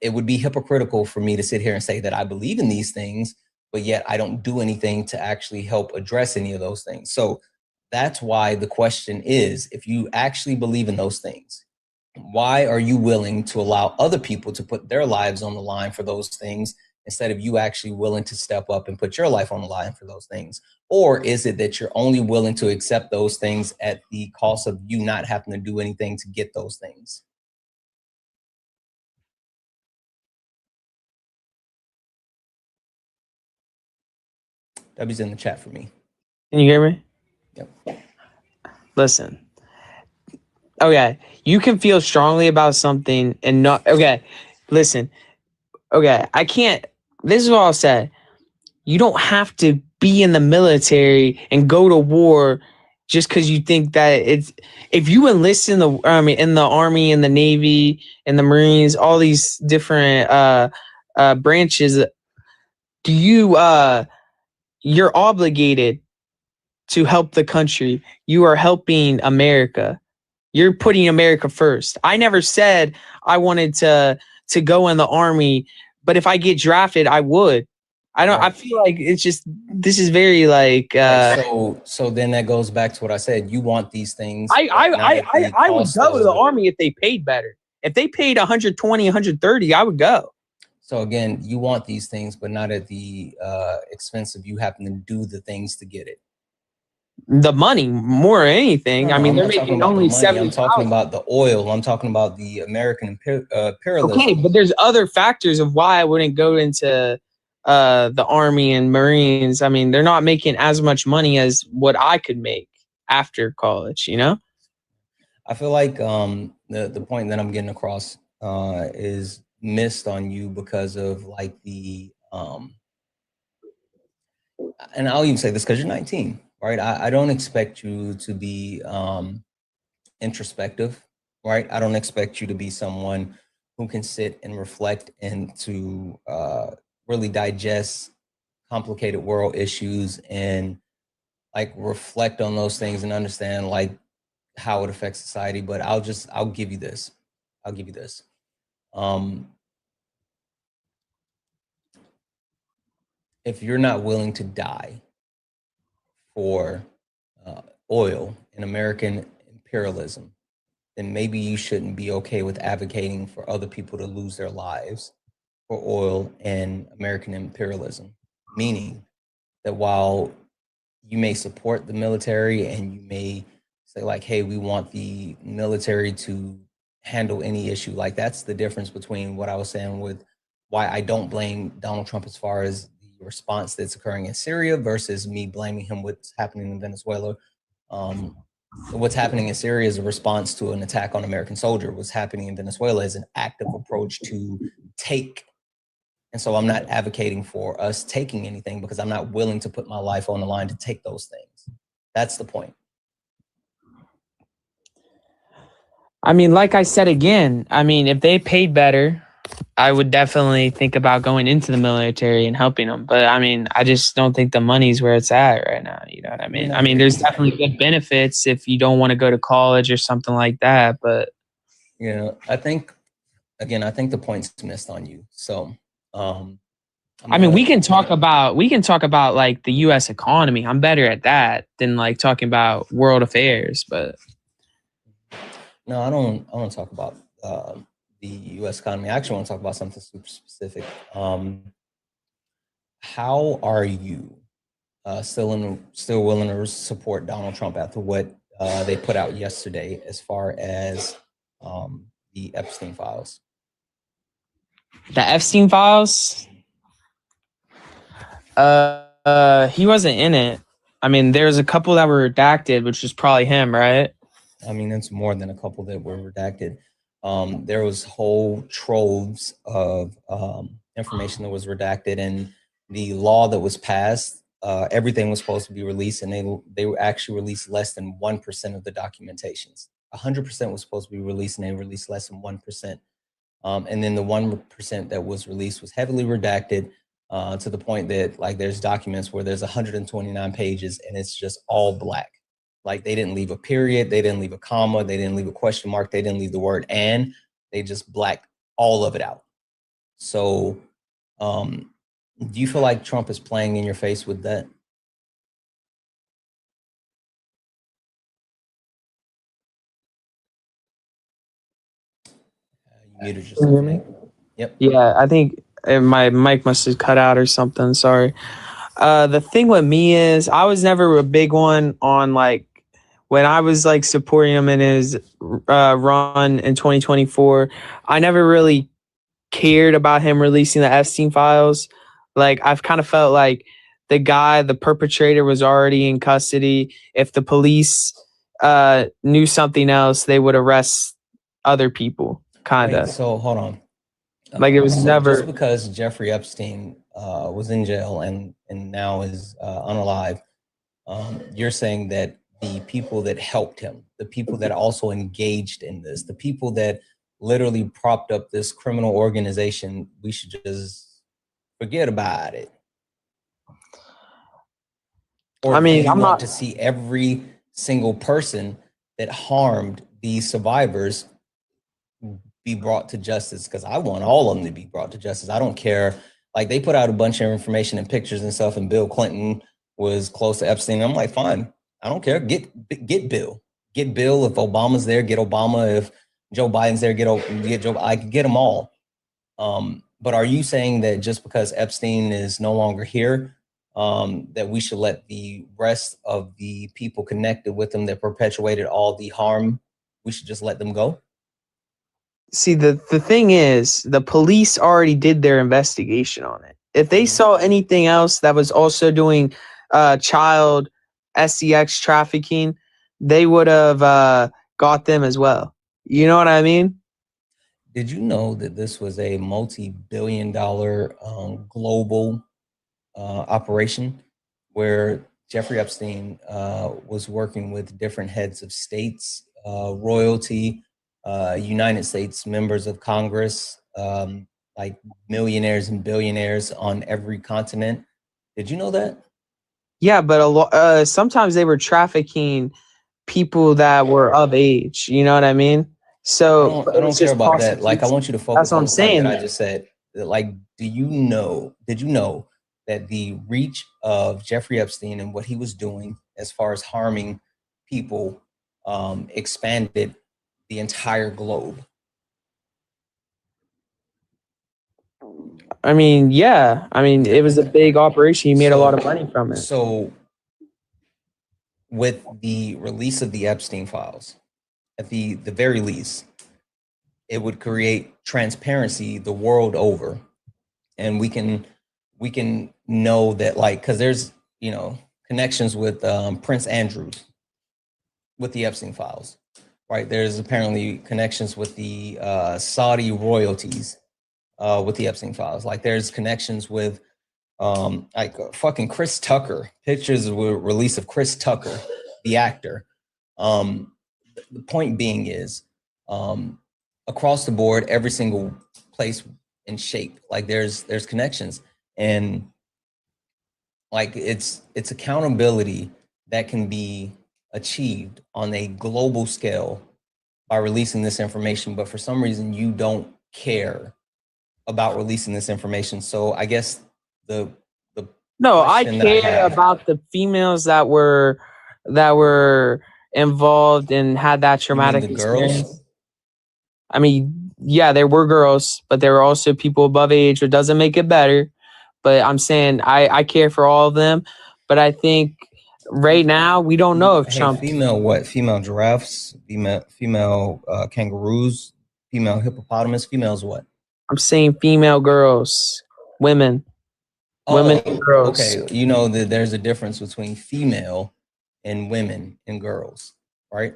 it would be hypocritical for me to sit here and say that I believe in these things, but yet I don't do anything to actually help address any of those things. So that's why the question is, if you actually believe in those things, why are you willing to allow other people to put their lives on the line for those things instead of you actually willing to step up and put your life on the line for those things? Or is it that you're only willing to accept those things at the cost of you not having to do anything to get those things? W's in the chat for me. Can you hear me? Yep. Listen. Okay, you can feel strongly about something and not. Okay, listen. Okay, I can't. This is what I'll say. You don't have to be in the military and go to war just because you think that it's. If you enlist in the army, in the Navy, in the Marines, all these different branches, do you you're obligated to help the country. You are helping America. You're putting America first. I never said I wanted to go in the army, but if I get drafted, I would. I feel like it's just, this is very like so then that goes back to what I said. You want these things. I would go to the army if they paid better. If they paid 120, 130, I would go. So again, you want these things, but not at the expense of you having to do the things to get it. The money more than anything. No, I mean, I'm they're not talking making about the only money. 70. I'm talking about the oil. I'm talking about the American imperialism. Okay, but there's other factors of why I wouldn't go into the Army and Marines. I mean, they're not making as much money as what I could make after college, you know? I feel like the point that I'm getting across is missed on you because of like the and I'll even say this because you're 19, right? I don't expect you to be introspective, right? I don't expect you to be someone who can sit and reflect and to really digest complicated world issues and like reflect on those things and understand like how it affects society. But I'll give you this. I'll give you this. If you're not willing to die for oil and American imperialism, then maybe you shouldn't be okay with advocating for other people to lose their lives for oil and American imperialism. Meaning that while you may support the military and you may say like, hey, we want the military to handle any issue, like that's the difference between what I was saying with why I don't blame Donald Trump as far as the response that's occurring in Syria versus me blaming him what's happening in Venezuela. What's happening in Syria is a response to an attack on American soldier. What's happening in Venezuela is an active approach to take. And so I'm not advocating for us taking anything because I'm not willing to put my life on the line to take those things. That's the point. I mean, like I said again, I mean, if they paid better, I would definitely think about going into the military and helping them. But I mean, I just don't think the money's where it's at right now. You know what I mean? I mean, there's definitely good benefits if you don't want to go to college or something like that. But you know, I think the point's missed on you. So, I mean, we can talk about like the U.S. economy. I'm better at that than like talking about world affairs. But no, I don't want to talk about the U.S. economy. I actually want to talk about something super specific. How are you still willing to support Donald Trump after what they put out yesterday as far as the Epstein files? The Epstein files? He wasn't in it. I mean, there's a couple that were redacted, which is probably him, right? I mean, it's more than a couple that were redacted. There was whole troves of information that was redacted, and the law that was passed, everything was supposed to be released, and they actually released less than 1% of the documentations. 100% was supposed to be released, and they released less than 1%. And then the 1% that was released was heavily redacted to the point that like there's documents where there's 129 pages and it's just all black. Like they didn't leave a period, they didn't leave a comma, they didn't leave a question mark, they didn't leave the word and, they just blacked all of it out. So do you feel like Trump is playing in your face with that? You muted yourself, Nick. Yep. Yeah, I think my mic must have cut out or something. Sorry. The thing with me is I was never a big one on like when I was like supporting him in his run in 2024. I never really cared about him releasing the Epstein files. Like I've kind of felt like the perpetrator was already in custody. If the police knew something else, they would arrest other people. Kind of. So hold on. Like it was never just because Jeffrey Epstein was in jail and now is unalive. You're saying that the people that helped him, the people that also engaged in this, the people that literally propped up this criminal organization, we should just forget about it. Or I mean, I'm not to see every single person that harmed these survivors be brought to justice, because I want all of them to be brought to justice. I don't care. Like they put out a bunch of information and pictures and stuff, and Bill Clinton was close to Epstein. I'm like, fine, I don't care. Get Bill. Get Bill. If Obama's there, get Obama. If Joe Biden's there, get Joe. I could get them all. But are you saying that just because Epstein is no longer here, that we should let the rest of the people connected with him that perpetuated all the harm, we should just let them go? See, the thing is, the police already did their investigation on it. If they saw anything else that was also doing child SEX trafficking, they would have got them as well. You know what I mean? Did you know that this was a multi-billion-dollar global operation where Jeffrey Epstein was working with different heads of states, royalty, United States members of Congress, like millionaires and billionaires on every continent? Did you know that? Yeah, but sometimes they were trafficking people that were of age. You know what I mean? So I don't care about that. Like, I want you to focus on the point that I just said. Like, did you know that the reach of Jeffrey Epstein and what he was doing as far as harming people expanded the entire globe? I mean, yeah. I mean, it was a big operation. He made a lot of money from it. So with the release of the Epstein files, at the very least, it would create transparency the world over. And we can know that, like, because there's, you know, connections with Prince Andrews with the Epstein files, right? There's apparently connections with the Saudi royalties with the Epstein files. Like, there's connections with like fucking Chris Tucker. Pictures were released of Chris Tucker, the actor. The point being is, across the board, every single place and shape, like there's connections, and like it's accountability that can be achieved on a global scale by releasing this information. But for some reason, you don't care about releasing this information. So I guess no, I care about the females that were involved and had that traumatic experience. Girls? I mean, yeah, there were girls, but there were also people above age. It doesn't make it better. But I'm saying I care for all of them. But I think right now we don't know if Trump. Female what? Female giraffes, female kangaroos, female hippopotamus, females what? I'm saying female girls, women. Women and girls. Okay, you know that there's a difference between female and women and girls, right?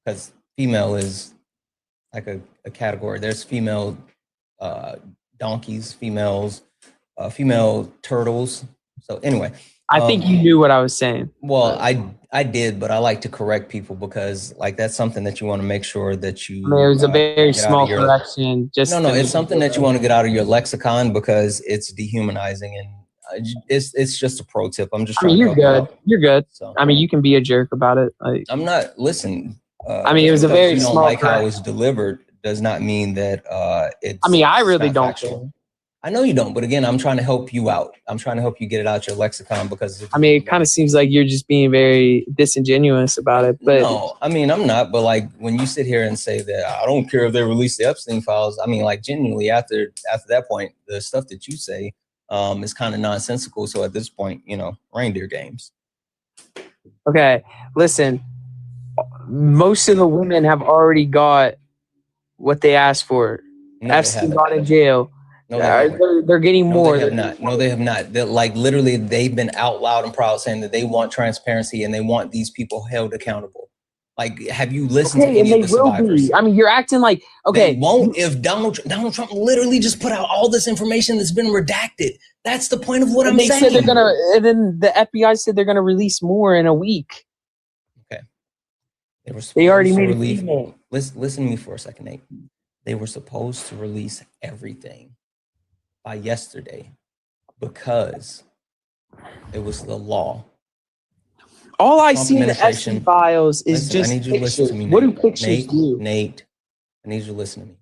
Because female is like a category. There's female donkeys, female turtles. So anyway, I think you knew what I was saying. Well, I did, but I like to correct people because, like, that's something that you want to make sure that you. It was a very small correction. No, it's something that you want to get out of your lexicon because it's dehumanizing, and it's just a pro tip. I'm just. I mean, you're good. You're good. So. I mean, you can be a jerk about it. Like, I'm not. Listen. I mean, it was a very small. You don't like how it was delivered does not mean that it's. I mean, I really don't care. I know you don't, but again, I'm trying to help you out. I'm trying to help you get it out your lexicon because. I mean, it kind of seems like you're just being very disingenuous about it. But no, I mean, I'm not. But like when you sit here and say that I don't care if they release the Epstein files, I mean, like genuinely after that point, the stuff that you say is kind of nonsensical. So at this point, you know, reindeer games. Okay, listen. Most of the women have already got what they asked for. No, Epstein got in jail. No, they're getting more. They have not. No, they have not. They're like literally, they've been out loud and proud saying that they want transparency and they want these people held accountable. Like, have you listened to any of the survivors? I mean, you're acting like okay. They won't if Donald Trump literally just put out all this information that's been redacted. That's the point of what I'm saying. They said they're gonna, and then the FBI said they're gonna release more in a week. Okay. They already made a statement. Listen to me for a second, Nate. They were supposed to release everything by yesterday because it was the law. All I see in the Epstein files is just I need you to listen to me, Nate. What do pictures do? Nate, I need you to listen to me.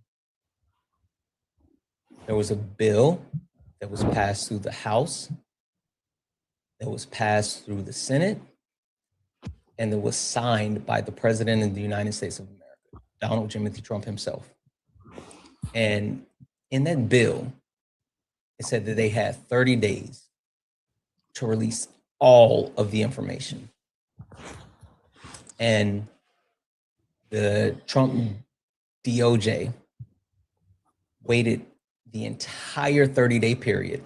There was a bill that was passed through the House, that was passed through the Senate, and that was signed by the President of the United States of America, Donald Timothy Trump himself. And in that bill, it said that they had 30 days to release all of the information. And the Trump DOJ waited the entire 30-day period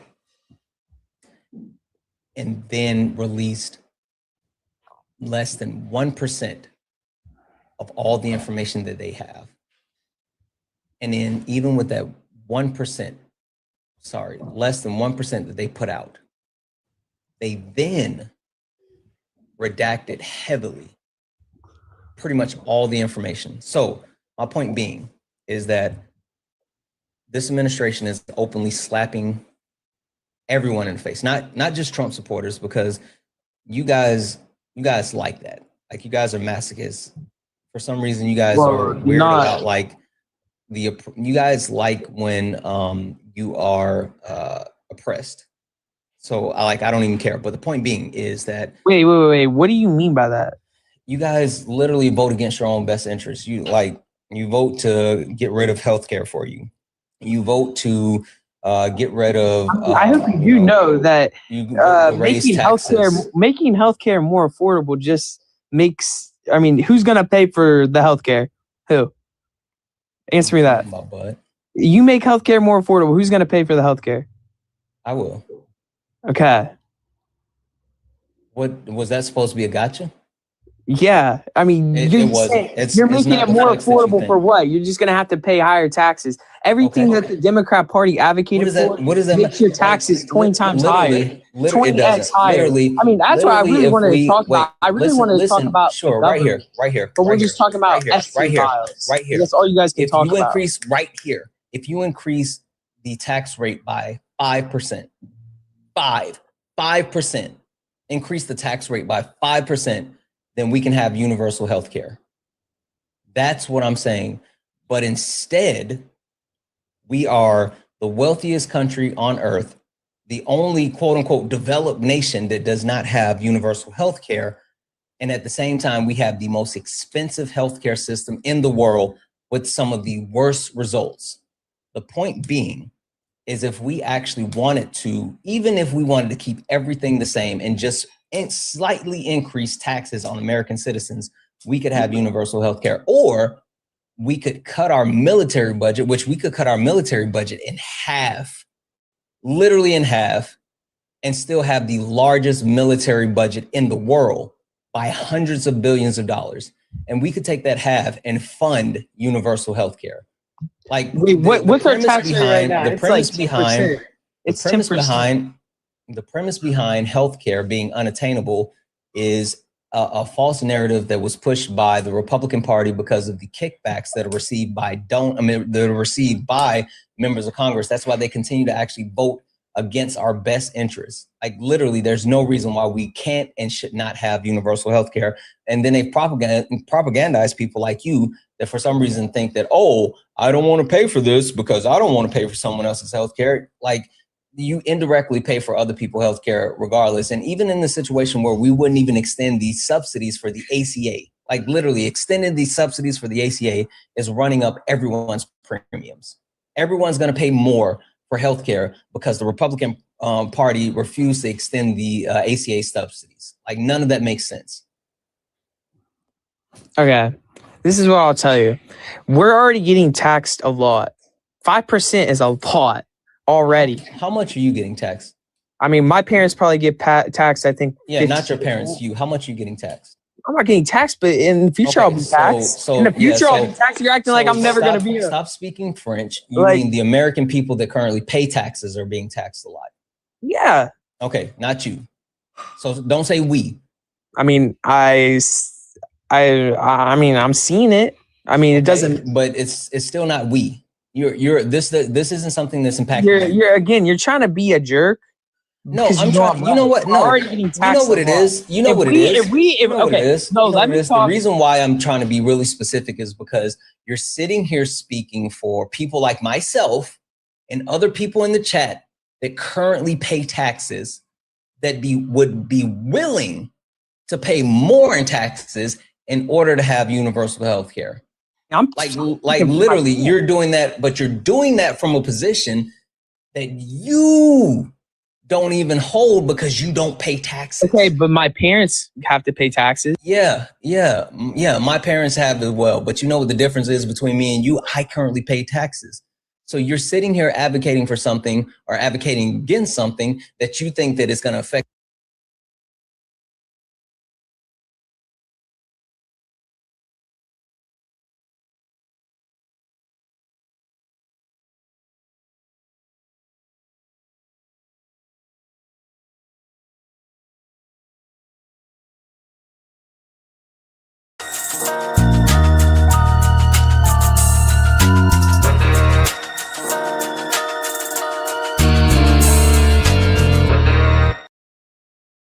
and then released less than 1% of all the information that they have. And then even with that 1%, less than 1% that they put out, they then redacted heavily pretty much all the information. So my point being is that this administration is openly slapping everyone in the face, not just Trump supporters, because you guys like that. Like, you guys are masochists. For some reason, you guys are weird about like you guys like when you are oppressed. So I don't even care. But the point being is that wait. What do you mean by that? You guys literally vote against your own best interests. You vote to get rid of healthcare for you. You vote to get rid of. I hope you know that making healthcare more affordable just makes. I mean, who's gonna pay for the healthcare? Who? Answer me that. You make healthcare more affordable. Who's gonna pay for the healthcare? I will. Okay. What was that supposed to be a gotcha? Yeah, I mean, you're making it more affordable for what? You're just gonna have to pay higher taxes. Everything that the Democrat Party advocated for makes your taxes 20 times higher, 20x higher. I mean, that's what I really wanted to talk about. I really wanted to talk about. Sure, right here. But we're just talking about right here. That's all you guys can talk about. If you increase the tax rate by 5%, 5%, increase the tax rate by 5%. Then we can have universal health care. That's what I'm saying. But instead, we are the wealthiest country on earth, the only quote unquote developed nation that does not have universal health care. And at the same time, we have the most expensive healthcare system in the world with some of the worst results. The point being is, if we actually wanted to, even if we wanted to keep everything the same and just slightly increase taxes on American citizens, we could have universal health care. Or we could cut our military budget, which we could cut our military budget in half, literally in half, and still have the largest military budget in the world by hundreds of billions of dollars. And we could take that half and fund universal health care. Like, what's our tax rate right now? The premise behind it's 10%. The premise behind healthcare being unattainable is a false narrative that was pushed by the Republican Party because of the kickbacks that are received by members of Congress. That's why they continue to actually vote against our best interests. Like, literally, there's no reason why we can't and should not have universal health care. And then they propagandize people like you that for some reason think that, oh, I don't want to pay for this because I don't want to pay for someone else's health care. Like, you indirectly pay for other people's health care regardless. And even in the situation where we wouldn't even extend these subsidies for the ACA, like literally extending these subsidies for the ACA is running up everyone's premiums. Everyone's going to pay more for healthcare because the Republican Party refused to extend the ACA subsidies. Like, none of that makes sense. Okay, this is what I'll tell you. We're already getting taxed a lot. 5% is a lot already. How much are you getting taxed? I mean, my parents probably get taxed, I think. Yeah, 50. Not your parents. You. How much are you getting taxed? I'm not getting taxed, but in the future I'll be taxed. In the future I'll be taxed. You're acting like I'm never going to be here. Stop speaking French. You mean the American people that currently pay taxes are being taxed a lot? Yeah. Okay, not you. So don't say we. I mean, I mean, I'm seeing it. I mean, it doesn't. But it's still not we. This isn't something that's impacting. You're trying to be a jerk. No, I'm trying. You know what? No, you know what it is. You know what it is. No, let me talk. The reason why I'm trying to be really specific is because you're sitting here speaking for people like myself and other people in the chat that currently pay taxes that would be willing to pay more in taxes in order to have universal health care. Like literally, you're doing that, but you're doing that from a position that you don't even hold because you don't pay taxes. Okay, but my parents have to pay taxes. Yeah. My parents have as well. But you know what the difference is between me and you? I currently pay taxes. So you're sitting here advocating for something or advocating against something that you think that it's going to affect